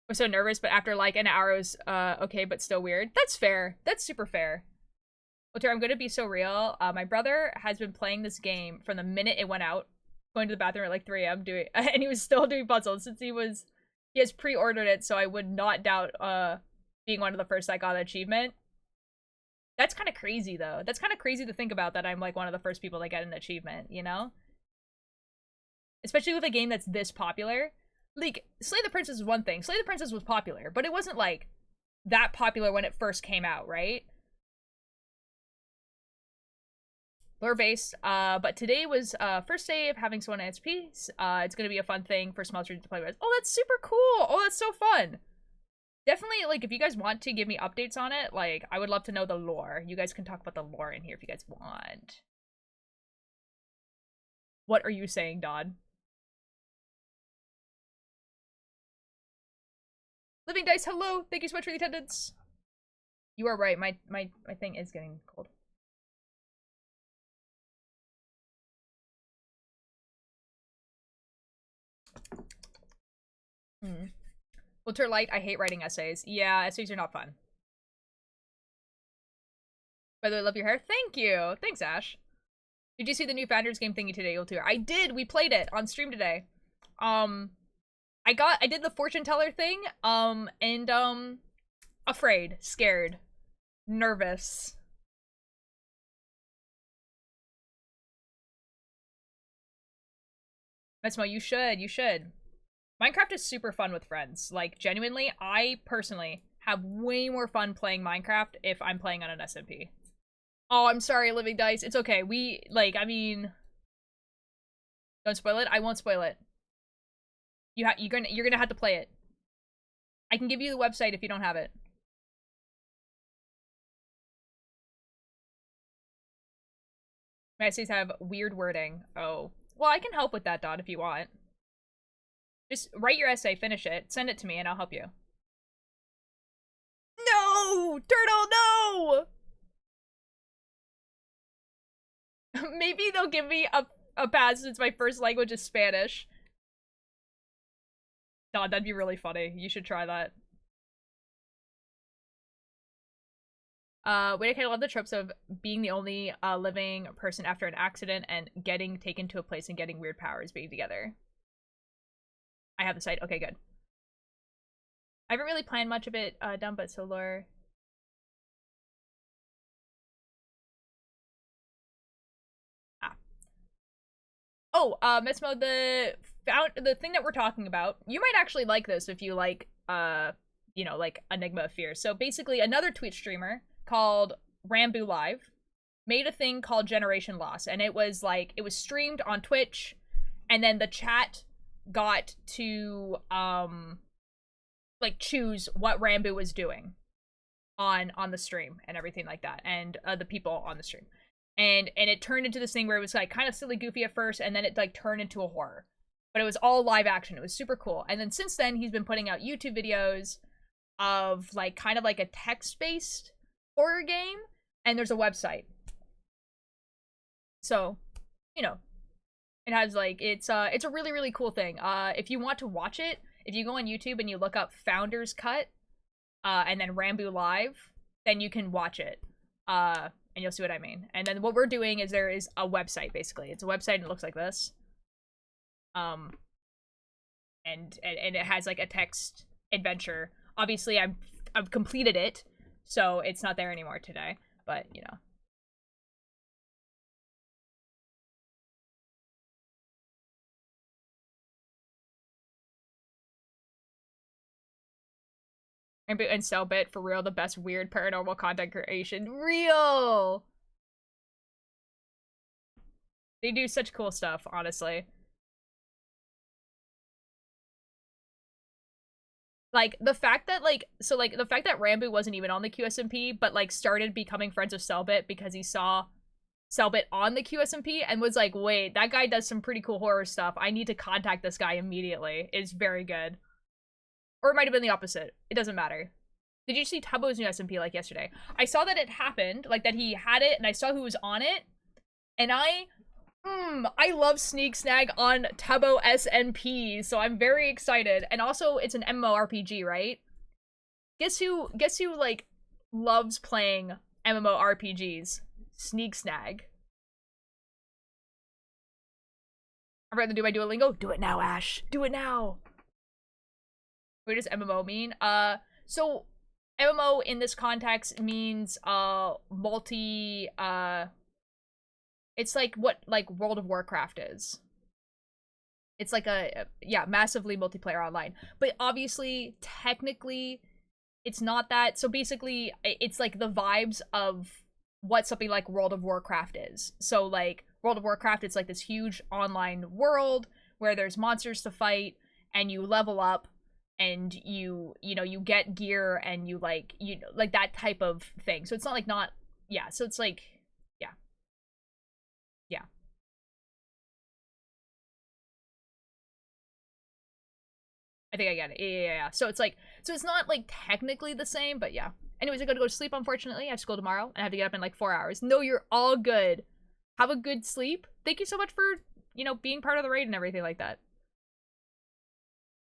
[SPEAKER 1] I'm so nervous, but after like an hour it was okay, but still weird. That's fair. That's super fair. Walter, I'm gonna be so real. My brother has been playing this game from the minute it went out, going to the bathroom at like 3 a.m. doing, and he was still doing puzzles since he has pre-ordered it, so I would not doubt being one of the first that got the achievement. That's kind of crazy though. That's kind of crazy to think about that I'm like one of the first people to get an achievement, you know? Especially with a game that's this popular. Like, Slay the Princess is one thing. Slay the Princess was popular, but it wasn't, like, that popular when it first came out, right? Lure-based. But today was, first day of having someone at SP. It's gonna be a fun thing for small streamers to play with. Oh, that's super cool! Oh, that's so fun! Definitely, like, if you guys want to give me updates on it, like, I would love to know the lore. You guys can talk about the lore in here if you guys want. What are you saying, Dodd? Living Dice, hello! Thank you so much for the attendance! You are right, my thing is getting cold. Walter Light, I hate writing essays. Yeah, essays are not fun. By the way, I love your hair. Thank you! Thanks, Ash. Did you see the new Founders game thingy today, Walter? I did! We played it on stream today. I did the fortune teller thing, and, afraid, scared, nervous. Mesmo, you should. Minecraft is super fun with friends. Like, genuinely, I personally have way more fun playing Minecraft if I'm playing on an SMP. Oh, I'm sorry, Living Dice. It's okay. I mean... Don't spoil it? I won't spoil it. You're gonna have to play it. I can give you the website if you don't have it. My essays have weird wording. Oh. Well, I can help with that, Dot, if you want. Just write your essay, finish it, send it to me, and I'll help you. No! Turtle, no! Maybe they'll give me a pass since my first language is Spanish. God, that'd be really funny. You should try that. Wait, I love the tropes of being the only living person after an accident and getting taken to a place and getting weird powers being together. I have the site. Okay, good. I haven't really planned much of it done, but so lore. Oh, Mitsmo, the thing that we're talking about, you might actually like this if you like, you know, like Enigma of Fear. So basically, another Twitch streamer called Rambu Live made a thing called Generation Loss, and it was like, it was streamed on Twitch, and then the chat got to, like, choose what Rambu was doing on the stream and everything like that, and the people on the stream. And it turned into this thing where it was like kind of silly goofy at first, and then it like turned into a horror. But it was all live action. It was super cool. And then since then he's been putting out YouTube videos of like kind of like a text-based horror game, and there's a website. So, you know, it has like it's a really, really cool thing. If you want to watch it, if you go on YouTube and you look up Founder's Cut, and then Rambu Live, then you can watch it. And you'll see what I mean. And then what we're doing is there is a website, basically. It's a website and it looks like this. And it has like a text adventure. Obviously I've completed it, so it's not there anymore today, but you know. And Cellbit, for real, the best weird paranormal content creation. Real! They do such cool stuff, honestly. Like, the fact that, like, so, like, the fact that Rambu wasn't even on the QSMP, but, like, started becoming friends with Cellbit because he saw Cellbit on the QSMP and was like, wait, that guy does some pretty cool horror stuff. I need to contact this guy immediately. Is very good. Or it might have been the opposite. It doesn't matter. Did you see Tubbo's new SMP, like, yesterday? I saw that it happened, like, that he had it, and I saw who was on it, and I love Sneak Snag on Tubbo SNP, so I'm very excited. And also, it's an MMORPG, right? Guess who, like, loves playing MMORPGs? Sneak Snag. I'd rather do my Duolingo. Do it now, Ash. Do it now. What does MMO mean? So MMO in this context means multi it's like what like World of Warcraft is. It's like a yeah, massively multiplayer online. But obviously, technically, it's not that. So basically, it's like the vibes of what something like World of Warcraft is. So like World of Warcraft, it's like this huge online world where there's monsters to fight and you level up and you know, you get gear and you like, you know, like that type of thing. So it's not like yeah, so it's like, yeah. Yeah. I think I get it. Yeah. So it's like, so it's not like technically the same, but yeah. Anyways, I gotta go to sleep, unfortunately. I have school tomorrow and I have to get up in like 4 hours. No, you're all good. Have a good sleep. Thank you so much for, you know, being part of the raid and everything like that.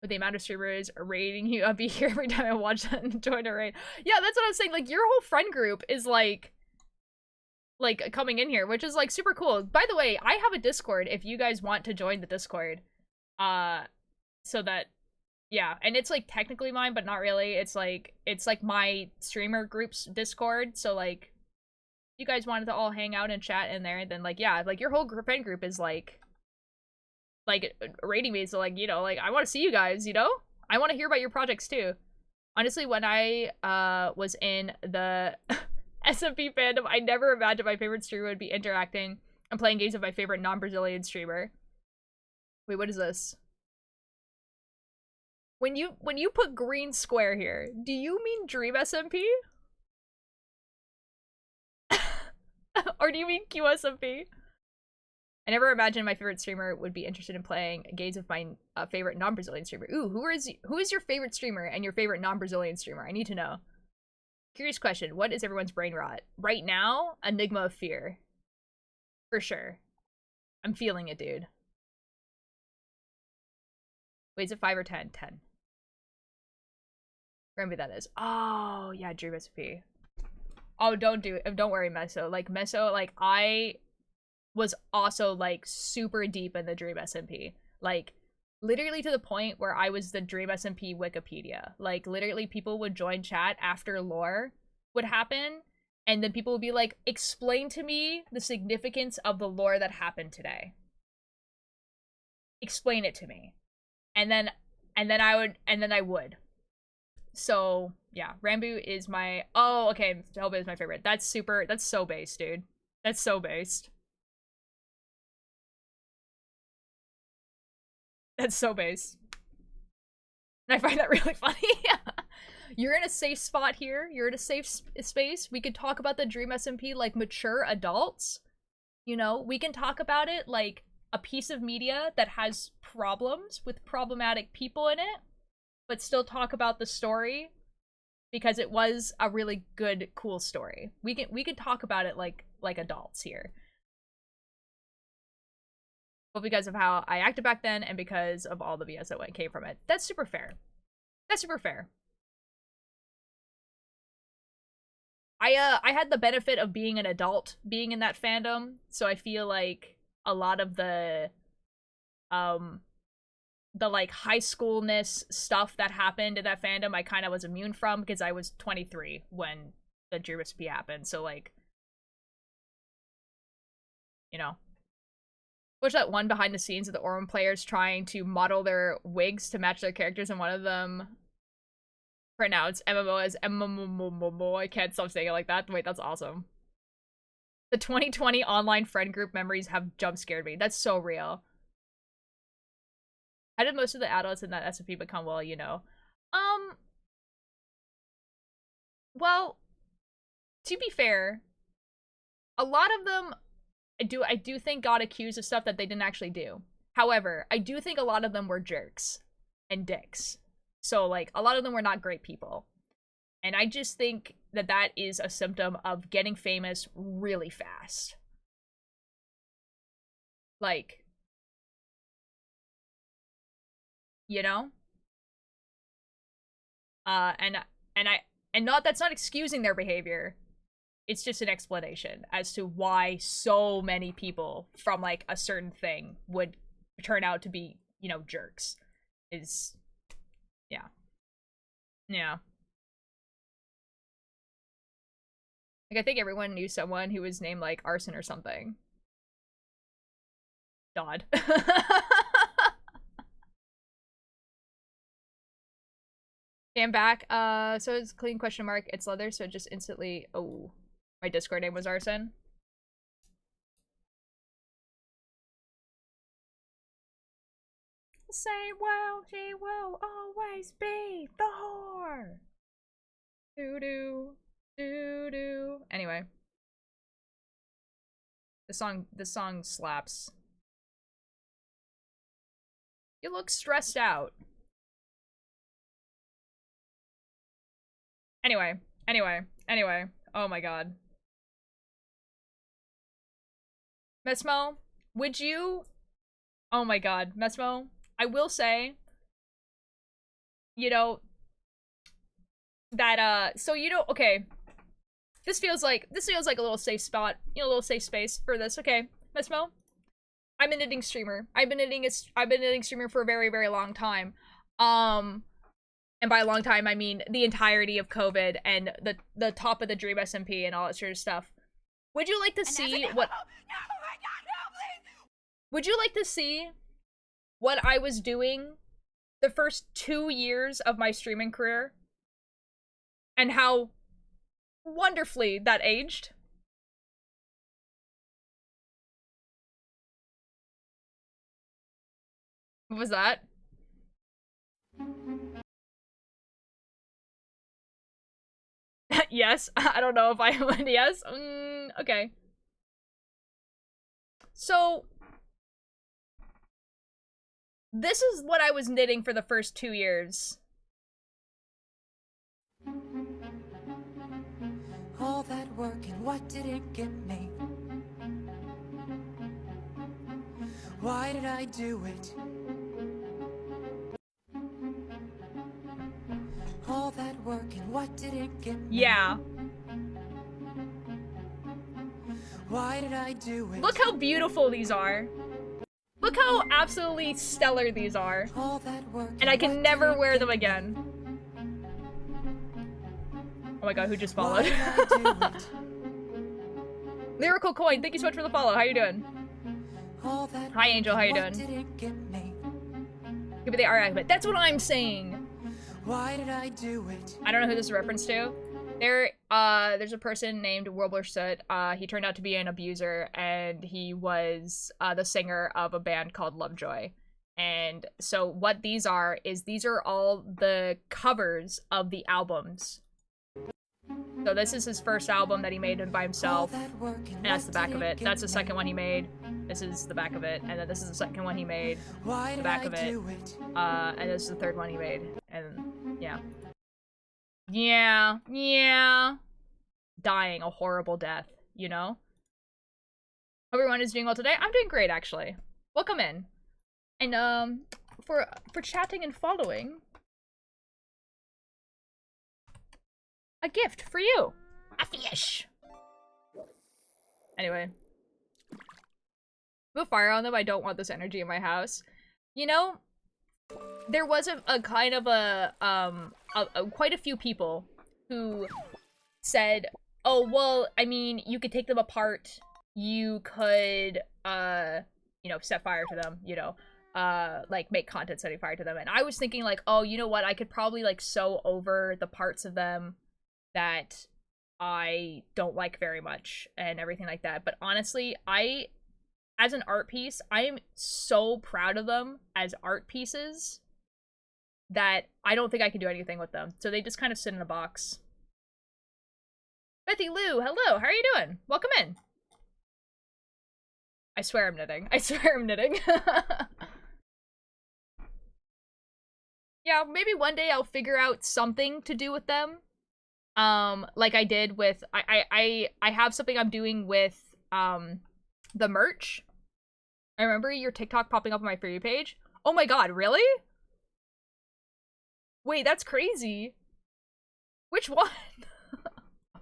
[SPEAKER 1] With the amount of streamers raiding you, I'll be here every time I watch and join a raid. Yeah, that's what I was saying. Like, your whole friend group is like coming in here, which is like super cool. By the way, I have a Discord if you guys want to join the Discord. So that, yeah, and it's like technically mine, but not really. It's like my streamer group's Discord. So like, you guys wanted to all hang out and chat in there, and then like, yeah, like your whole friend group is like rating me. So like, you know, like I want to see you guys, you know? I want to hear about your projects too. Honestly, when I was in the SMP fandom, I never imagined my favorite streamer would be interacting and playing games with my favorite non-Brazilian streamer. Wait, what is this? When you put green square here, do you mean Dream SMP? Or do you mean QSMP? I never imagined my favorite streamer would be interested in playing games with my favorite non-Brazilian streamer. Ooh, who is your favorite streamer and your favorite non-Brazilian streamer? I need to know. Curious question. What is everyone's brain rot? Right now, Enigma of Fear. For sure. I'm feeling it, dude. Wait, is it 5 or 10? 10. Remember that is. Oh, yeah, Dream SMP. Oh, don't worry, Meso. Like, Meso, like, I was also, like, super deep in the Dream SMP. Like, literally to the point where I was the Dream SMP Wikipedia. Like, literally people would join chat after lore would happen, and then people would be like, explain to me the significance of the lore that happened today. Explain it to me. And then I would. So, yeah, Rambu is my... Oh, okay, Hellblade is my favorite. That's so based, dude. That's so based. That's so based. And I find that really funny. You're in a safe spot here. You're in a safe space. We could talk about the Dream SMP like mature adults. You know, we can talk about it like a piece of media that has problems with problematic people in it, but still talk about the story because it was a really good, cool story. We could talk about it like adults here. But because of how I acted back then and because of all the BS that came from it. That's super fair. That's super fair. I had the benefit of being an adult, being in that fandom, so I feel like a lot of the like high schoolness stuff that happened in that fandom I kind of was immune from because I was 23 when the Dream SMP happened, so like, you know. Which that one behind the scenes of the Orem players trying to model their wigs to match their characters, and one of them pronounced MMO as MMO. I can't stop saying it like that. Wait, that's awesome. The 2020 online friend group memories have jump scared me. That's so real. How did most of the adults in that SMP become well, you know? Well, to be fair, a lot of them I do think got accused of stuff that they didn't actually do. However, I do think a lot of them were jerks and dicks. So, like, a lot of them were not great people. And I just think that that is a symptom of getting famous really fast. Like, you know? And that's not excusing their behavior. It's just an explanation as to why so many people from, like, a certain thing would turn out to be, you know, jerks. Is, yeah. Yeah. Like, I think everyone knew someone who was named, like, Arson or something. Dodd. Okay, I'm back. So it's clean question mark. It's leather, so it just instantly... Oh. My Discord name was Arson. Say, well, she will always be the whore. Doo-doo. Doo-doo. Anyway. This song slaps. You look stressed out. Anyway. Oh my god. Mesmo, would you... Oh my god, Mesmo, I will say, you know, that, so, you know, okay, this feels like a little safe spot, you know, a little safe space for this, okay, Mesmo, I'm a knitting streamer. I've been knitting streamer for a very, very long time, and by a long time, I mean the entirety of COVID and the top of the Dream SMP and all that sort of stuff. Would you like to see what... Would you like to see what I was doing the first 2 years of my streaming career? And how wonderfully that aged? What was that? Yes, I don't know if I would. Yes? Okay. So... This is what I was knitting for the first 2 years.
[SPEAKER 6] All that work and what did it get me? Why did I do it? All that work and what did it get me?
[SPEAKER 1] Yeah.
[SPEAKER 6] Why did I do it?
[SPEAKER 1] Look how beautiful these are. Look how absolutely stellar these are.
[SPEAKER 6] All that work
[SPEAKER 1] And I can
[SPEAKER 6] what
[SPEAKER 1] never
[SPEAKER 6] did it
[SPEAKER 1] wear
[SPEAKER 6] get
[SPEAKER 1] them
[SPEAKER 6] me?
[SPEAKER 1] again. Oh my god, who just
[SPEAKER 6] Why
[SPEAKER 1] followed?
[SPEAKER 6] did I do it?
[SPEAKER 1] Lyrical Coin, thank you so much for the follow. How you doing?
[SPEAKER 6] All that
[SPEAKER 1] Hi, Angel, how you
[SPEAKER 6] what
[SPEAKER 1] doing?
[SPEAKER 6] did it get me?
[SPEAKER 1] Give me the art but that's what I'm saying.
[SPEAKER 6] Why did I do it?
[SPEAKER 1] I don't know who this is a reference to. There's a person named Warbler Soot. He turned out to be an abuser, and he was the singer of a band called Lovejoy. And so what these are is these are all the covers of the albums. So this is his first album that he made by himself.
[SPEAKER 6] All that work
[SPEAKER 1] And that's the
[SPEAKER 6] what
[SPEAKER 1] back
[SPEAKER 6] did
[SPEAKER 1] of it.
[SPEAKER 6] get
[SPEAKER 1] That's the
[SPEAKER 6] me?
[SPEAKER 1] second one he made. This is the back of it. And then this is the second one he made.
[SPEAKER 6] Why
[SPEAKER 1] The
[SPEAKER 6] did
[SPEAKER 1] back
[SPEAKER 6] I
[SPEAKER 1] of it.
[SPEAKER 6] do it?
[SPEAKER 1] And this is the third one he made. And yeah. Yeah. Dying a horrible death, you know? Hope everyone is doing well today. I'm doing great, actually. Welcome in. And, for chatting and following, a gift for you. A fish. Anyway. Put fire on them. I don't want this energy in my house. You know, there was a kind of quite a few people who said, oh, well, I mean, you could take them apart. You could, you know, set fire to them, you know, like make content setting fire to them. And I was thinking like, oh, you know what? I could probably like sew over the parts of them that I don't like very much and everything like that. But honestly, as an art piece, I am so proud of them as art pieces that I don't think I can do anything with them. So they just kind of sit in a box. Bethy Lou, hello, how are you doing? Welcome in. I swear I'm knitting. I swear I'm knitting. Yeah, maybe one day I'll figure out something to do with them. Like I did with, I have something I'm doing with, the merch. I remember your TikTok popping up on my For You page. Oh my god, really? Wait, that's crazy. Which one?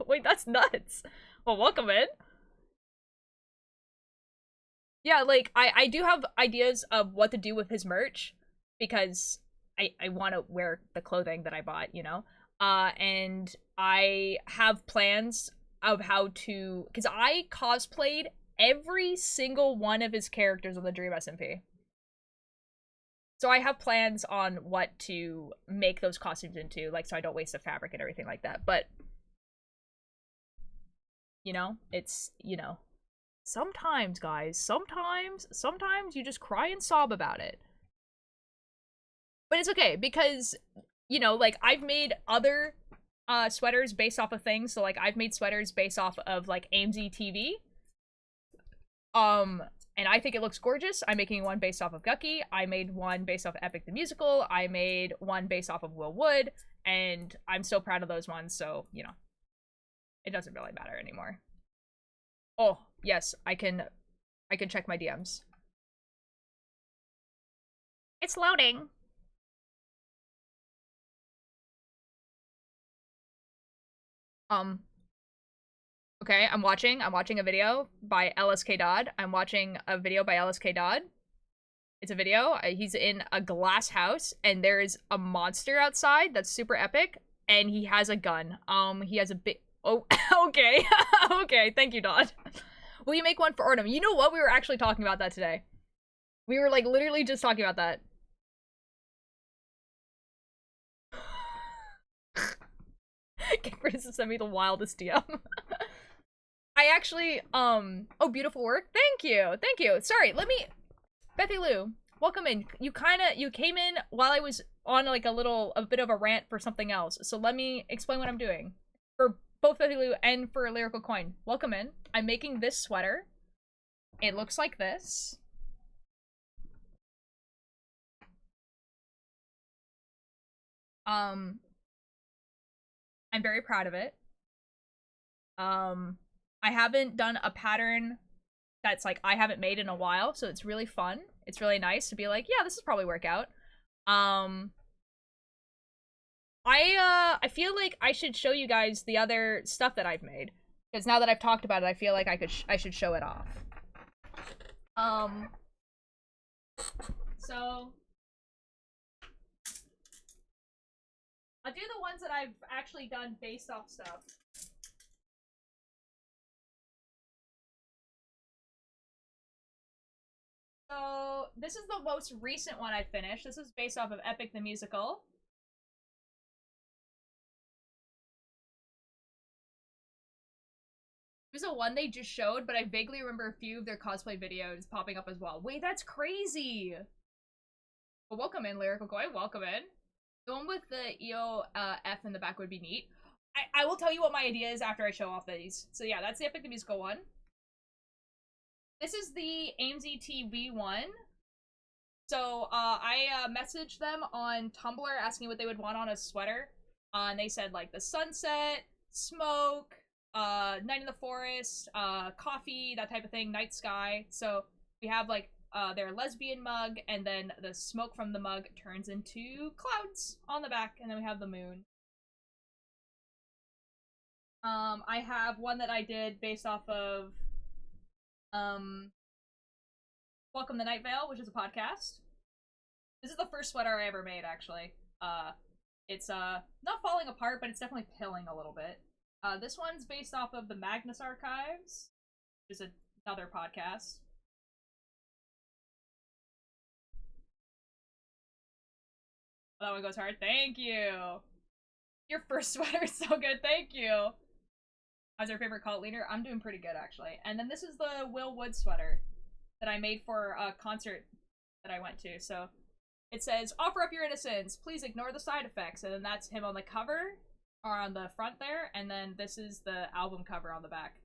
[SPEAKER 1] Wait, that's nuts. Well, welcome in. Yeah, like, I do have ideas of what to do with his merch, because I want to wear the clothing that I bought, you know? And I have plans of how to, because I cosplayed every single one of his characters on the Dream SMP. So I have plans on what to make those costumes into, like, so I don't waste the fabric and everything like that. But, you know, it's, you know, sometimes, guys, sometimes you just cry and sob about it. But it's okay, because, you know, like, I've made other sweaters based off of things. So, like, I've made sweaters based off of, like, AMZ TV. And I think it looks gorgeous. I'm making one based off of Gucky. I made one based off of Epic the Musical. I made one based off of Will Wood. And I'm so proud of those ones, so, you know, it doesn't really matter anymore. Oh, yes, I can check my DMs. It's loading. Okay, I'm watching a video by LSK Dodd. I'm watching a video by LSK Dodd. It's a video. He's in a glass house, and there's a monster outside that's super epic, and he has a gun. He has a big... Oh, okay. Okay, thank you, Dodd. Will you make one for Ornum? You know what? We were actually talking about that today. We were, like, literally just talking about that. Get Chris to send me the wildest DM. I actually, oh, beautiful work. Thank you. Thank you. Sorry, let me... Bethy Lou, welcome in. You came in while I was on, like, a bit of a rant for something else. So let me explain what I'm doing. For both Bethy Lou and for Lyrical Coin. Welcome in. I'm making this sweater. It looks like this. I'm very proud of it. I haven't done a pattern that's like I haven't made in a while, so it's really fun. It's really nice to be like, yeah, this will probably work out. I feel like I should show you guys the other stuff that I've made. Because now that I've talked about it, I feel like I should show it off. So I'll do the ones that I've actually done based off stuff. So this is the most recent one I finished. This is based off of Epic the Musical. It was a one they just showed, but I vaguely remember a few of their cosplay videos popping up as well. Wait, that's crazy! Well, welcome in, Lyrical Koi. Welcome in. The one with the EOF in the back would be neat. I will tell you what my idea is after I show off these. So yeah, that's the Epic the Musical one. This is the AIMSy TV one. So I messaged them on Tumblr asking what they would want on a sweater. And they said like the sunset, smoke, night in the forest, coffee, that type of thing, night sky. So we have like their lesbian mug, and then the smoke from the mug turns into clouds on the back, and then we have the moon. I have one that I did based off of Welcome to Night Vale, which is a podcast. This is the first sweater I ever made, actually. It's not falling apart, but it's definitely pilling a little bit. This one's based off of the Magnus Archives, which is another podcast. That one goes hard. Thank you! Your first sweater is so good, thank you! How's your favorite cult leader? I'm doing pretty good, actually. And then this is the Will Wood sweater that I made for a concert that I went to. So it says, offer up your innocence, please ignore the side effects. And then that's him on the cover, or on the front there. And then this is the album cover on the back.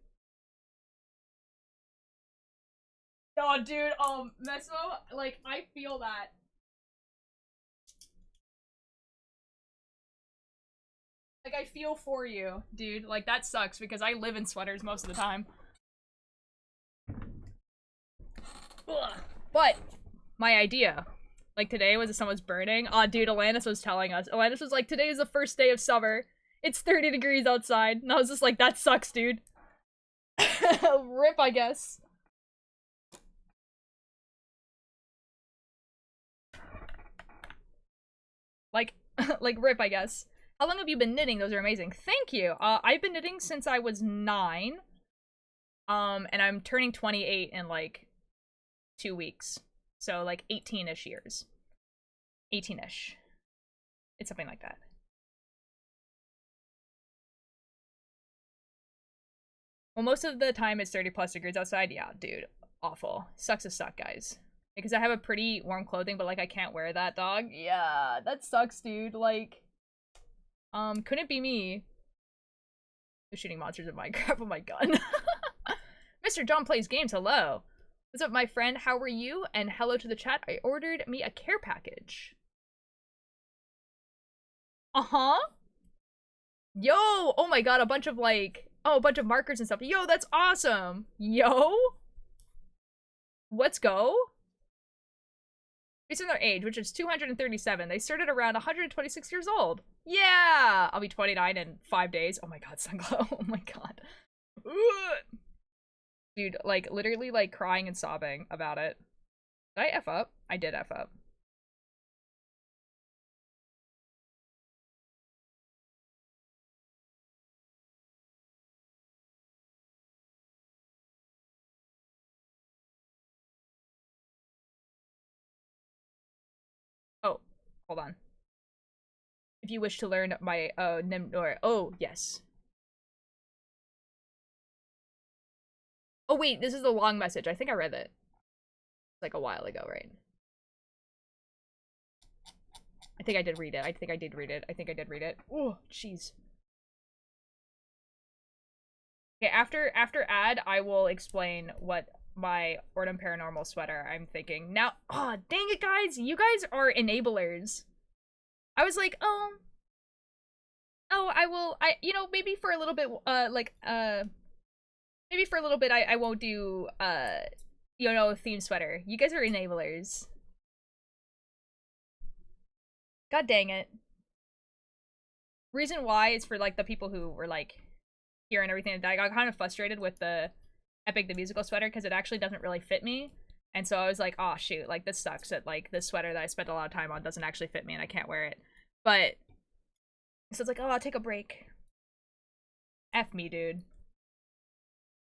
[SPEAKER 1] Oh, dude, Mesmo, like, I feel that. Like, I feel for you, dude. Like, that sucks, because I live in sweaters most of the time. Ugh. But, my idea. Like, today was the sun was burning. Aw, dude, Alanis was telling us. Alanis was like, today is the first day of summer. It's 30 degrees outside. And I was just like, that sucks, dude. Rip, I guess. Like, like, rip, I guess. How long have you been knitting? Those are amazing. Thank you. I've been knitting since I was 9. And I'm turning 28 in, like, 2 weeks. So, like, 18-ish years. 18-ish. It's something like that. Well, most of the time it's 30+ degrees outside. Yeah, dude. Awful. Sucks to suck, guys. Because I have a pretty warm clothing, but, like, I can't wear that, dog. Yeah, that sucks, dude. Like... couldn't it be me? They're shooting monsters with Minecraft with my gun. Mr. John Plays Games, hello. What's up, my friend? How are you? And hello to the chat. I ordered me a care package. Uh-huh. Yo! Oh my god, a bunch of, like... Oh, a bunch of markers and stuff. Yo, that's awesome! Yo! Let's go. Based on their age, which is 237, they started around 126 years old. Yeah! I'll be 29 in 5 days. Oh my god, Sunglow. Oh my god. Ugh. Dude, like, literally, like, crying and sobbing about it. Did I F up? I did F up. Oh, hold on. If you wish to learn my, oh, yes. Oh wait, this is a long message. I think I read it. Like a while ago, right? I think I did read it. I think I did read it. Oh, jeez. Okay, after ad, I will explain what my Ordem Paranormal sweater I'm thinking. Now, oh, dang it, guys! You guys are enablers. I was like, oh, you know, maybe for a little bit, maybe for a little bit I won't do, you know, a theme sweater. You guys are enablers. God dang it. Reason why is for, like, the people who were, like, here and everything. I got kind of frustrated with the Epic the Musical sweater because it actually doesn't really fit me. And so I was like, oh shoot, like this sucks that like this sweater that I spent a lot of time on doesn't actually fit me and I can't wear it. But so it's like, oh, I'll take a break. F me, dude.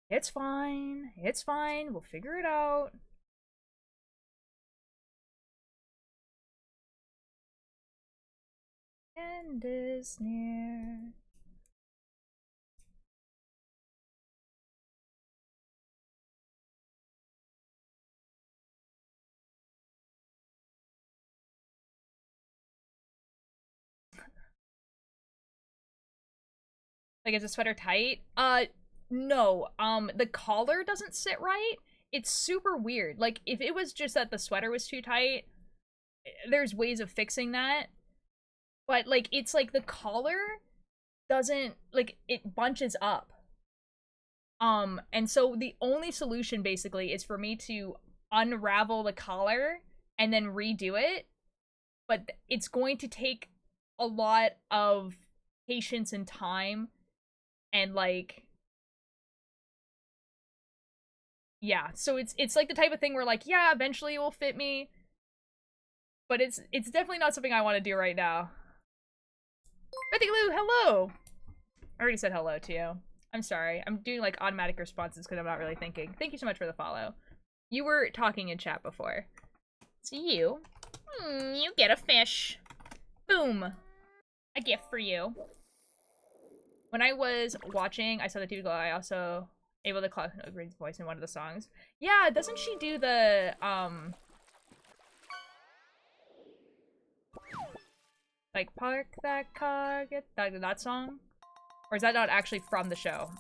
[SPEAKER 1] It's fine. It's fine. We'll figure it out. End is near. Like, is the sweater tight? No. The collar doesn't sit right. It's super weird. Like, if it was just that the sweater was too tight, there's ways of fixing that. But, like, it's like the collar doesn't, like, it bunches up. And so the only solution, basically, is for me to unravel the collar and then redo it. But it's going to take a lot of patience and time. And like, yeah, so it's like the type of thing where like, yeah, eventually it will fit me, but it's definitely not something I want to do right now. Betty Lou, hello. I already said hello to you. I'm sorry. I'm doing like automatic responses because I'm not really thinking. Thank you so much for the follow. You were talking in chat before. So you get a fish. Boom. A gift for you. When I was watching, I saw the TV glow. I also able to clock Green's voice in one of the songs. Yeah, doesn't she do the like park that car, get that song? Or is that not actually from the show?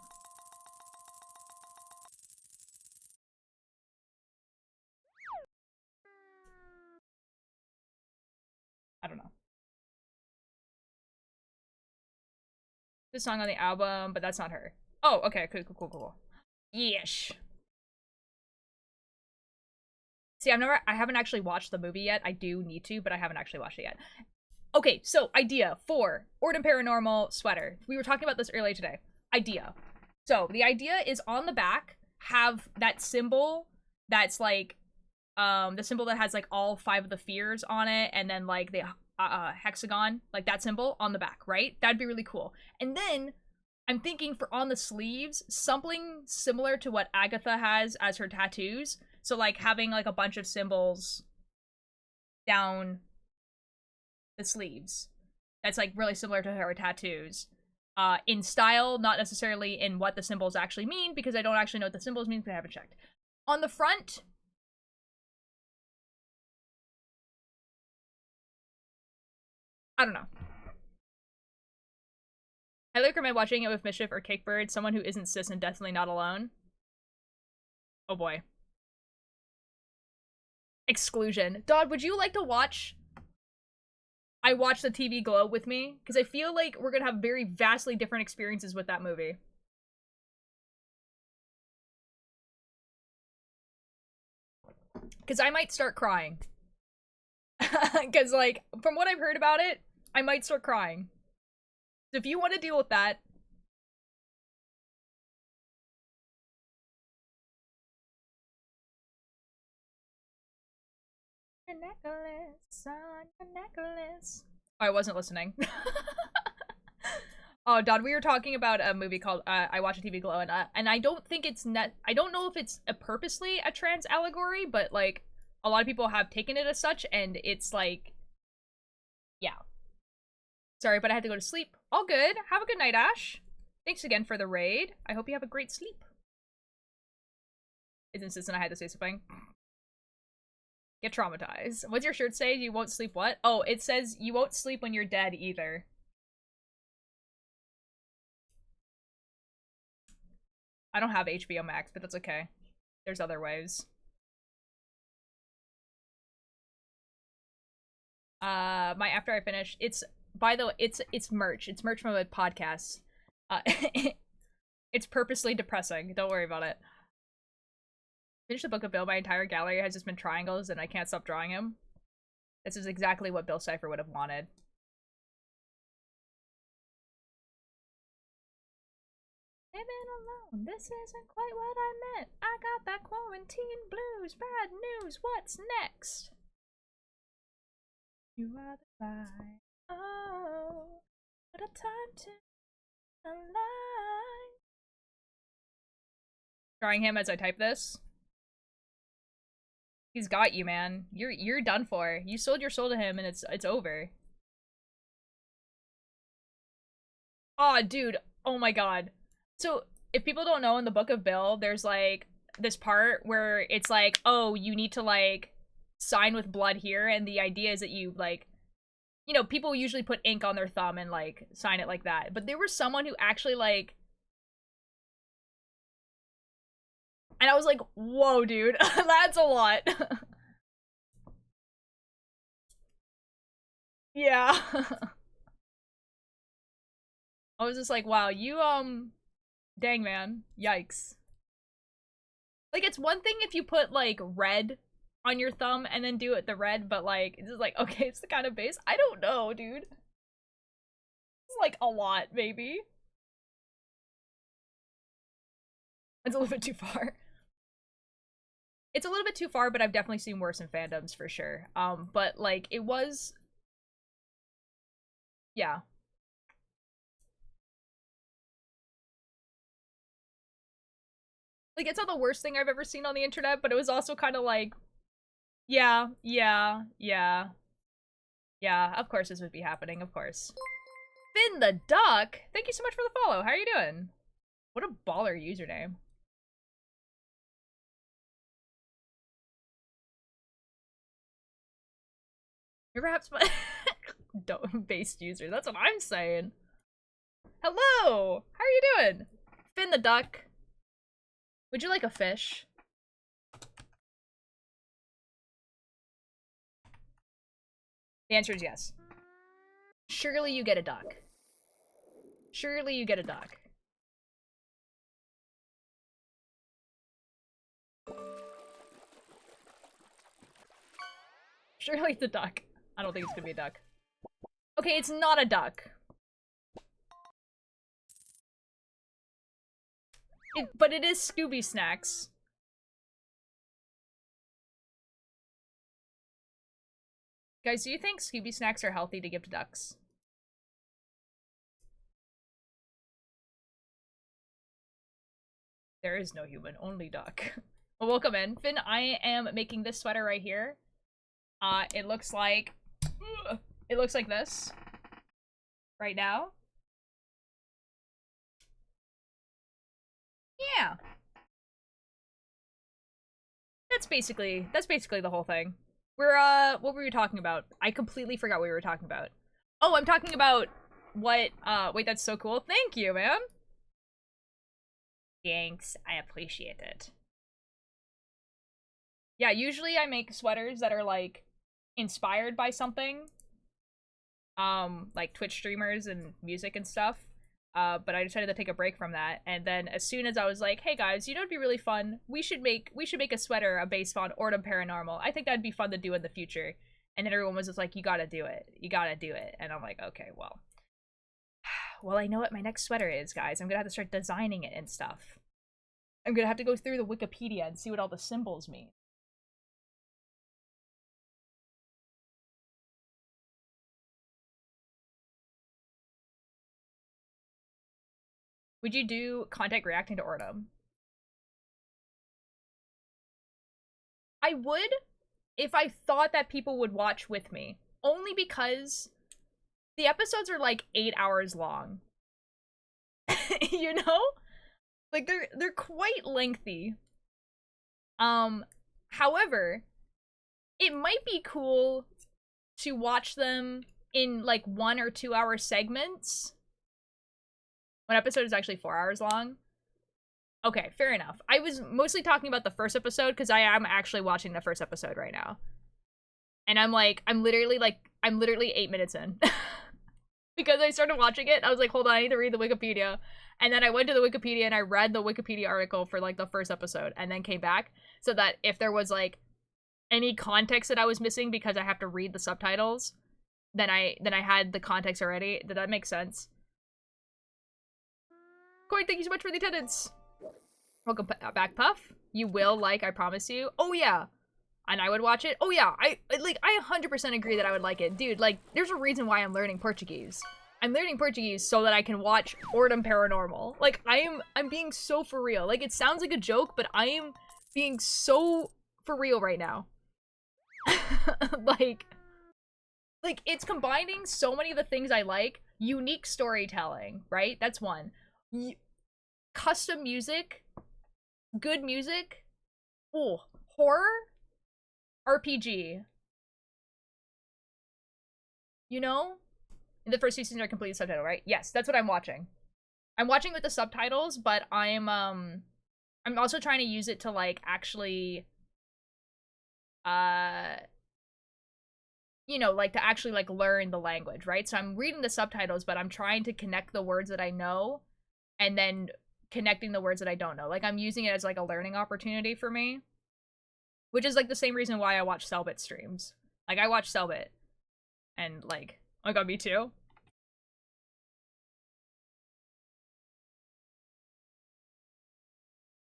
[SPEAKER 1] I don't know. This song on the album, but that's not her. Oh, okay, cool. Yeesh. See, I haven't actually watched the movie yet. I do need to, but I haven't actually watched it yet. Okay, so idea for Ordin Paranormal sweater. We were talking about this earlier today. Idea. So the idea is on the back, have that symbol that's like, the symbol that has like all 5 of the fears on it, and then like the hexagon, like that symbol on the back, right? That'd be really cool. And then I'm thinking for on the sleeves, something similar to what Agatha has as her tattoos. So like having like a bunch of symbols down the sleeves. That's like really similar to her tattoos. In style, not necessarily in what the symbols actually mean, because I don't actually know what the symbols mean because I haven't checked. On the front, I don't know. I recommend watching it with Mischief or Cakebird, someone who isn't cis and definitely not alone. Oh boy. Exclusion. Dodd, would you like to watch I Watch the TV Glow with me? Because I feel like we're gonna have very vastly different experiences with that movie. Because I might start crying. Because, like, from what I've heard about it, I might start crying. So if you want to deal with that, your necklace on your necklace. Oh, I wasn't listening. Oh, Dodd, we were talking about a movie called I Watch a TV Glow, and I don't think it's I don't know if it's purposely a trans allegory, but like a lot of people have taken it as such, and it's like, yeah. Sorry, but I had to go to sleep. All good. Have a good night, Ash. Thanks again for the raid. I hope you have a great sleep. It's insistent I had to say something. Get traumatized. What's your shirt say? You won't sleep what? Oh, it says you won't sleep when you're dead either. I don't have HBO Max, but that's okay. There's other ways. My after I finish, it's, by the way, it's merch. It's merch from a podcast. It's purposely depressing. Don't worry about it. Finish the book of Bill. My entire gallery has just been triangles, and I can't stop drawing him. This is exactly what Bill Cipher would have wanted. Living alone, this isn't quite what I meant. I got that quarantine blues. Bad news, what's next? You are the light. Oh, what a time to align. Drawing him as I type this. He's got you, man. You're done for. You sold your soul to him, and it's over. Oh, dude. Oh my god. So, if people don't know, in the Book of Bill, there's, like, this part where it's like, oh, you need to, like, sign with blood here, and the idea is that you, like, you know, people usually put ink on their thumb and, like, sign it like that. But there was someone who actually, like... And I was like, whoa, dude. That's a lot. Yeah. I was just like, wow, you, dang, man. Yikes. Like, it's one thing if you put, like, red on your thumb and then do it the red, but, like, it's just like, okay, it's the kind of base. I don't know, dude. It's, like, a lot, maybe. It's a little bit too far. It's a little bit too far, but I've definitely seen worse in fandoms, for sure. But, like, it was... Yeah. Like, it's not the worst thing I've ever seen on the internet, but it was also kind of like, yeah, of course this would be happening, of course. Finn the Duck! Thank you so much for the follow, how are you doing? What a baller username. You're perhaps my based user, that's what I'm saying. Hello! How are you doing? Finn the Duck. Would you like a fish? The answer is yes. Surely you get a duck. Surely you get a duck. Surely it's a duck. I don't think it's gonna be a duck. Okay, it's not a duck. But it is Scooby Snacks. Guys, do you think Scooby Snacks are healthy to give to ducks? There is no human, only duck. Well, welcome in. Finn, I am making this sweater right here. It looks like this. Right now. Yeah. That's basically the whole thing. We're, what were we talking about? I completely forgot what we were talking about. Oh, I'm talking about what, wait, that's so cool. Thank you, man. Thanks, I appreciate it. Yeah, usually I make sweaters that are, like, inspired by something. Like Twitch streamers and music and stuff. But I decided to take a break from that, and then as soon as I was like, hey guys, you know, it'd be really fun, we should make a sweater based on Ordum Paranormal. I think that'd be fun to do in the future. And then everyone was just like, you gotta do it, and I'm like, okay, well, I know what my next sweater is, guys. I'm gonna have to start designing it and stuff. I'm gonna have to go through the Wikipedia and see what all the symbols mean. Would you do content reacting to Ordum? I would, if I thought that people would watch with me. Only because the episodes are like 8 hours long. You know? Like, they're quite lengthy. However, it might be cool to watch them in like 1 or 2 hour segments. One episode is actually 4 hours long. Okay, fair enough. I was mostly talking about the first episode because I am actually watching the first episode right now. And I'm literally 8 minutes in. Because I started watching it, I was like, hold on, I need to read the Wikipedia. And then I went to the Wikipedia and I read the Wikipedia article for like the first episode and then came back so that if there was like any context that I was missing because I have to read the subtitles, then I had the context already. Did that make sense? Corey, thank you so much for the attendance. Welcome back, Puff. You will like, I promise you. Oh yeah. And I would watch it. Oh yeah, I 100% agree that I would like it. Dude, like, there's a reason why I'm learning Portuguese. I'm learning Portuguese so that I can watch Ordem Paranormal. Like, I'm being so for real. Like, it sounds like a joke, but I am being so for real right now. like, it's combining so many of the things I like. Unique storytelling, right? That's one. Custom music. Good music. Oh, horror. RPG. You know? The first two seasons are completely subtitled, right? Yes, that's what I'm watching. I'm watching with the subtitles, but I'm also trying to use it to, like, actually, you know, like, to actually, like, learn the language, right? So I'm reading the subtitles, but I'm trying to connect the words that I know, and then connecting the words that I don't know. Like, I'm using it as, like, a learning opportunity for me, which is, like, the same reason why I watch Selbit streams. Like, I watch Selbit, and, like, oh my god, me too.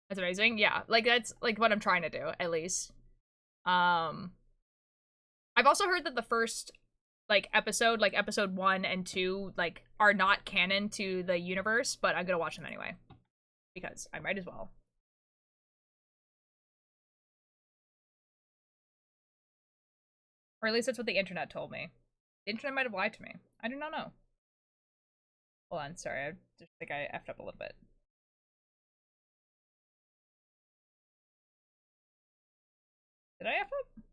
[SPEAKER 1] That's amazing. Yeah, like, that's, like, what I'm trying to do, at least. I've also heard that the first, like, episode, like, episode 1 and 2, like, are not canon to the universe, but I'm gonna watch them anyway. Because I might as well. Or at least that's what the internet told me. The internet might have lied to me. I do not know. Hold on, sorry, I just think I effed up a little bit. Did I F up?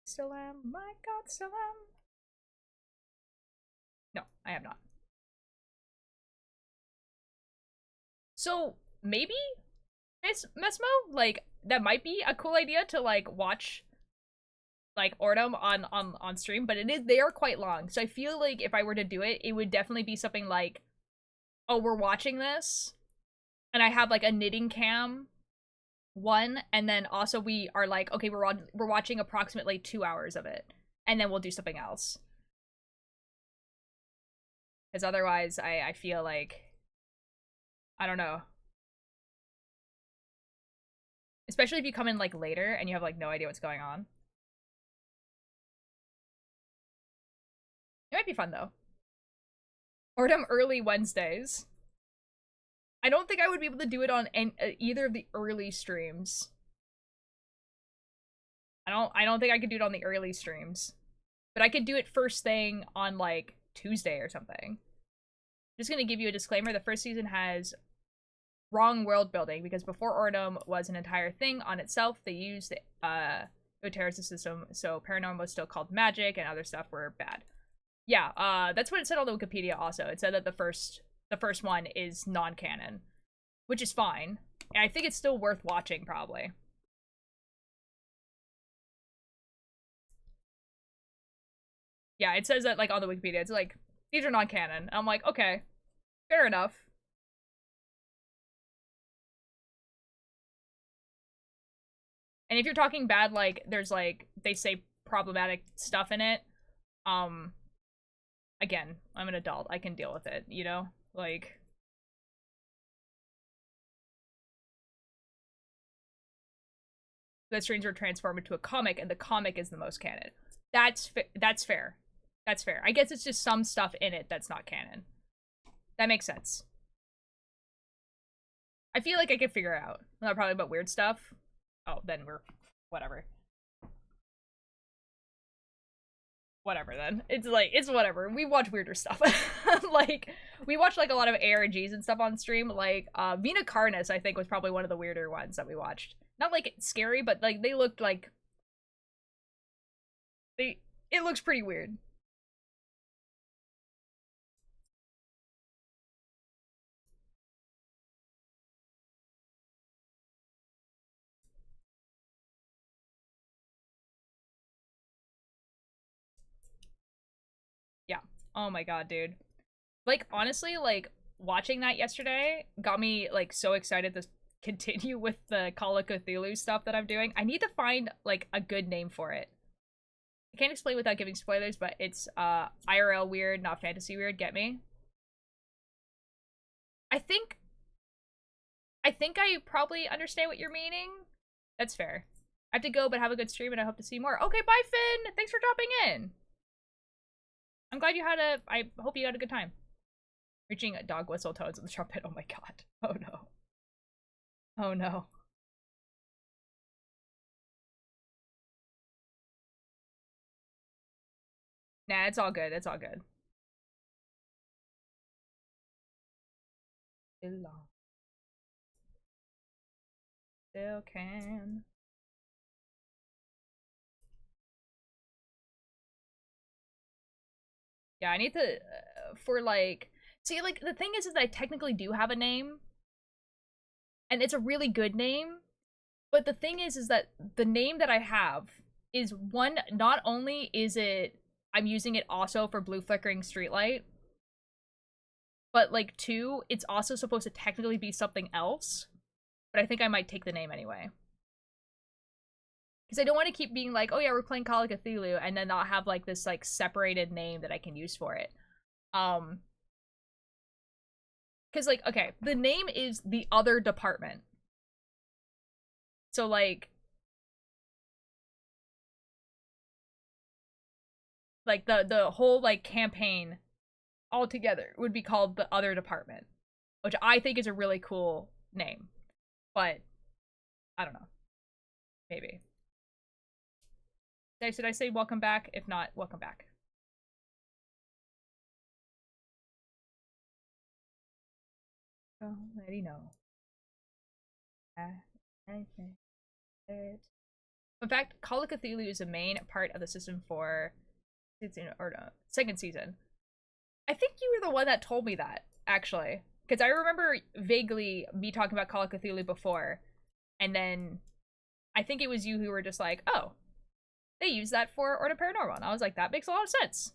[SPEAKER 1] Still am, my god, still am. No, I have not. So, maybe, Mesmo? Like, that might be a cool idea to, like, watch, like, Ordem on stream, but they are quite long. So I feel like if I were to do it, it would definitely be something like, oh, we're watching this, and I have, like, a knitting cam one, and then also we are like, okay, we're watching approximately 2 hours of it, and then we'll do something else. Because otherwise, I feel like, I don't know. Especially if you come in, like, later and you have, like, no idea what's going on. It might be fun, though. Ordem early Wednesdays. I don't think I would be able to do it on either of the early streams. I don't think I could do it on the early streams. But I could do it first thing on, like, Tuesday or something. Just gonna give you a disclaimer. The first season has wrong world building, because before Ordem was an entire thing on itself, they used the terrorist system, so paranormal was still called magic, and other stuff were bad. Yeah, that's what it said on the Wikipedia also. It said that the first one is non-canon, which is fine. And I think it's still worth watching, probably. Yeah, it says that, like, on the Wikipedia, it's like, these are non-canon. I'm like, okay, fair enough. And if you're talking bad, like, there's, like, they say problematic stuff in it, again, I'm an adult. I can deal with it, you know? Like, the Stranger transformed into a comic, and the comic is the most canon. That's fair. That's fair. I guess it's just some stuff in it that's not canon. That makes sense. I feel like I could figure it out. Not probably about weird stuff. Oh, then we're... whatever. Whatever, then. It's like, it's whatever. We watch weirder stuff. Like, we watch, like, a lot of ARGs and stuff on stream. Like, Vina Carnus, I think, was probably one of the weirder ones that we watched. Not, like, scary, but, like, they looked like... It looks pretty weird. Yeah. Oh my god, dude. Like, honestly, like, watching that yesterday got me, like, so excited to continue with the Call of Cthulhu stuff that I'm doing. I need to find, like, a good name for it. I can't explain without giving spoilers, but it's IRL weird, not fantasy weird. Get me? I think I probably understand what you're meaning. That's fair. I have to go, but have a good stream, and I hope to see more. Okay, bye, Finn! Thanks for dropping in! I'm glad you had I hope you had a good time. Reaching a dog whistle tones in the trumpet. Oh my god. Oh no. Oh no. Nah, it's all good. It's all good. Still can. Yeah, I need to, for like, see, like, the thing is that I technically do have a name, and it's a really good name, but the thing is that the name that I have is, one, not only is it, I'm using it also for Blue Flickering Streetlight, but, like, two, it's also supposed to technically be something else, but I think I might take the name anyway. Because I don't want to keep being like, oh yeah, we're playing Call of Cthulhu, and then not have, like, this, like, separated name that I can use for it. Because, like, okay, the name is The Other Department. So, like, the whole, like, campaign altogether would be called The Other Department, which I think is a really cool name. But, I don't know. Maybe. Should I say welcome back? If not, welcome back. Already know. In fact, Call of Cthulhu is a main part of the system for second season. I think you were the one that told me that, actually. Because I remember vaguely me talking about Call of Cthulhu before, and then I think it was you who were just like, oh, they use that for Order Paranormal. And I was like, that makes a lot of sense.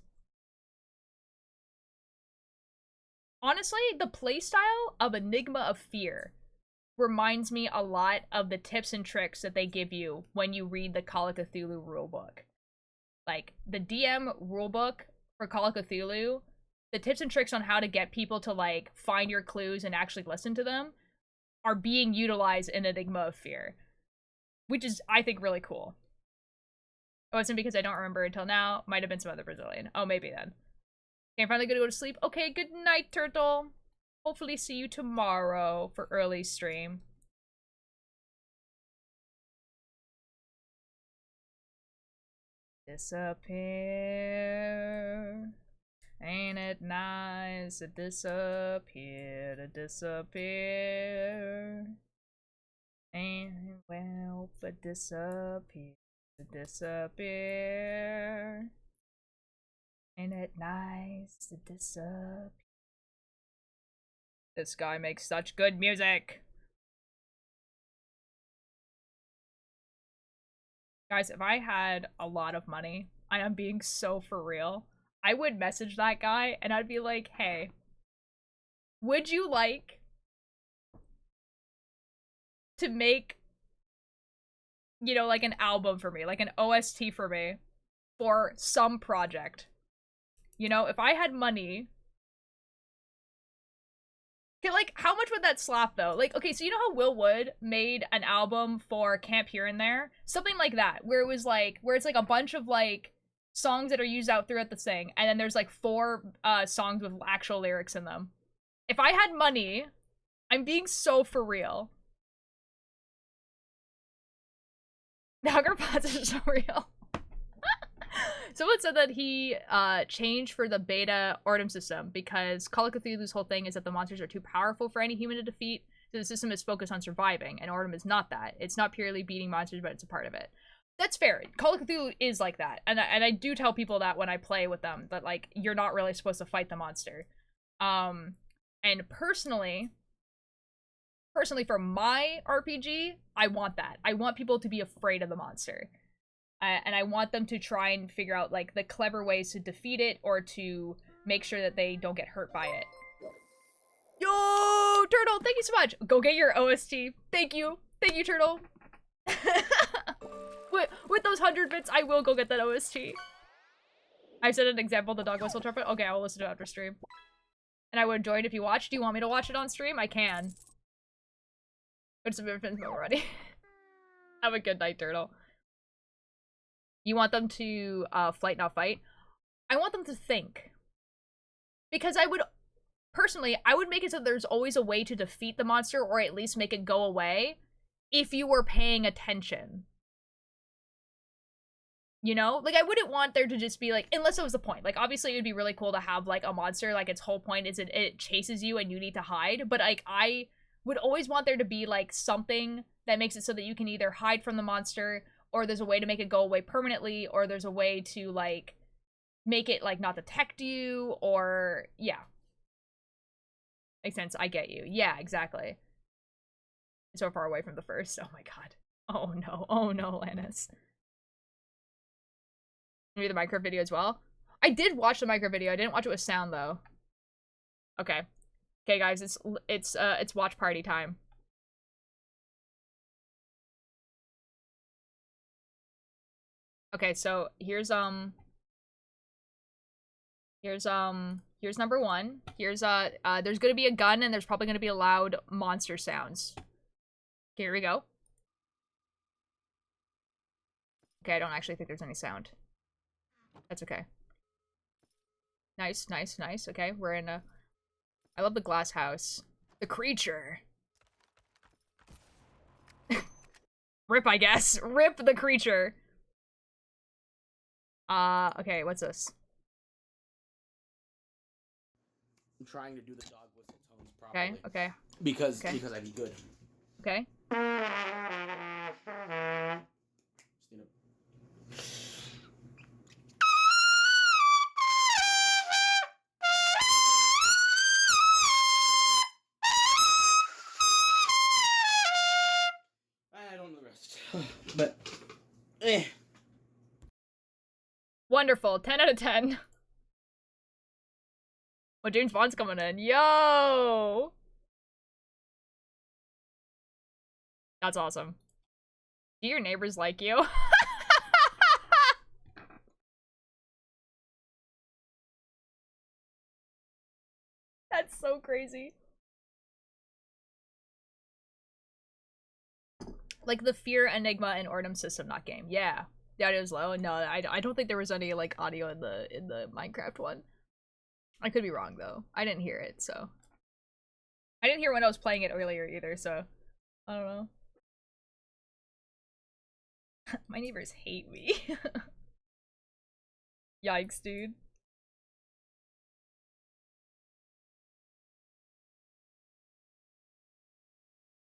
[SPEAKER 1] Honestly, the playstyle of Enigma of Fear reminds me a lot of the tips and tricks that they give you when you read the Call of Cthulhu rulebook. Like, the DM rulebook for Call of Cthulhu, the tips and tricks on how to get people to, like, find your clues and actually listen to them are being utilized in Enigma of Fear. Which is, I think, really cool. It wasn't because I don't remember until now. Might have been some other Brazilian. Oh, maybe then. Okay, I'm finally gonna go to sleep. Okay, good night, Turtle. Hopefully see you tomorrow for early stream. Disappear. Ain't it nice to disappear, to disappear? Ain't it well but disappear, to disappear? Ain't it nice to disappear? This guy makes such good music. Guys, if I had a lot of money, and I'm being so for real, I would message that guy and I'd be like, hey, would you like to make, you know, like an album for me, like an OST for me, for some project? You know, if I had money, okay, like, how much would that slap, though? Like, okay, so you know how Will Wood made an album for Camp Here and There? Something like that, where it was like, where it's like a bunch of, like, songs that are used out throughout the thing, and then there's like 4 songs with actual lyrics in them. If I had money, I'm being so for real. The Hunger Pots are so real. Someone said that he changed for the beta Ordum system because Call of Cthulhu's whole thing is that the monsters are too powerful for any human to defeat, so the system is focused on surviving, and Ordum is not that. It's not purely beating monsters, but it's a part of it. That's fair. Call of Cthulhu is like that, and I do tell people that when I play with them, that, like, you're not really supposed to fight the monster. And personally for my RPG, I want that. I want people to be afraid of the monster. And I want them to try and figure out, like, the clever ways to defeat it or to make sure that they don't get hurt by it. Yo, Turtle, thank you so much. Go get your OST. Thank you. Thank you, Turtle. with those 100 bits, I will go get that OST. I said an example of the dog whistle trumpet. Okay, I will listen to it after stream. And I would enjoy it if you watch. Do you want me to watch it on stream? I can. But it's a bit of already. Have a good night, Turtle. You want them to flight, not fight? I want them to think. Because I would, personally, I would make it so there's always a way to defeat the monster or at least make it go away if you were paying attention. You know? Like, I wouldn't want there to just be, like, unless it was the point. Like, obviously, it would be really cool to have, like, a monster, like, its whole point is it chases you and you need to hide. But, like, I would always want there to be, like, something that makes it so that you can either hide from the monster, or there's a way to make it go away permanently, or there's a way to, like, make it, like, not detect you, or, yeah. Makes sense, I get you. Yeah, exactly. So far away from the first. Oh my god. Oh no, Lannis. Maybe the Minecraft video as well? I did watch the Minecraft video, I didn't watch it with sound, though. Okay. Okay, guys, it's watch party time. Okay, so here's number one. Here's there's gonna be a gun and there's probably gonna be loud monster sounds. Okay, here we go. Okay, I don't actually think there's any sound. That's okay. Nice, nice, nice. Okay, we're in a... I love the glass house. The creature. Rip, I guess. Rip the creature. Okay, what's this?
[SPEAKER 5] I'm trying to do the dog whistle tones properly.
[SPEAKER 1] Okay, okay.
[SPEAKER 5] Because I'd be good.
[SPEAKER 1] Okay.
[SPEAKER 5] Just, you know. I don't know the rest. But,
[SPEAKER 1] Wonderful. 10 out of 10. Oh, James Bond's coming in. Yo! That's awesome. Do your neighbors like you? That's so crazy. Like the fear enigma and Ordnum system, not game. Yeah. The audio is low. No, I don't think there was any like audio in the Minecraft one. I could be wrong though. I didn't hear it, so. I didn't hear when I was playing it earlier either, so I don't know. My neighbors hate me. Yikes, dude.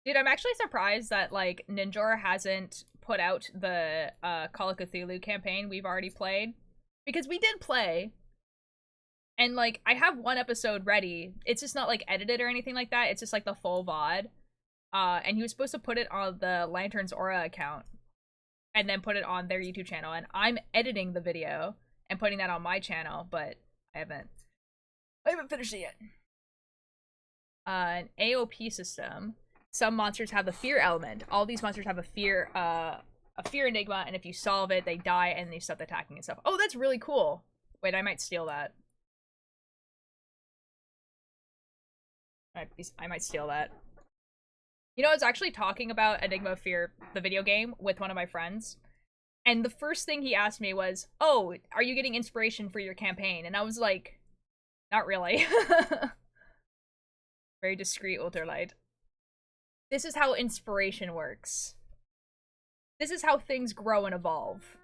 [SPEAKER 1] Dude, I'm actually surprised that, like, Ninjor hasn't put out the Call of Cthulhu campaign we've already played. Because we did play. And, like, I have one episode ready. It's just not, like, edited or anything like that. It's just, like, the full VOD. And he was supposed to put it on the Lanterns Aura account. And then put it on their YouTube channel. And I'm editing the video and putting that on my channel. But I haven't finished it yet. An AOP system. Some monsters have the fear element. All these monsters have a fear enigma, and if you solve it, they die and they stop attacking and stuff. Oh, that's really cool. Wait, I might steal that. I might steal that. You know, I was actually talking about Enigma of Fear, the video game, with one of my friends. And the first thing he asked me was, oh, are you getting inspiration for your campaign? And I was like, not really. Very discreet ultralight. This is how inspiration works. This is how things grow and evolve.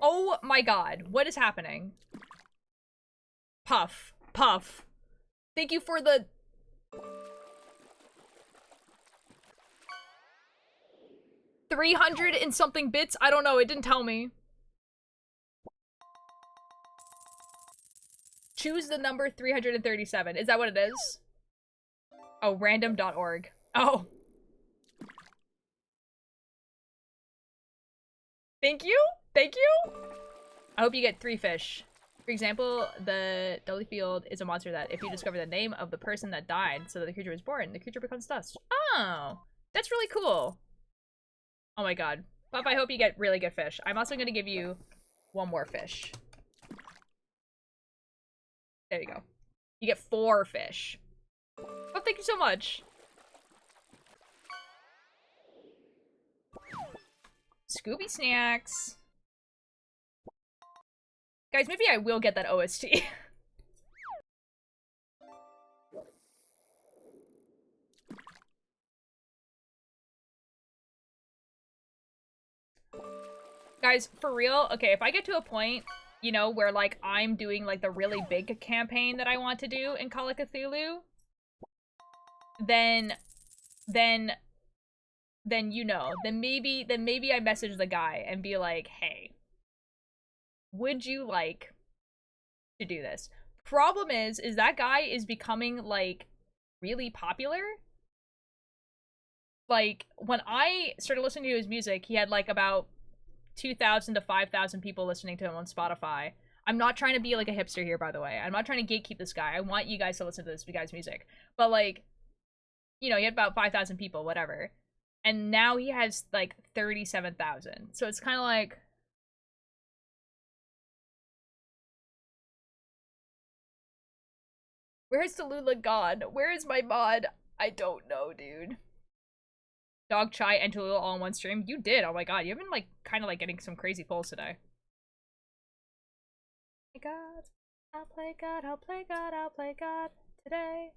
[SPEAKER 1] Oh my god, what is happening? Puff. Puff. Thank you for the... $300 and something bits? I don't know, it didn't tell me. Choose the number 337. Is that what it is? Oh, random.org. Oh. Thank you? Thank you? I hope you get 3 fish. For example, the Dully Field is a monster that if you discover the name of the person that died so that the creature was born, the creature becomes dust. Oh, that's really cool. Oh my god. Buff, I hope you get really good fish. I'm also gonna give you one more fish. There you go. You get 4 fish. Oh, thank you so much. Scooby snacks. Guys, maybe I will get that OST. Guys, for real, okay, if I get to a point, you know, where, like, I'm doing, like, the really big campaign that I want to do in Call of Cthulhu, then, you know, then maybe I message the guy and be like, hey, would you like to do this? Problem is that guy is becoming, like, really popular. Like, when I started listening to his music, he had, like, about 2,000 to 5,000 people listening to him on Spotify. I'm not trying to be like a hipster here, by the way. I'm not trying to gatekeep this guy. I want you guys to listen to this guy's music. But like, you know, he had about 5,000 people, whatever. And now he has like 37,000. So it's kind of like... Where's Tallulah gone? Where is my mod? I don't know, dude. Dog, Chai, and Tallulah all in one stream? You did! Oh my god, you've been, like, kind of, like, getting some crazy polls today. God, I'll play God, I'll play God, I'll play God today.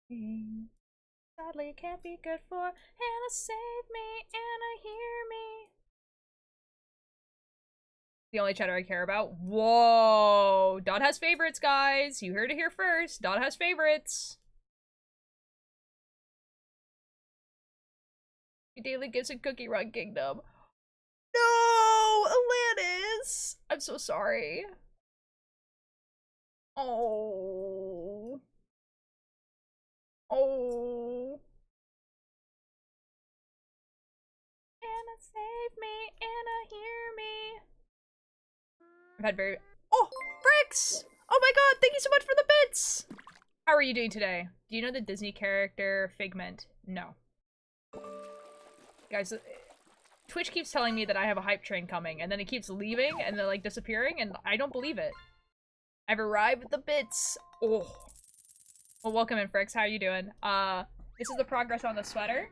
[SPEAKER 1] Sadly, it can't be good for Hannah, save me, Anna, hear me. The only cheddar I care about. Whoa! Dot has favorites, guys. You heard it here first. Dot has favorites. Daily gives a Cookie Run Kingdom. No! Alanis! I'm so sorry. Oh. Oh. Anna, save me. Anna, hear me. I've had very— Oh! Fricks! Oh my god, thank you so much for the bits! How are you doing today? Do you know the Disney character Figment? No. Guys, Twitch keeps telling me that I have a hype train coming, and then it keeps leaving, and then, like, disappearing, and I don't believe it. I've arrived with the bits! Oh. Well, welcome in, Fricks. How are you doing? This is the progress on the sweater.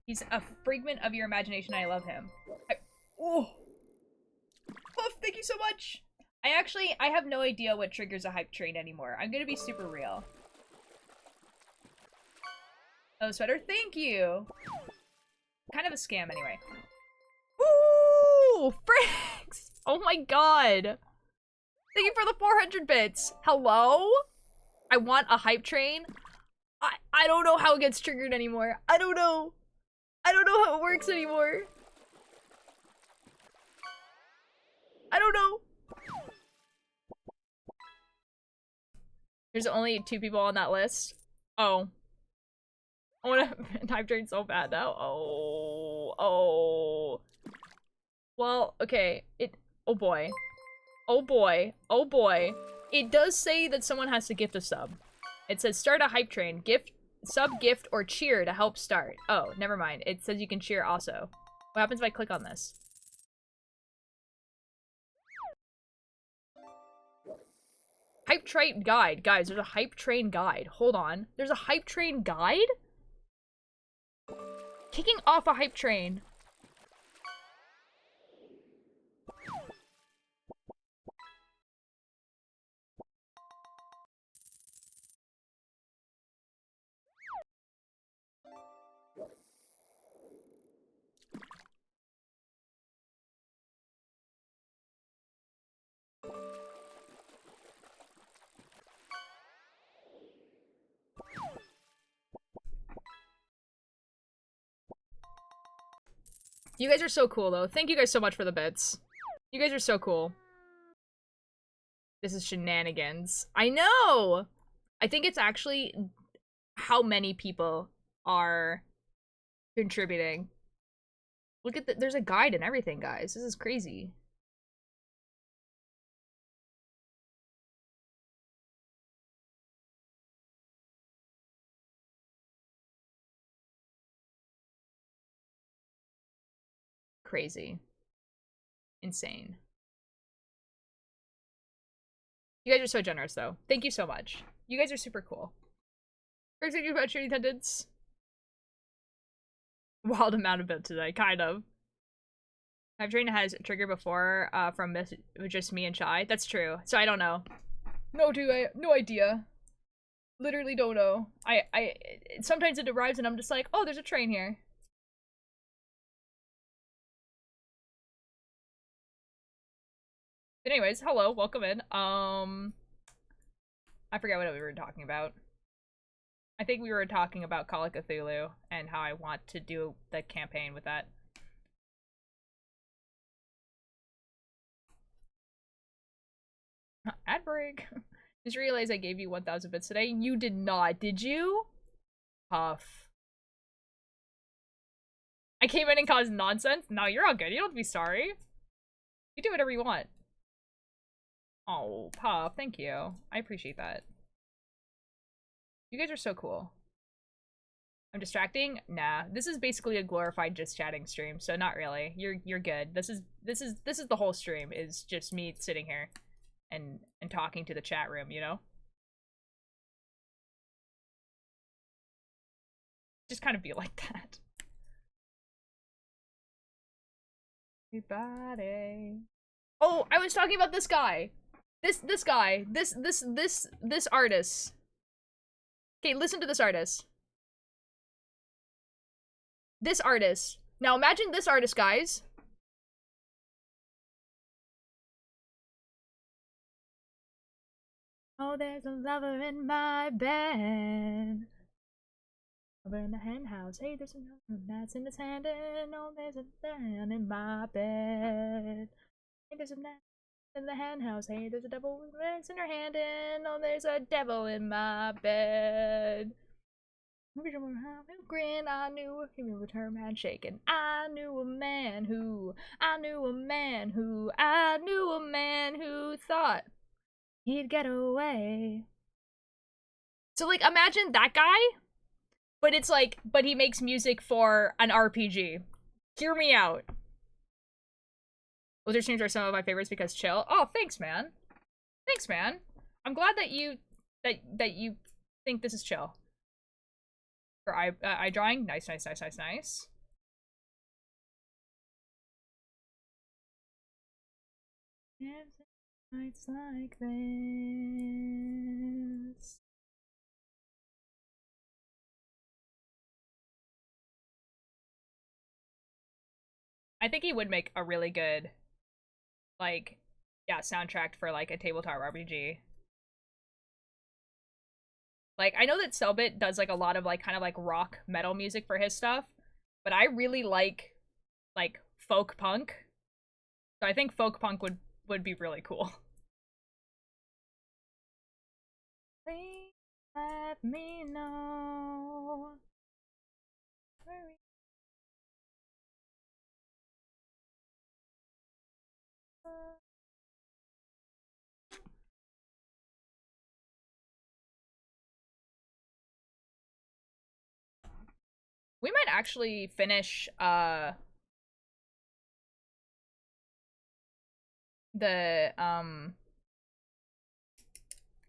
[SPEAKER 1] He's a figment of your imagination. I love him. Oh! Buff, thank you so much! I have no idea what triggers a hype train anymore. I'm gonna be super real. Oh, sweater, thank you! Kind of a scam anyway. Ooh! Fricks! Oh my god! Thank you for the 400 bits! Hello? I want a hype train? I don't know how it gets triggered anymore. I don't know. I don't know how it works anymore. I don't know. There's only 2 people on that list. Oh. I wanna type train so bad now. Oh. Oh. Well, okay. Oh boy. Oh boy. Oh boy. It does say that someone has to gift a sub. It says start a hype train. Gift, sub, gift, or cheer to help start. Oh, never mind. It says you can cheer also. What happens if I click on this? Hype train guide. Guys, there's a hype train guide. Hold on. There's a hype train guide? Kicking off a hype train. You guys are so cool, though. Thank you guys so much for the bits. You guys are so cool. This is shenanigans. I know! I think it's actually how many people are contributing. Look at there's a guide and everything, guys. This is crazy. Crazy. Insane. You guys are so generous, though. Thank you so much. You guys are super cool. Very excited about your attendance. Wild amount of it today, kind of. I've trained has triggered before from just me and Chai. That's true. So I don't know. No, dude, no idea. Literally don't know. Sometimes it arrives and I'm just like, oh, there's a train here. But anyways, hello, welcome in. I forget what we were talking about. I think we were talking about Call of Cthulhu and how I want to do the campaign with that. Ad break. Just realized I gave you 1,000 bits today. You did not, did you? Puff. I came in and caused nonsense? No, you're all good. You don't have to be sorry. You do whatever you want. Oh, Puff, thank you. I appreciate that. You guys are so cool. I'm distracting? Nah. This is basically a glorified just chatting stream, so not really. You're good. This is the whole stream, is just me sitting here and talking to the chat room, you know? Just kind of be like that. Everybody. Oh, I was talking about this guy. This guy. This artist. Okay, listen to this artist. This artist. Now imagine this artist, guys. Oh, there's a lover in my bed. Over in the hen house. Hey, there's another gnat's in his hand, and oh, there's a man in my bed. Hey, there's a gnat in the hen house. Hey, there's a devil with legs in her hand, and oh, there's a devil in my bed. Grin, I knew a human with her handshake, and I knew a man who thought he'd get away. So, like, imagine that guy, but it's like, but he makes music for an RPG. Hear me out. Lizard streams are some of my favorites because chill. Oh, thanks, man. Thanks, man. I'm glad that you think this is chill. For eye drawing, nice. Nights like this. I think he would make a really good, like, yeah, soundtrack for like a tabletop RPG. Like, I know that Selbit does like a lot of like kind of like rock metal music for his stuff, but I really like folk punk. So I think folk punk would be really cool. Please let me know. We might actually finish the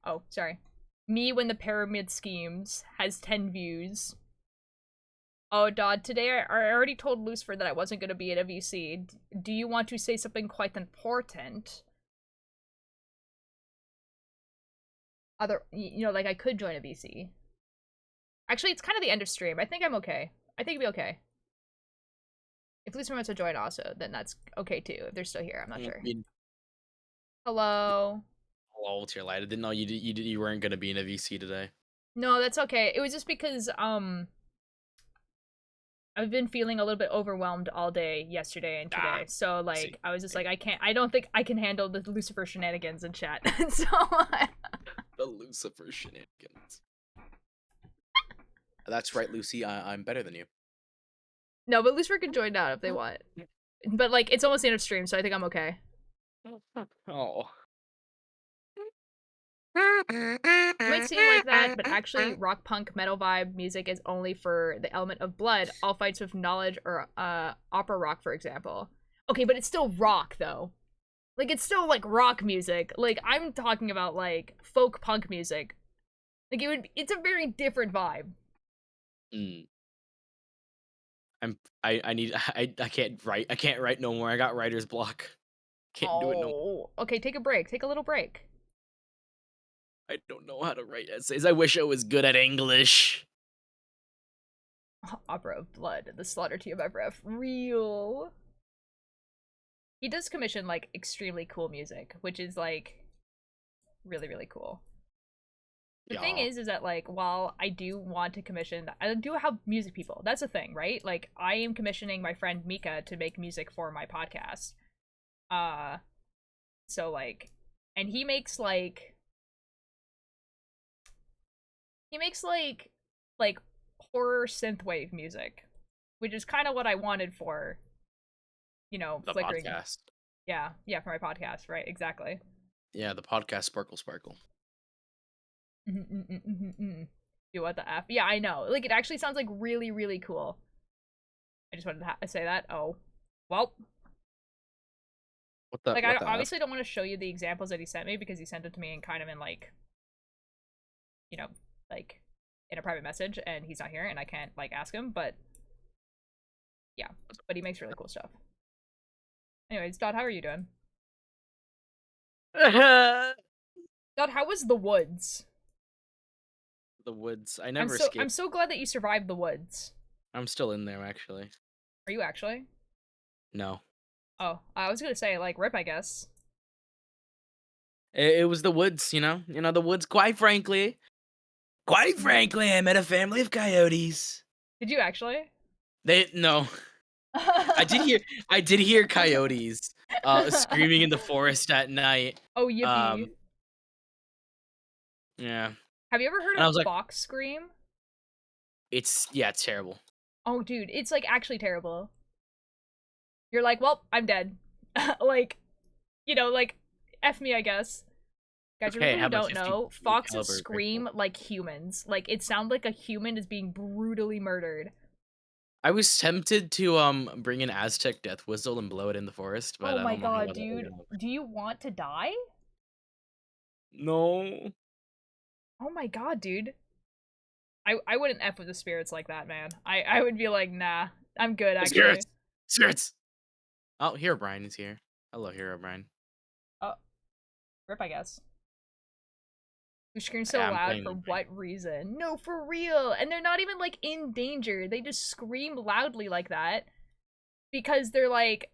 [SPEAKER 1] oh, sorry. Me When the Pyramid Schemes has 10 views. Oh, Dodd, today I already told Lucifer that I wasn't going to be at a VC. Do you want to say something quite important? You know, like I could join a VC. Actually, it's kind of the end of stream. I think I'm okay. I think it'll be okay. If Lucifer wants to join also, then that's okay too. If they're still here, I'm not sure. Hello.
[SPEAKER 5] Hello, to your light. I didn't know you weren't gonna be in a VC today.
[SPEAKER 1] No, that's okay. It was just because I've been feeling a little bit overwhelmed all day yesterday and today. So like I was just like I don't think I can handle the Lucifer shenanigans in chat. So
[SPEAKER 5] the Lucifer shenanigans. That's right, Lucy. I'm better than you.
[SPEAKER 1] No, but Lucifer can join now if they want. But like, it's almost the end of stream, so I think I'm okay.
[SPEAKER 5] Oh.
[SPEAKER 1] It might seem like that, but actually, rock, punk, metal vibe music is only for the element of blood. All fights with knowledge or opera rock, for example. Okay, but it's still rock though. Like it's still like rock music. Like I'm talking about like folk punk music. Like it's a very different vibe.
[SPEAKER 5] I can't write. I can't write no more. I got writer's block. Can't do it no more.
[SPEAKER 1] Okay, take a break. Take a little break.
[SPEAKER 5] I don't know how to write essays. I wish I was good at English.
[SPEAKER 1] Opera of Blood, the slaughter to my breath. Real. He does commission like extremely cool music, which is like really, really cool. The thing is that like while I do want to commission, I do have music people. That's the thing, right? Like I am commissioning my friend Mika to make music for my podcast. So like, and he makes like horror synthwave music, which is kind of what I wanted for, you know,
[SPEAKER 5] The
[SPEAKER 1] flickering.
[SPEAKER 5] podcast.
[SPEAKER 1] Yeah, for my podcast, right? Exactly.
[SPEAKER 5] Yeah, the podcast Sparkle Sparkle.
[SPEAKER 1] Do what the F? Yeah, I know. Like, it actually sounds like really, really cool. I just wanted to say that. Oh, well.
[SPEAKER 5] What the?
[SPEAKER 1] Like,
[SPEAKER 5] what
[SPEAKER 1] I
[SPEAKER 5] the
[SPEAKER 1] obviously don't want to show you the examples that he sent me because he sent it to me in kind of in like, you know, like in a private message, and he's not here, and I can't like ask him. But yeah, but he makes really cool stuff. Anyways, Dot, how are you doing? Dot, how was the woods?
[SPEAKER 5] The woods. I never
[SPEAKER 1] I'm
[SPEAKER 5] escaped.
[SPEAKER 1] so glad that you survived the woods.
[SPEAKER 5] I'm still in there, actually.
[SPEAKER 1] Are you actually?
[SPEAKER 5] No.
[SPEAKER 1] Oh, I was gonna say, like, rip, I guess.
[SPEAKER 5] It was the woods, you know? You know, the woods, quite frankly. Quite frankly, I met a family of coyotes.
[SPEAKER 1] Did you actually?
[SPEAKER 5] No. I did hear coyotes screaming in the forest at night.
[SPEAKER 1] Oh, yippee.
[SPEAKER 5] Yeah.
[SPEAKER 1] Have you ever heard
[SPEAKER 5] And I
[SPEAKER 1] a
[SPEAKER 5] was like-
[SPEAKER 1] fox scream?
[SPEAKER 5] It's terrible.
[SPEAKER 1] Oh, dude, it's, like, actually terrible. You're like, well, I'm dead. Like, you know, like, F me, I guess. Guys, for
[SPEAKER 5] Okay,
[SPEAKER 1] people
[SPEAKER 5] I
[SPEAKER 1] who
[SPEAKER 5] have a
[SPEAKER 1] don't know,
[SPEAKER 5] 50
[SPEAKER 1] foxes
[SPEAKER 5] caliber
[SPEAKER 1] scream like humans. Like, it sounds like a human is being brutally murdered.
[SPEAKER 5] I was tempted to bring an Aztec death whistle and blow it in the forest, but
[SPEAKER 1] Oh
[SPEAKER 5] I
[SPEAKER 1] my
[SPEAKER 5] don't know how
[SPEAKER 1] god,
[SPEAKER 5] well that would
[SPEAKER 1] dude.
[SPEAKER 5] work.
[SPEAKER 1] Do you want to die?
[SPEAKER 5] No.
[SPEAKER 1] Oh my god, dude. I wouldn't F with the spirits like that, man. I would be like, nah, I'm good, actually.
[SPEAKER 5] Spirits. Oh, Herobrine is here. Hello, Herobrine.
[SPEAKER 1] Oh, rip, I guess. Who screams so
[SPEAKER 5] Yeah, I'm
[SPEAKER 1] loud
[SPEAKER 5] playing
[SPEAKER 1] for
[SPEAKER 5] them.
[SPEAKER 1] what reason? No, for real. And they're not even, like, in danger. They just scream loudly like that. Because they're like,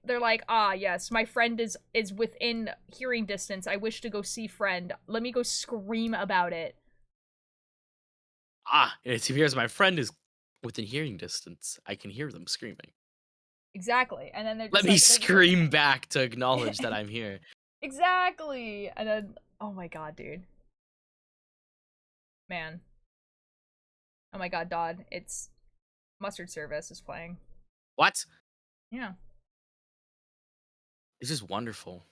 [SPEAKER 1] ah, yes, my friend is within hearing distance. I wish to go see friend. Let me go scream about it.
[SPEAKER 5] Ah, it's because my friend is within hearing distance. I can hear them screaming.
[SPEAKER 1] Exactly. And then they're just
[SPEAKER 5] Let
[SPEAKER 1] like,
[SPEAKER 5] me
[SPEAKER 1] they're just like-
[SPEAKER 5] scream back to acknowledge that I'm here.
[SPEAKER 1] Exactly. And then, oh my god, dude. Man. Oh my god, Dodd. It's Mustard Service is playing.
[SPEAKER 5] What?
[SPEAKER 1] Yeah.
[SPEAKER 5] This is wonderful.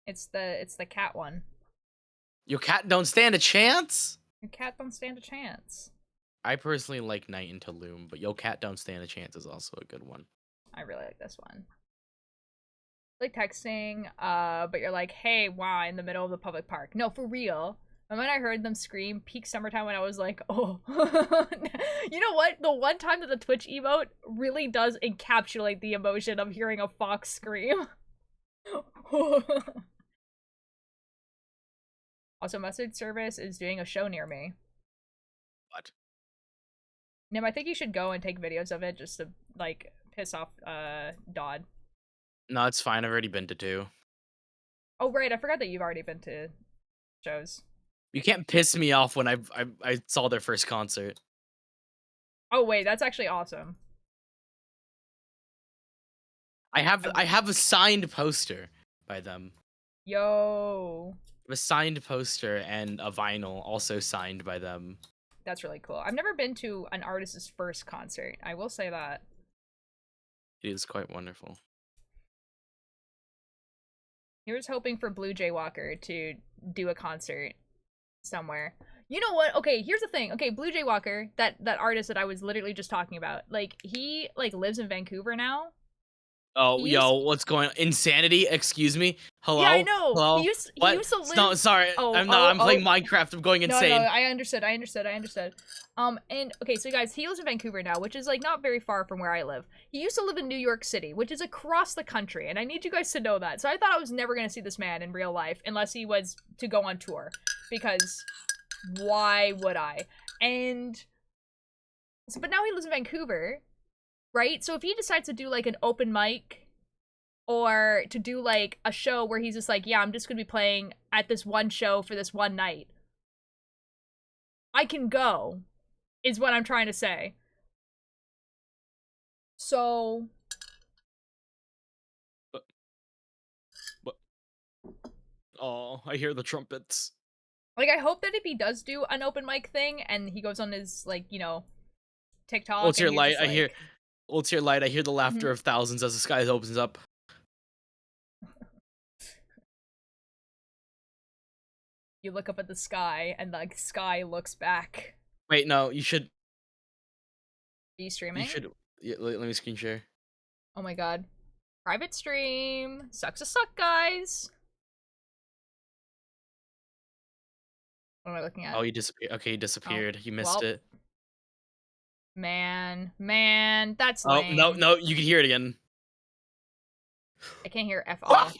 [SPEAKER 1] It's the cat one.
[SPEAKER 5] Your cat don't stand a chance?
[SPEAKER 1] Your cat don't stand a chance.
[SPEAKER 5] I personally like Night into Loom, but Yo Cat Don't Stand a Chance is also a good one.
[SPEAKER 1] I really like this one. Like texting, but you're like, hey, wow, in the middle of the public park. No, for real. And when I heard them scream, peak summertime, when I was like, oh. You know what? The one time that the Twitch emote really does encapsulate the emotion of hearing a fox scream. Also, Mustard Service is doing a show near me.
[SPEAKER 5] What?
[SPEAKER 1] Nim, I think you should go and take videos of it just to, like, piss off, Dodd.
[SPEAKER 5] No, it's fine. I've already been to 2.
[SPEAKER 1] Oh, right, I forgot that you've already been to shows.
[SPEAKER 5] You can't piss me off when I saw their first concert.
[SPEAKER 1] Oh, wait, that's actually awesome.
[SPEAKER 5] I have a signed poster by them.
[SPEAKER 1] Yo.
[SPEAKER 5] A signed poster and a vinyl also signed by them.
[SPEAKER 1] That's really cool. I've never been to an artist's first concert. I will say that.
[SPEAKER 5] It is quite wonderful.
[SPEAKER 1] Here's hoping for Blue Jay Walker to do a concert somewhere. You know what? Okay, here's the thing. Okay, Blue Jay Walker, that artist that I was literally just talking about, like he like lives in Vancouver now.
[SPEAKER 5] Oh,
[SPEAKER 1] He
[SPEAKER 5] yo,
[SPEAKER 1] used-
[SPEAKER 5] what's going on? Insanity? Excuse me? Hello?
[SPEAKER 1] Yeah, I know.
[SPEAKER 5] Hello?
[SPEAKER 1] He
[SPEAKER 5] What?
[SPEAKER 1] used to live.
[SPEAKER 5] No, sorry. I'm not. I'm playing Minecraft. I'm going
[SPEAKER 1] No,
[SPEAKER 5] insane.
[SPEAKER 1] no, I understood. And okay, so guys, he lives in Vancouver now, which is like not very far from where I live. He used to live in New York City, which is across the country, and I need you guys to know that. So I thought I was never gonna see this man in real life unless he was to go on tour, because why would I? And so, but now he lives in Vancouver, right? So if he decides to do like an open mic or to do like a show where he's just like, yeah, I'm just gonna be playing at this one show for this one night, I can go, is what I'm trying to say. So
[SPEAKER 5] Oh, I hear the trumpets.
[SPEAKER 1] like I hope that if he does do an open mic thing and he goes on his like, you know, TikTok.
[SPEAKER 5] What's your
[SPEAKER 1] and he's
[SPEAKER 5] light?
[SPEAKER 1] just
[SPEAKER 5] I hear.
[SPEAKER 1] like-
[SPEAKER 5] What's your light? I hear the laughter
[SPEAKER 1] Mhm.
[SPEAKER 5] of thousands as the sky opens up.
[SPEAKER 1] You look up at the sky and the sky looks back.
[SPEAKER 5] Wait, no. You should.
[SPEAKER 1] Are you streaming?
[SPEAKER 5] You should. Yeah, let me screen share.
[SPEAKER 1] Oh my god. Private stream. Sucks to suck, guys. What am I looking at?
[SPEAKER 5] Oh, he disappeared. Okay, he disappeared. You missed
[SPEAKER 1] well.
[SPEAKER 5] it.
[SPEAKER 1] Man, that's
[SPEAKER 5] Oh,
[SPEAKER 1] lame.
[SPEAKER 5] no. You can hear it again.
[SPEAKER 1] I can't hear F all.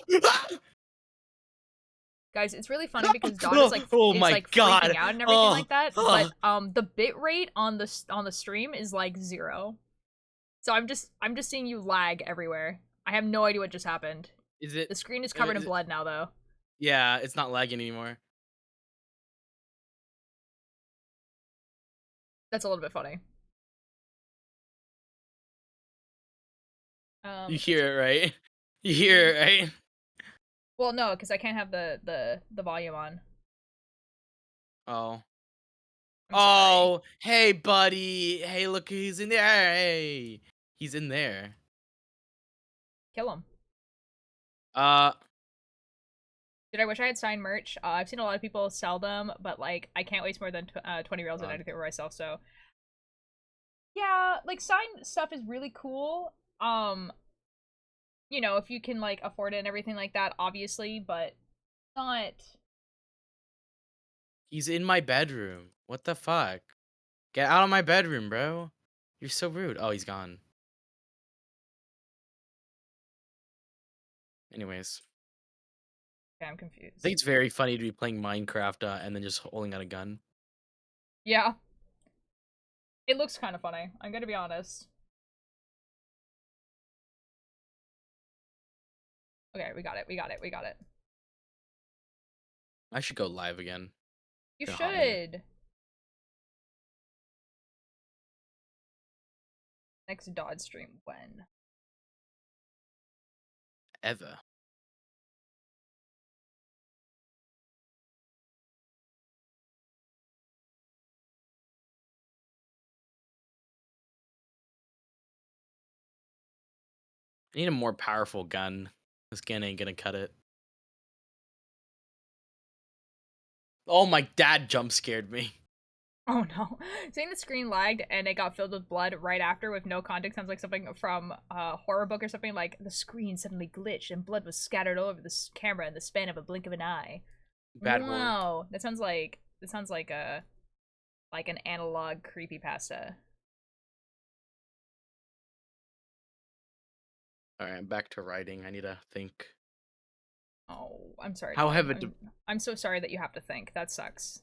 [SPEAKER 1] Guys, it's really funny because Dot is like,
[SPEAKER 5] Oh
[SPEAKER 1] is,
[SPEAKER 5] my
[SPEAKER 1] like
[SPEAKER 5] God.
[SPEAKER 1] freaking out and everything
[SPEAKER 5] Oh,
[SPEAKER 1] like that.
[SPEAKER 5] oh.
[SPEAKER 1] But the bit rate on the stream is like 0. So I'm just seeing you lag everywhere. I have no idea what just happened.
[SPEAKER 5] Is it?
[SPEAKER 1] The screen is covered in blood now though.
[SPEAKER 5] Yeah, it's not lagging anymore.
[SPEAKER 1] That's a little bit funny.
[SPEAKER 5] You hear it, right? You hear it, right?
[SPEAKER 1] Well, no, because I can't have the volume on.
[SPEAKER 5] Oh.
[SPEAKER 1] I'm sorry.
[SPEAKER 5] Hey, buddy. Hey, look, he's in there. Hey, he's in there.
[SPEAKER 1] Kill him. Dude, I wish I had signed merch. I've seen a lot of people sell them, but like I can't waste more than 20 reals on anything for myself. So yeah, like signed stuff is really cool. You know, if you can like afford it and everything like that, obviously, but not.
[SPEAKER 5] He's in my bedroom. What the fuck? Get out of my bedroom, bro. You're so rude. Oh, he's gone. Anyways.
[SPEAKER 1] Okay, I'm confused.
[SPEAKER 5] I think it's very funny to be playing Minecraft and then just holding out a gun.
[SPEAKER 1] Yeah. It looks kind of funny. I'm gonna be honest. Okay, we got it.
[SPEAKER 5] I should go live again.
[SPEAKER 1] You
[SPEAKER 5] Been a hot minute.
[SPEAKER 1] should. Next Dodd stream when?
[SPEAKER 5] Ever. I need a more powerful gun. This gun ain't gonna cut it. Oh, my dad jump scared me.
[SPEAKER 1] Oh no. Saying the screen lagged and it got filled with blood right after with no context sounds like something from a horror book or something. Like the screen suddenly glitched and blood was scattered all over the camera in the span of a blink of an eye.
[SPEAKER 5] Bad word.
[SPEAKER 1] Wow. That sounds like a like an analog creepypasta.
[SPEAKER 5] Alright, I'm back to writing. I need to think.
[SPEAKER 1] Oh, I'm sorry.
[SPEAKER 5] How
[SPEAKER 1] Dylan.
[SPEAKER 5] have it
[SPEAKER 1] I'm so sorry that you have to think. That sucks.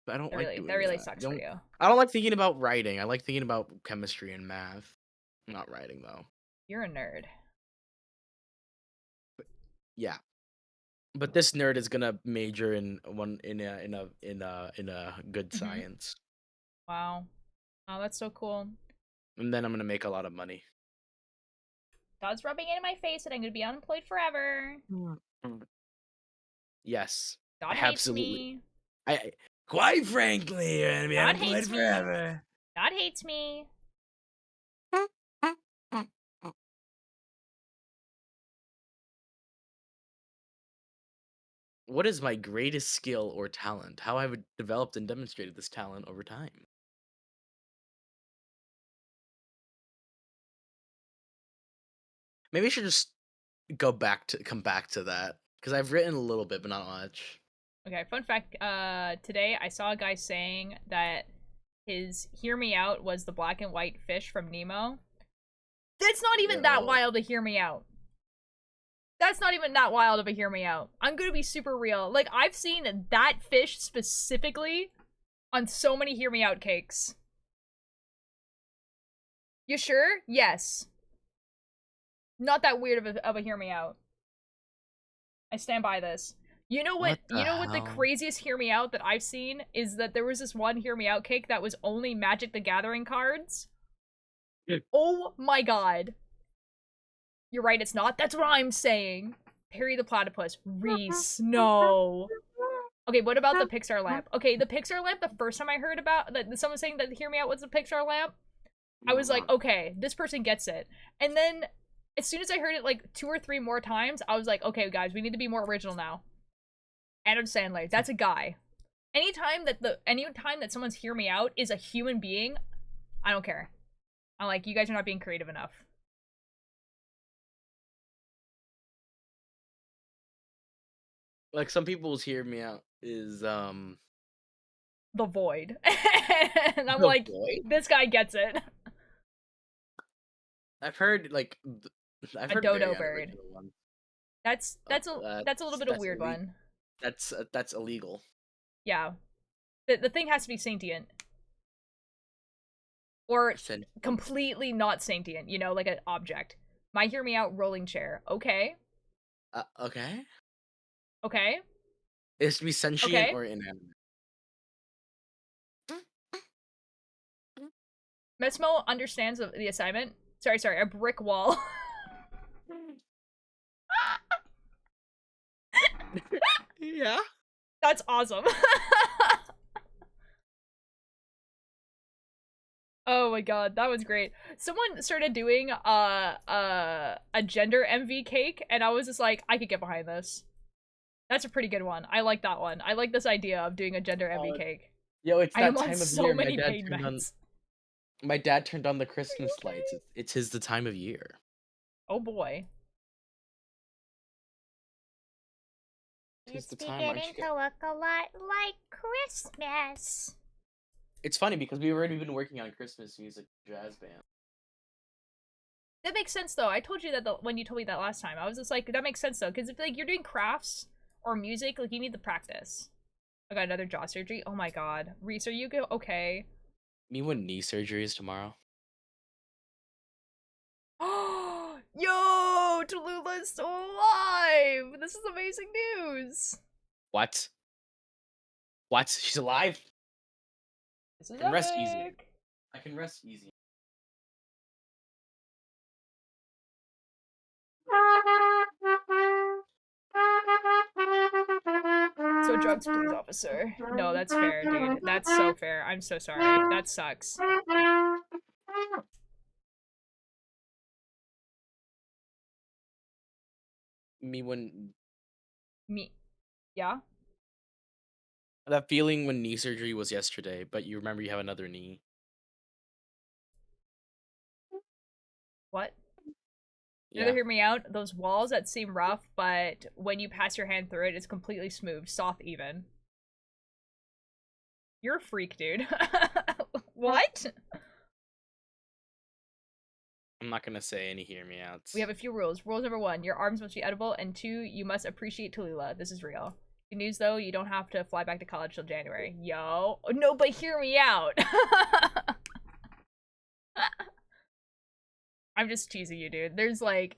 [SPEAKER 5] I don't
[SPEAKER 1] That
[SPEAKER 5] like
[SPEAKER 1] really
[SPEAKER 5] doing
[SPEAKER 1] that really
[SPEAKER 5] that.
[SPEAKER 1] sucks for you.
[SPEAKER 5] I don't like thinking about writing. I like thinking about chemistry and math. Not writing though.
[SPEAKER 1] You're a nerd.
[SPEAKER 5] Yeah. But this nerd is gonna major in a good
[SPEAKER 1] Mhm.
[SPEAKER 5] science.
[SPEAKER 1] Wow. Oh, that's so cool.
[SPEAKER 5] And then I'm gonna make a lot of money.
[SPEAKER 1] God's rubbing it in my face that I'm gonna be unemployed forever.
[SPEAKER 5] Yes.
[SPEAKER 1] God
[SPEAKER 5] Absolutely.
[SPEAKER 1] hates me.
[SPEAKER 5] Quite frankly, you're gonna be
[SPEAKER 1] God
[SPEAKER 5] unemployed
[SPEAKER 1] hates me.
[SPEAKER 5] forever.
[SPEAKER 1] God hates me.
[SPEAKER 5] What is my greatest skill or talent? How I've developed and demonstrated this talent over time. Maybe I should just come back to that because I've written a little bit, but not much.
[SPEAKER 1] Okay, fun fact, today I saw a guy saying that his "hear me out" was the black and white fish from Nemo. That's not even that
[SPEAKER 5] Yo.
[SPEAKER 1] wild to hear me out. That's not even that wild of a hear me out. I'm gonna be super real. Like, I've seen that fish specifically on so many hear me out cakes. You sure? Yes. Not that weird of a hear me out. I stand by this. You know what
[SPEAKER 5] What the
[SPEAKER 1] you know what the
[SPEAKER 5] hell?
[SPEAKER 1] craziest hear me out that I've seen is that there was this one hear me out cake that was only Magic the Gathering cards.
[SPEAKER 5] Yeah.
[SPEAKER 1] Oh my god. You're right, it's not. That's what I'm saying. Perry the Platypus. Reese. No. Okay, what about the Pixar lamp? Okay, the Pixar lamp, the first time I heard about that someone saying that hear me out was the Pixar lamp, I was like, okay, this person gets it. And then as soon as I heard it like 2 or 3 more times, I was like, okay, guys, we need to be more original now. Adam Sandler, that's a guy. Anytime that someone's hear me out is a human being, I don't care. I'm like, you guys are not being creative enough.
[SPEAKER 5] Like some people's hear me out is
[SPEAKER 1] The Void. And I'm
[SPEAKER 5] The
[SPEAKER 1] like,
[SPEAKER 5] Void?
[SPEAKER 1] this guy gets it.
[SPEAKER 5] I've heard like I've
[SPEAKER 1] A
[SPEAKER 5] heard
[SPEAKER 1] dodo
[SPEAKER 5] very
[SPEAKER 1] bird.
[SPEAKER 5] unoriginal ones.
[SPEAKER 1] That's a little bit of a weird one.
[SPEAKER 5] That's illegal.
[SPEAKER 1] Yeah. The thing has to be sentient. Or
[SPEAKER 5] Sen-
[SPEAKER 1] completely not sentient, you know, like an object. My hear me out rolling chair. Okay.
[SPEAKER 5] Okay.
[SPEAKER 1] Okay.
[SPEAKER 5] It has to be sentient
[SPEAKER 1] Okay.
[SPEAKER 5] or inanimate.
[SPEAKER 1] Mesmo understands the assignment. Sorry, a brick wall.
[SPEAKER 5] Yeah.
[SPEAKER 1] That's awesome. Oh my god, that was great. Someone started doing a gender MV cake, and I was just like, I could get behind this. That's a pretty good one. I like that one. I like this idea of doing a gender MV cake.
[SPEAKER 5] Yo, it's
[SPEAKER 1] I
[SPEAKER 5] that
[SPEAKER 1] am
[SPEAKER 5] time
[SPEAKER 1] on
[SPEAKER 5] of
[SPEAKER 1] so
[SPEAKER 5] year.
[SPEAKER 1] many pain meds.
[SPEAKER 5] My dad turned on the Christmas lights. It's his the time of year.
[SPEAKER 1] Oh boy.
[SPEAKER 5] It's the time I should get-
[SPEAKER 7] look a lot like Christmas.
[SPEAKER 5] It's funny because we've already been working on Christmas music jazz band.
[SPEAKER 1] That makes sense though. I told you that when you told me that last time. I was just like, that makes sense though, because if like you're doing crafts or music, like you need the practice. I got another jaw surgery. Oh my god. Reese, are you okay?
[SPEAKER 5] Me when knee surgery is tomorrow.
[SPEAKER 1] Yo, Tallulah's still alive! This is amazing news!
[SPEAKER 5] What? What? She's alive?
[SPEAKER 1] This is
[SPEAKER 5] Can rest easy.
[SPEAKER 1] epic.
[SPEAKER 5] I can rest easy.
[SPEAKER 1] So drugs, please, officer. No, that's fair, dude. That's so fair. I'm so sorry. That sucks.
[SPEAKER 5] Me when
[SPEAKER 1] Me. Yeah?
[SPEAKER 5] that feeling when knee surgery was yesterday, but you remember you have another knee.
[SPEAKER 1] What?
[SPEAKER 5] Yeah.
[SPEAKER 1] You hear me out? Those walls that seem rough, but when you pass your hand through it, it's completely smooth, soft, even. You're a freak, dude. What?
[SPEAKER 5] I'm not gonna say any hear me outs.
[SPEAKER 1] We have a few rules. Rule number 1, your arms must be edible, and 2, you must appreciate Tallulah. This is real. Good news though, you don't have to fly back to college till January. Yo. No, but hear me out. I'm just teasing you, dude. There's like...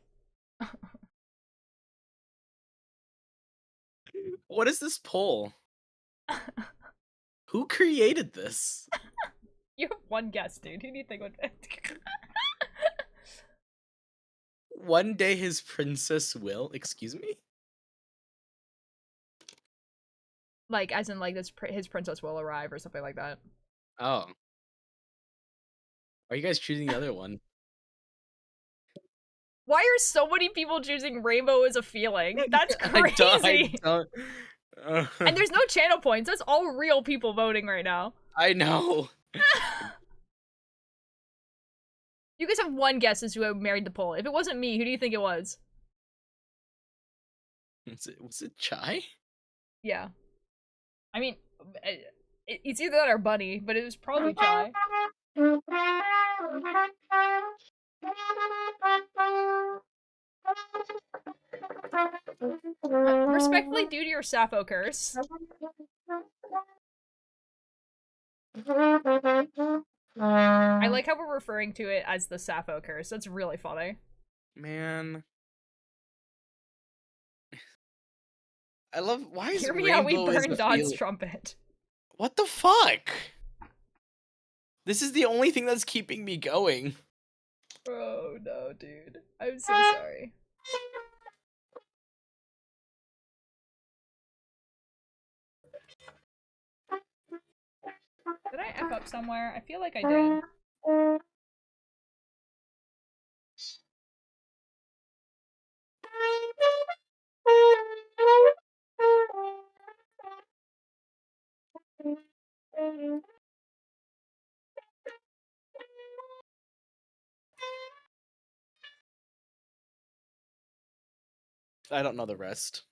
[SPEAKER 5] What is this poll? Who created this?
[SPEAKER 1] You have one guess, dude. Who do you think would...
[SPEAKER 5] One day his princess will. Excuse me?
[SPEAKER 1] Like, as in, like, his princess will arrive or something like that.
[SPEAKER 5] Oh. Are you guys choosing the other one?
[SPEAKER 1] Why are so many people choosing rainbow as a feeling? That's
[SPEAKER 5] I
[SPEAKER 1] crazy.
[SPEAKER 5] don't.
[SPEAKER 1] And there's no channel points. That's all real people voting right now.
[SPEAKER 5] I know.
[SPEAKER 1] You guys have one guess as to who married the poll. If it wasn't me, who do you think it was?
[SPEAKER 5] Was it Chai?
[SPEAKER 1] Yeah. I mean, it's either that or Bunny, but it was probably Chai. Respectfully, due to your Sappho curse. I like how we're referring to it as the Sappho curse. That's really funny.
[SPEAKER 5] Man. I love. Why is
[SPEAKER 1] Hear me out, we
[SPEAKER 5] rainbow is
[SPEAKER 1] burn
[SPEAKER 5] the
[SPEAKER 1] Don's
[SPEAKER 5] feeling?
[SPEAKER 1] trumpet.
[SPEAKER 5] What the fuck? This is the only thing that's keeping me going.
[SPEAKER 1] Oh no, dude. I'm so sorry. Did I F up somewhere? I feel like I did.
[SPEAKER 5] I don't know the rest.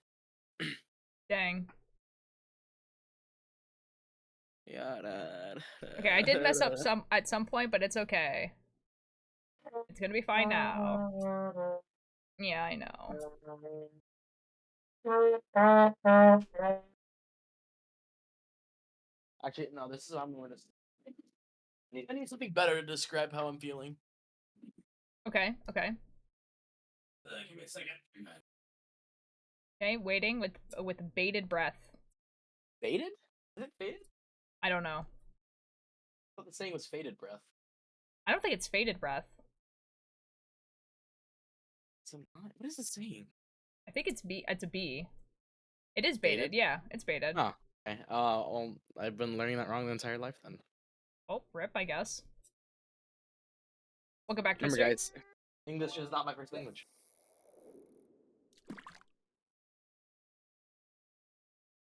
[SPEAKER 1] Dang.
[SPEAKER 5] Yeah.
[SPEAKER 1] Okay, I did mess up at some point, but it's okay. It's gonna be fine now. Yeah, I know.
[SPEAKER 5] Actually, no. This is how I'm going to. I need something better to describe how I'm feeling.
[SPEAKER 1] Okay, okay.
[SPEAKER 5] Give me a second.
[SPEAKER 1] Okay, waiting with bated breath.
[SPEAKER 5] Faded? Is it faded?
[SPEAKER 1] I don't know.
[SPEAKER 5] I thought the saying was faded breath.
[SPEAKER 1] I don't think it's faded breath.
[SPEAKER 5] What is the saying?
[SPEAKER 1] I think it's B. It's a B. It is baited. Yeah, it's baited.
[SPEAKER 5] Oh, okay. Well, I've been learning that wrong the entire life then.
[SPEAKER 1] Oh, rip, I guess. Welcome back to
[SPEAKER 5] Remember,
[SPEAKER 1] history.
[SPEAKER 5] guys, English is not my first language.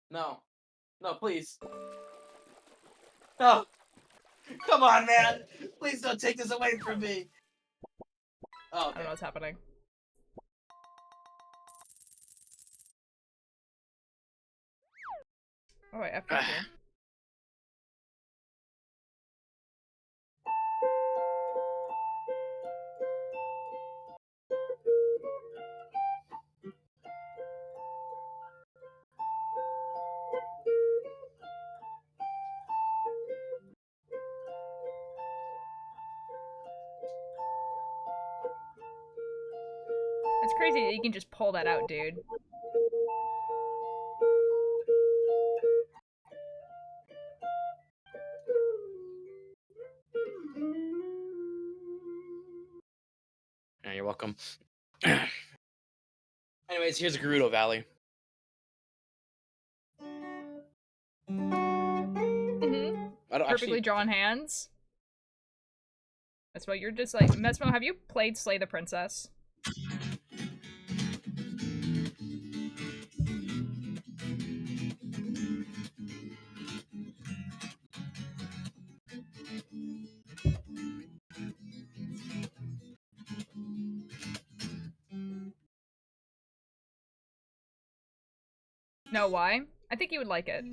[SPEAKER 5] No. No, please. No. Come on, man. Please don't take this away from me. Oh,
[SPEAKER 1] I don't know what's happening. Oh, I F'd up here. It's crazy that you can just pull that out, dude.
[SPEAKER 5] Yeah, you're welcome. Anyways, here's Gerudo Valley.
[SPEAKER 1] Perfectly drawn hands. That's what you're just like. Mesmo, have you played Slay the Princess? No, why? I think you would like it.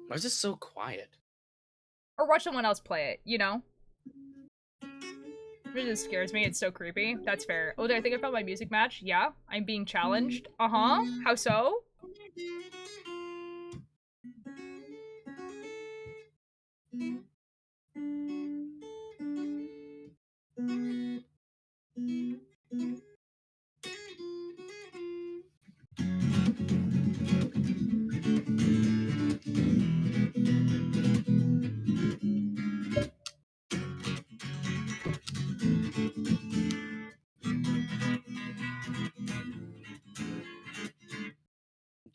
[SPEAKER 5] Why is this so quiet?
[SPEAKER 1] Or watch someone else play it, you know? It just scares me, it's so creepy. That's fair. Oh, did I think I found my music match? Yeah, I'm being challenged. Uh-huh. How so?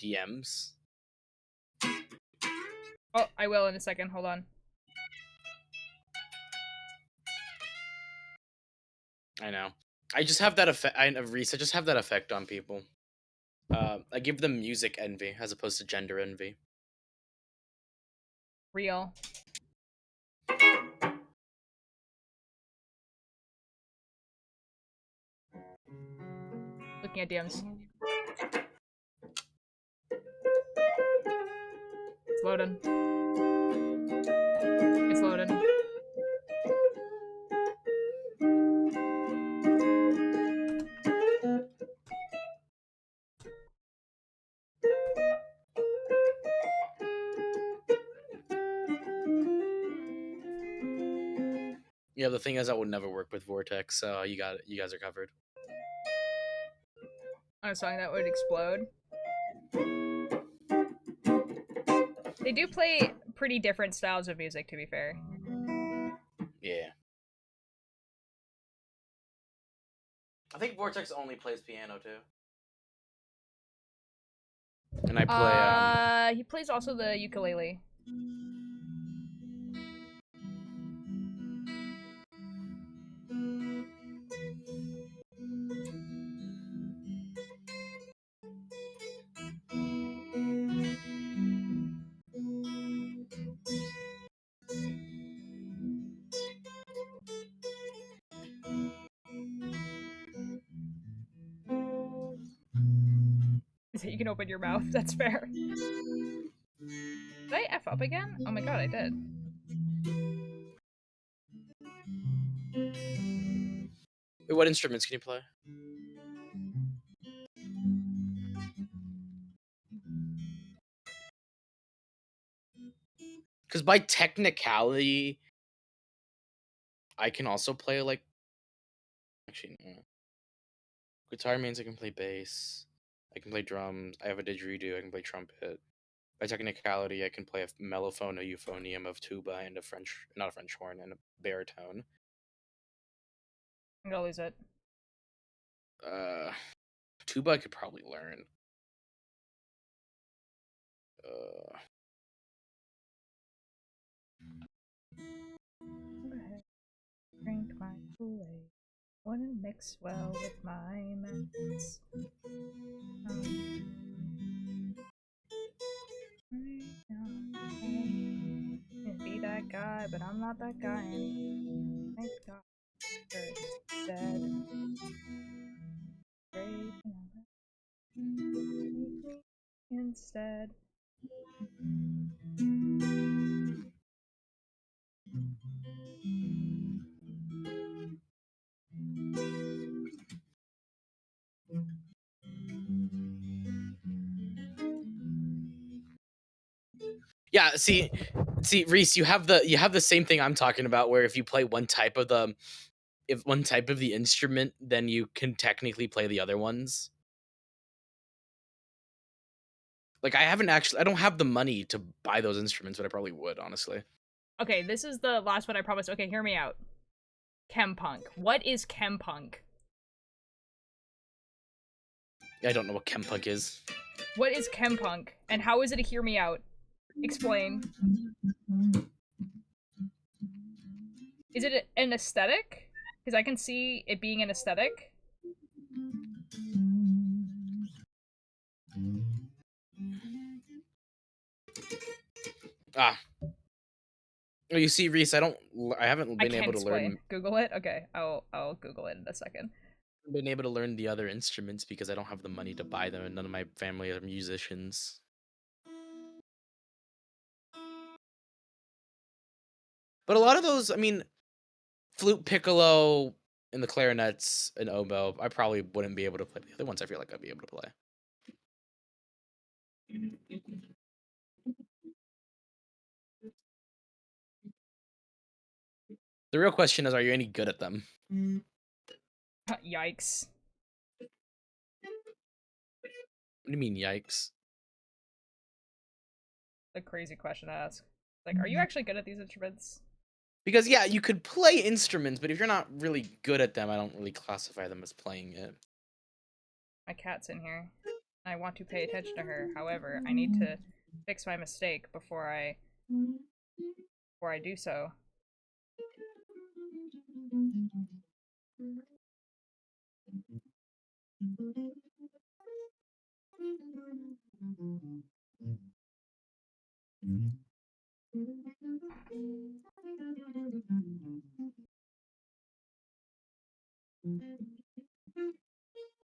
[SPEAKER 5] DMs.
[SPEAKER 1] Oh, I will in a second. Hold on.
[SPEAKER 5] I know. I just have that effect. Reese, I just have that effect on people. I give them music envy as opposed to gender envy.
[SPEAKER 1] Real. Looking at DMs. It's loading. It's loading.
[SPEAKER 5] Yeah, the thing is, I would never work with Vortex, so you got it. You guys are covered.
[SPEAKER 1] On a song that would explode. They do play pretty different styles of music, to be fair.
[SPEAKER 5] Yeah. I think Vortex only plays piano too. And I play.
[SPEAKER 1] He plays also the ukulele. You can open your mouth. That's fair. Did I F up again? Oh my god, I did.
[SPEAKER 5] Wait, what instruments can you play? Because by technicality, I can also play like. Actually, no. Guitar means I can play bass. I can play drums. I have a didgeridoo. I can play trumpet. By technicality, I can play a mellophone, a euphonium, of tuba, and not a French horn, and a baritone.
[SPEAKER 1] I'm gonna lose it.
[SPEAKER 5] Tuba I could probably learn.
[SPEAKER 1] Drink my Kool-Aid. Wouldn't mix well with my mess. Be that guy, but I'm not that guy anymore. Thank God. You're dead. Great. Instead.
[SPEAKER 5] Yeah, see, Reese, you have the same thing I'm talking about, where if you play one type of the instrument, then you can technically play the other ones. Like I don't have the money to buy those instruments, but I probably would, honestly.
[SPEAKER 1] Okay, this is the last one I promised. Okay, hear me out. Chempunk. What is chempunk?
[SPEAKER 5] I don't know what chempunk is.
[SPEAKER 1] What is chempunk? And how is it a hear me out? Explain. Is it an aesthetic? Because I can see it being an aesthetic.
[SPEAKER 5] Ah. Oh, you see, Reese, I haven't been able to learn.
[SPEAKER 1] Google it? Okay, I'll Google it in a second.
[SPEAKER 5] Been able to learn the other instruments because I don't have the money to buy them, and none of my family are musicians. But a lot of those, I mean, flute, piccolo, and the clarinets and oboe, I probably wouldn't be able to play. The other ones, I feel like I'd be able to play. The real question is, are you any good at them?
[SPEAKER 1] Yikes.
[SPEAKER 5] What do you mean, yikes?
[SPEAKER 1] A crazy question to ask. Like, are you actually good at these instruments?
[SPEAKER 5] Because, yeah, you could play instruments, but if you're not really good at them, I don't really classify them as playing it.
[SPEAKER 1] My cat's in here. I want to pay attention to her. However, I need to fix my mistake before I do so.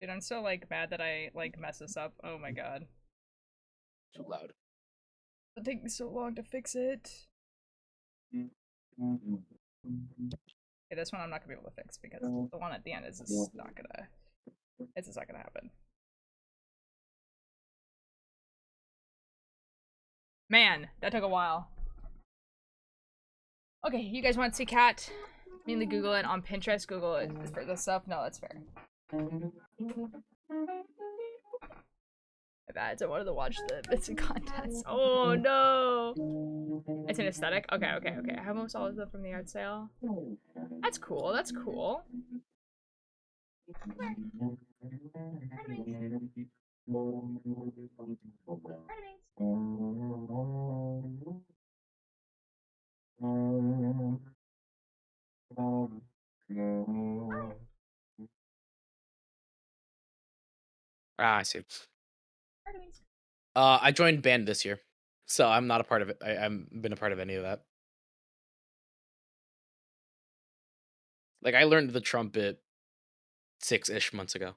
[SPEAKER 1] Dude, I'm so like mad that I like mess this up. Oh my god.
[SPEAKER 5] Too loud.
[SPEAKER 1] It takes so long to fix it. Okay, this one I'm not gonna be able to fix because the one at the end is just not gonna. It's just not gonna happen. Man, that took a while. Okay, you guys want to see cat? Mainly Google it on Pinterest. Google it for this stuff. No, that's fair. My bad. I wanted to watch the bits of contest. Oh no! It's an aesthetic. Okay, okay, okay. I have most all of them from the art sale. That's cool. That's cool.
[SPEAKER 5] Ah, I see. I joined band this year, so I'm not a part of it. I haven't been a part of any of that. Like, I learned the trumpet 6-ish months ago.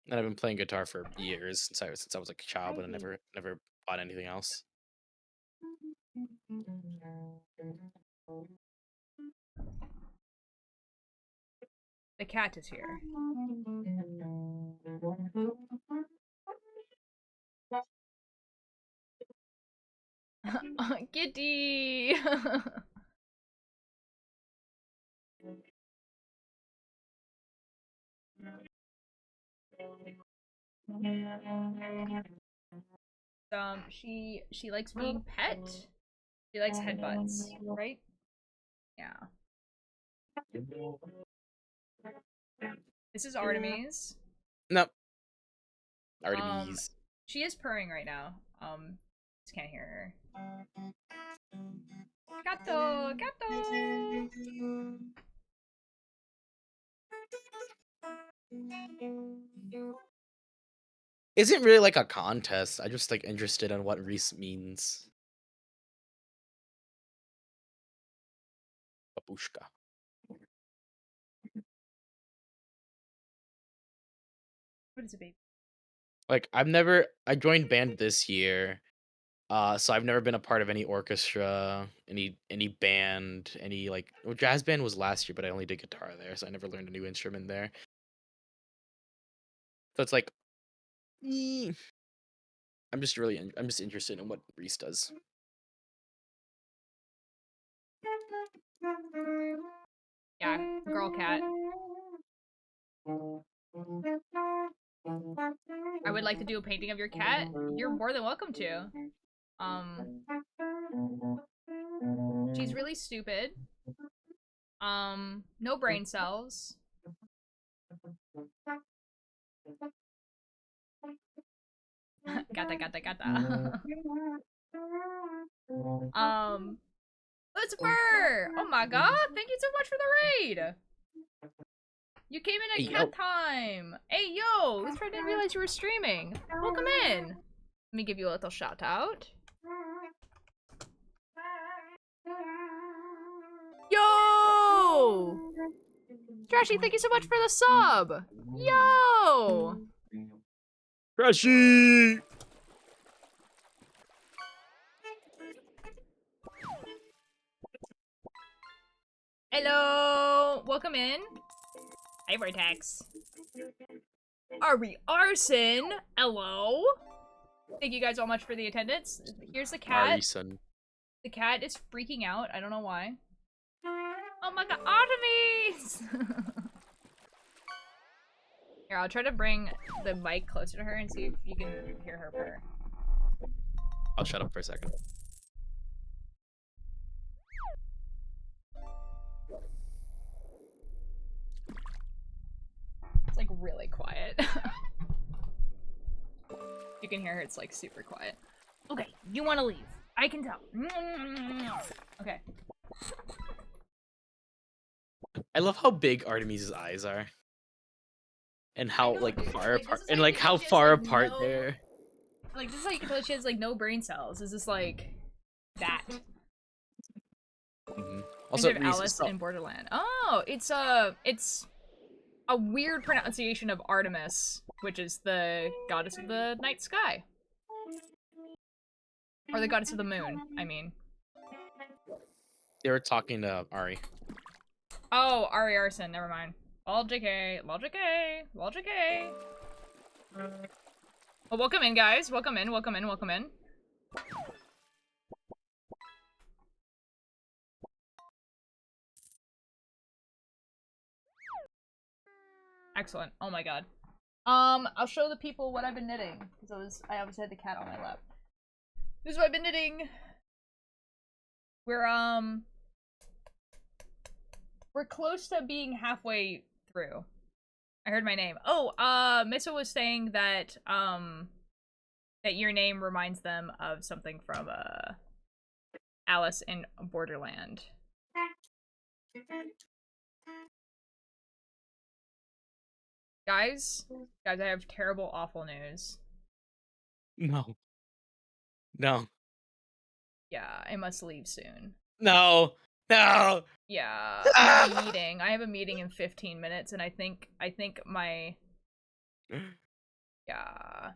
[SPEAKER 5] And I've been playing guitar for years since I was like a child, but I never bought anything else.
[SPEAKER 1] The cat is here. Giddy! She likes being pet. She likes headbutts, right? Yeah. This is Artemis.
[SPEAKER 5] Nope. Artemis.
[SPEAKER 1] She is purring right now. Just can't hear her. Gato, gato.
[SPEAKER 5] Isn't really like a contest. I just like interested in what Reese means. Babushka.
[SPEAKER 1] What is it, baby?
[SPEAKER 5] Like I joined band this year. So I've never been a part of any orchestra, any band, any like jazz band was last year, but I only did guitar there, so I never learned a new instrument there. So it's like I'm just interested in what Reese does.
[SPEAKER 1] Yeah, girl cat. I would like to do a painting of your cat. You're more than welcome to. She's really stupid. No brain cells. Gata, gata, gata. Lucifer! Oh my god, thank you so much for the raid! You came in at cat time! Hey yo! Lucifer, I didn't realize you were streaming. Welcome in! Let me give you a little shout out. Yo! Trashy, thank you so much for the sub! Yo!
[SPEAKER 5] Trashy!
[SPEAKER 1] Hello! Welcome in. Hi, Vertex. Ari Arson! Hello! Thank you guys so much for the attendance. Here's the cat.
[SPEAKER 5] Arson.
[SPEAKER 1] The cat is freaking out. I don't know why. Oh my god, Artemis! Here, I'll try to bring the mic closer to her and see if you can hear her purr.
[SPEAKER 5] I'll shut up for a second.
[SPEAKER 1] It's like really quiet. You can hear her, it's like super quiet. Okay, you want to leave. I can tell. Okay.
[SPEAKER 5] I love how big Artemis's eyes are. And how
[SPEAKER 1] know,
[SPEAKER 5] like
[SPEAKER 1] dude.
[SPEAKER 5] far
[SPEAKER 1] Like,
[SPEAKER 5] apart
[SPEAKER 1] this is
[SPEAKER 5] and
[SPEAKER 1] how you
[SPEAKER 5] like
[SPEAKER 1] can tell
[SPEAKER 5] how
[SPEAKER 1] she has,
[SPEAKER 5] far
[SPEAKER 1] like,
[SPEAKER 5] apart
[SPEAKER 1] no...
[SPEAKER 5] they're.
[SPEAKER 1] Like, this is how you can tell she has, like, no brain cells. Is just, like, that.
[SPEAKER 5] Also,
[SPEAKER 1] Kind of Alice in Borderland. Oh, it's a weird pronunciation of Artemis, which is the goddess of the night sky. Or the goddess of the moon, I mean.
[SPEAKER 5] They were talking to Ari.
[SPEAKER 1] Oh, Ari Arson, never mind. Lol JK, lol JK, lol JK. Well, welcome in, guys. Welcome in, welcome in, welcome in. Excellent. Oh my god. I'll show the people what I've been knitting, because I obviously had the cat on my lap. This is what I've been knitting. We're close to being halfway through. I heard my name. Oh, Missa was saying that, that your name reminds them of something from, Alice in Borderland. Guys, I have terrible, awful news.
[SPEAKER 5] No. No.
[SPEAKER 1] Yeah, I must leave soon.
[SPEAKER 5] No. No.
[SPEAKER 1] Yeah, I have a meeting. I have a meeting in 15 minutes, and I think my... Yeah.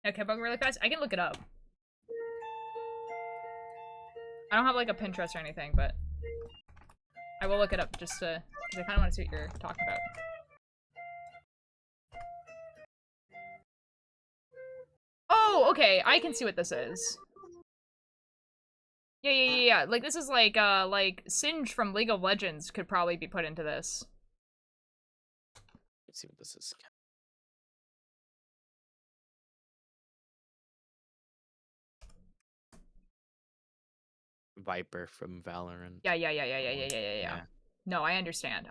[SPEAKER 1] Okay, but really fast. I can look it up. I don't have like a Pinterest or anything, but I will look it up just to, because I kind of want to see what you're talking about. Oh, okay. I can see what this is. Yeah. Like, this is like Singe from League of Legends could probably be put into this.
[SPEAKER 5] Let's see what this is. Viper from Valorant.
[SPEAKER 1] Yeah. No, I understand.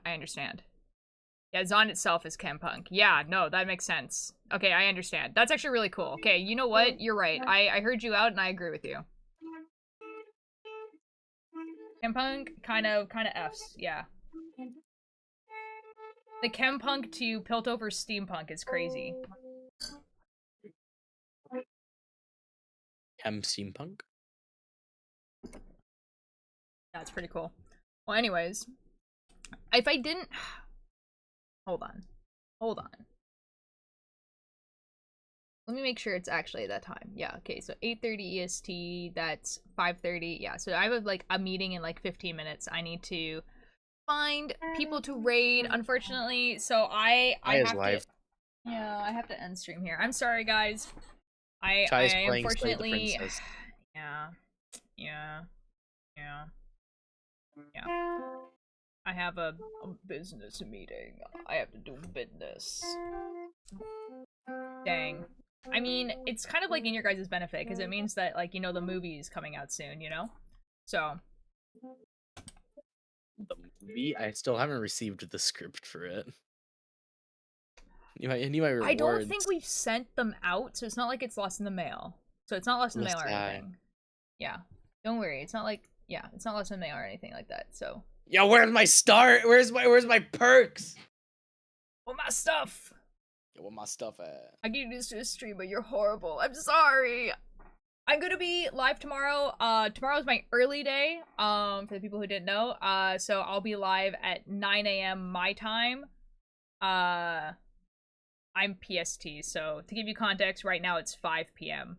[SPEAKER 1] Yeah, Zon itself is Chempunk. Yeah, no, that makes sense. Okay, I understand. That's actually really cool. Okay, you know what? You're right. I heard you out and I agree with you. Chempunk, kind of Fs, yeah. The Chempunk to Piltover Steampunk is crazy.
[SPEAKER 5] Chem Steampunk?
[SPEAKER 1] That's pretty cool. Well, anyways, if I didn't... Hold on. Let me make sure it's actually that time. Yeah, okay, so 8:30 EST, that's 5:30. Yeah, so I have like a meeting in like 15 minutes. I need to find people to raid, unfortunately, so I have
[SPEAKER 5] live.
[SPEAKER 1] to... Yeah, I have to end stream here. I'm sorry, guys. I
[SPEAKER 5] Chai's playing
[SPEAKER 1] unfortunately...
[SPEAKER 5] Slay the Princess.
[SPEAKER 1] Yeah. I have a business meeting. I have to do business. Dang. I mean, it's kind of like in your guys' benefit, because it means that, like, you know, the movie's coming out soon, you know? So.
[SPEAKER 5] The movie? I still haven't received the script for it. You might rewards.
[SPEAKER 1] I don't think we've sent them out, so it's not like it's lost in the mail. So it's not lost in the mail or anything. Yeah. Don't worry, it's not like, yeah, it's not lost in the mail or anything like that, so.
[SPEAKER 5] Yo, where's my star? Where's my perks?
[SPEAKER 1] Well, my stuff!
[SPEAKER 5] Yo, where my stuff at?
[SPEAKER 1] I get used to a streamer, you're horrible. I'm sorry! I'm gonna be live tomorrow. Tomorrow's my early day, for the people who didn't know. So I'll be live at 9 a.m. my time. I'm PST, so to give you context, right now it's 5 p.m.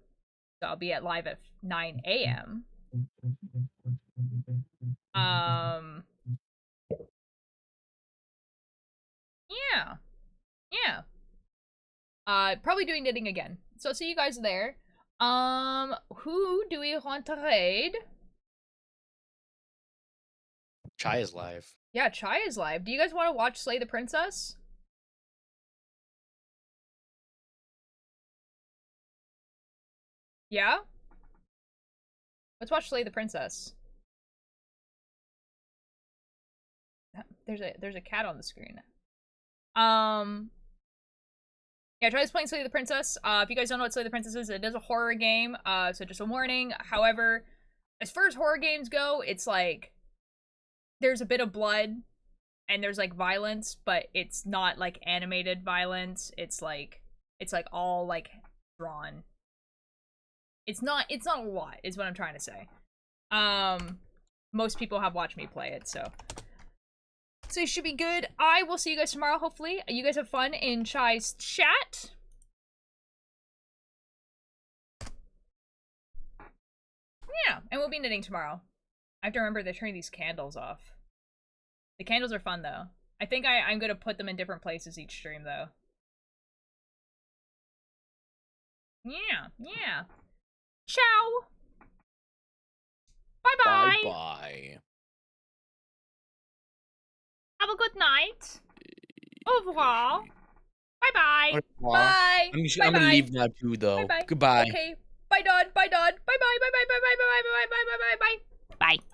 [SPEAKER 1] So I'll be live at 9 a.m. Yeah. Probably doing knitting again. So I'll see you guys there. Who do we want to raid?
[SPEAKER 5] Chai is live.
[SPEAKER 1] Yeah, Chai is live. Do you guys want to watch Slay the Princess? Yeah? Let's watch Slay the Princess. There's a cat on the screen. Yeah, try playing Slay the Princess. If you guys don't know what Slay the Princess is, it is a horror game. So just a warning. However, as far as horror games go, it's like there's a bit of blood and there's like violence, but it's not like animated violence. It's like all like drawn. It's not a lot, is what I'm trying to say. Most people have watched me play it, so it should be good. I will see you guys tomorrow, hopefully. You guys have fun in Chai's chat. Yeah, and we'll be knitting tomorrow. I have to remember to turn these candles off. The candles are fun, though. I think I'm going to put them in different places each stream, though. Yeah. Ciao! Bye-bye!
[SPEAKER 5] Bye-bye.
[SPEAKER 1] Have a good night. Au revoir. Bye-bye.
[SPEAKER 5] Au revoir.
[SPEAKER 1] Bye.
[SPEAKER 5] I'm gonna leave now too, though.
[SPEAKER 1] Bye-bye.
[SPEAKER 5] Goodbye.
[SPEAKER 1] Okay. Bye, Dawn. Bye, Dawn. Bye-bye. Bye-bye. Bye-bye. Bye-bye. Bye-bye. Bye-bye. Bye.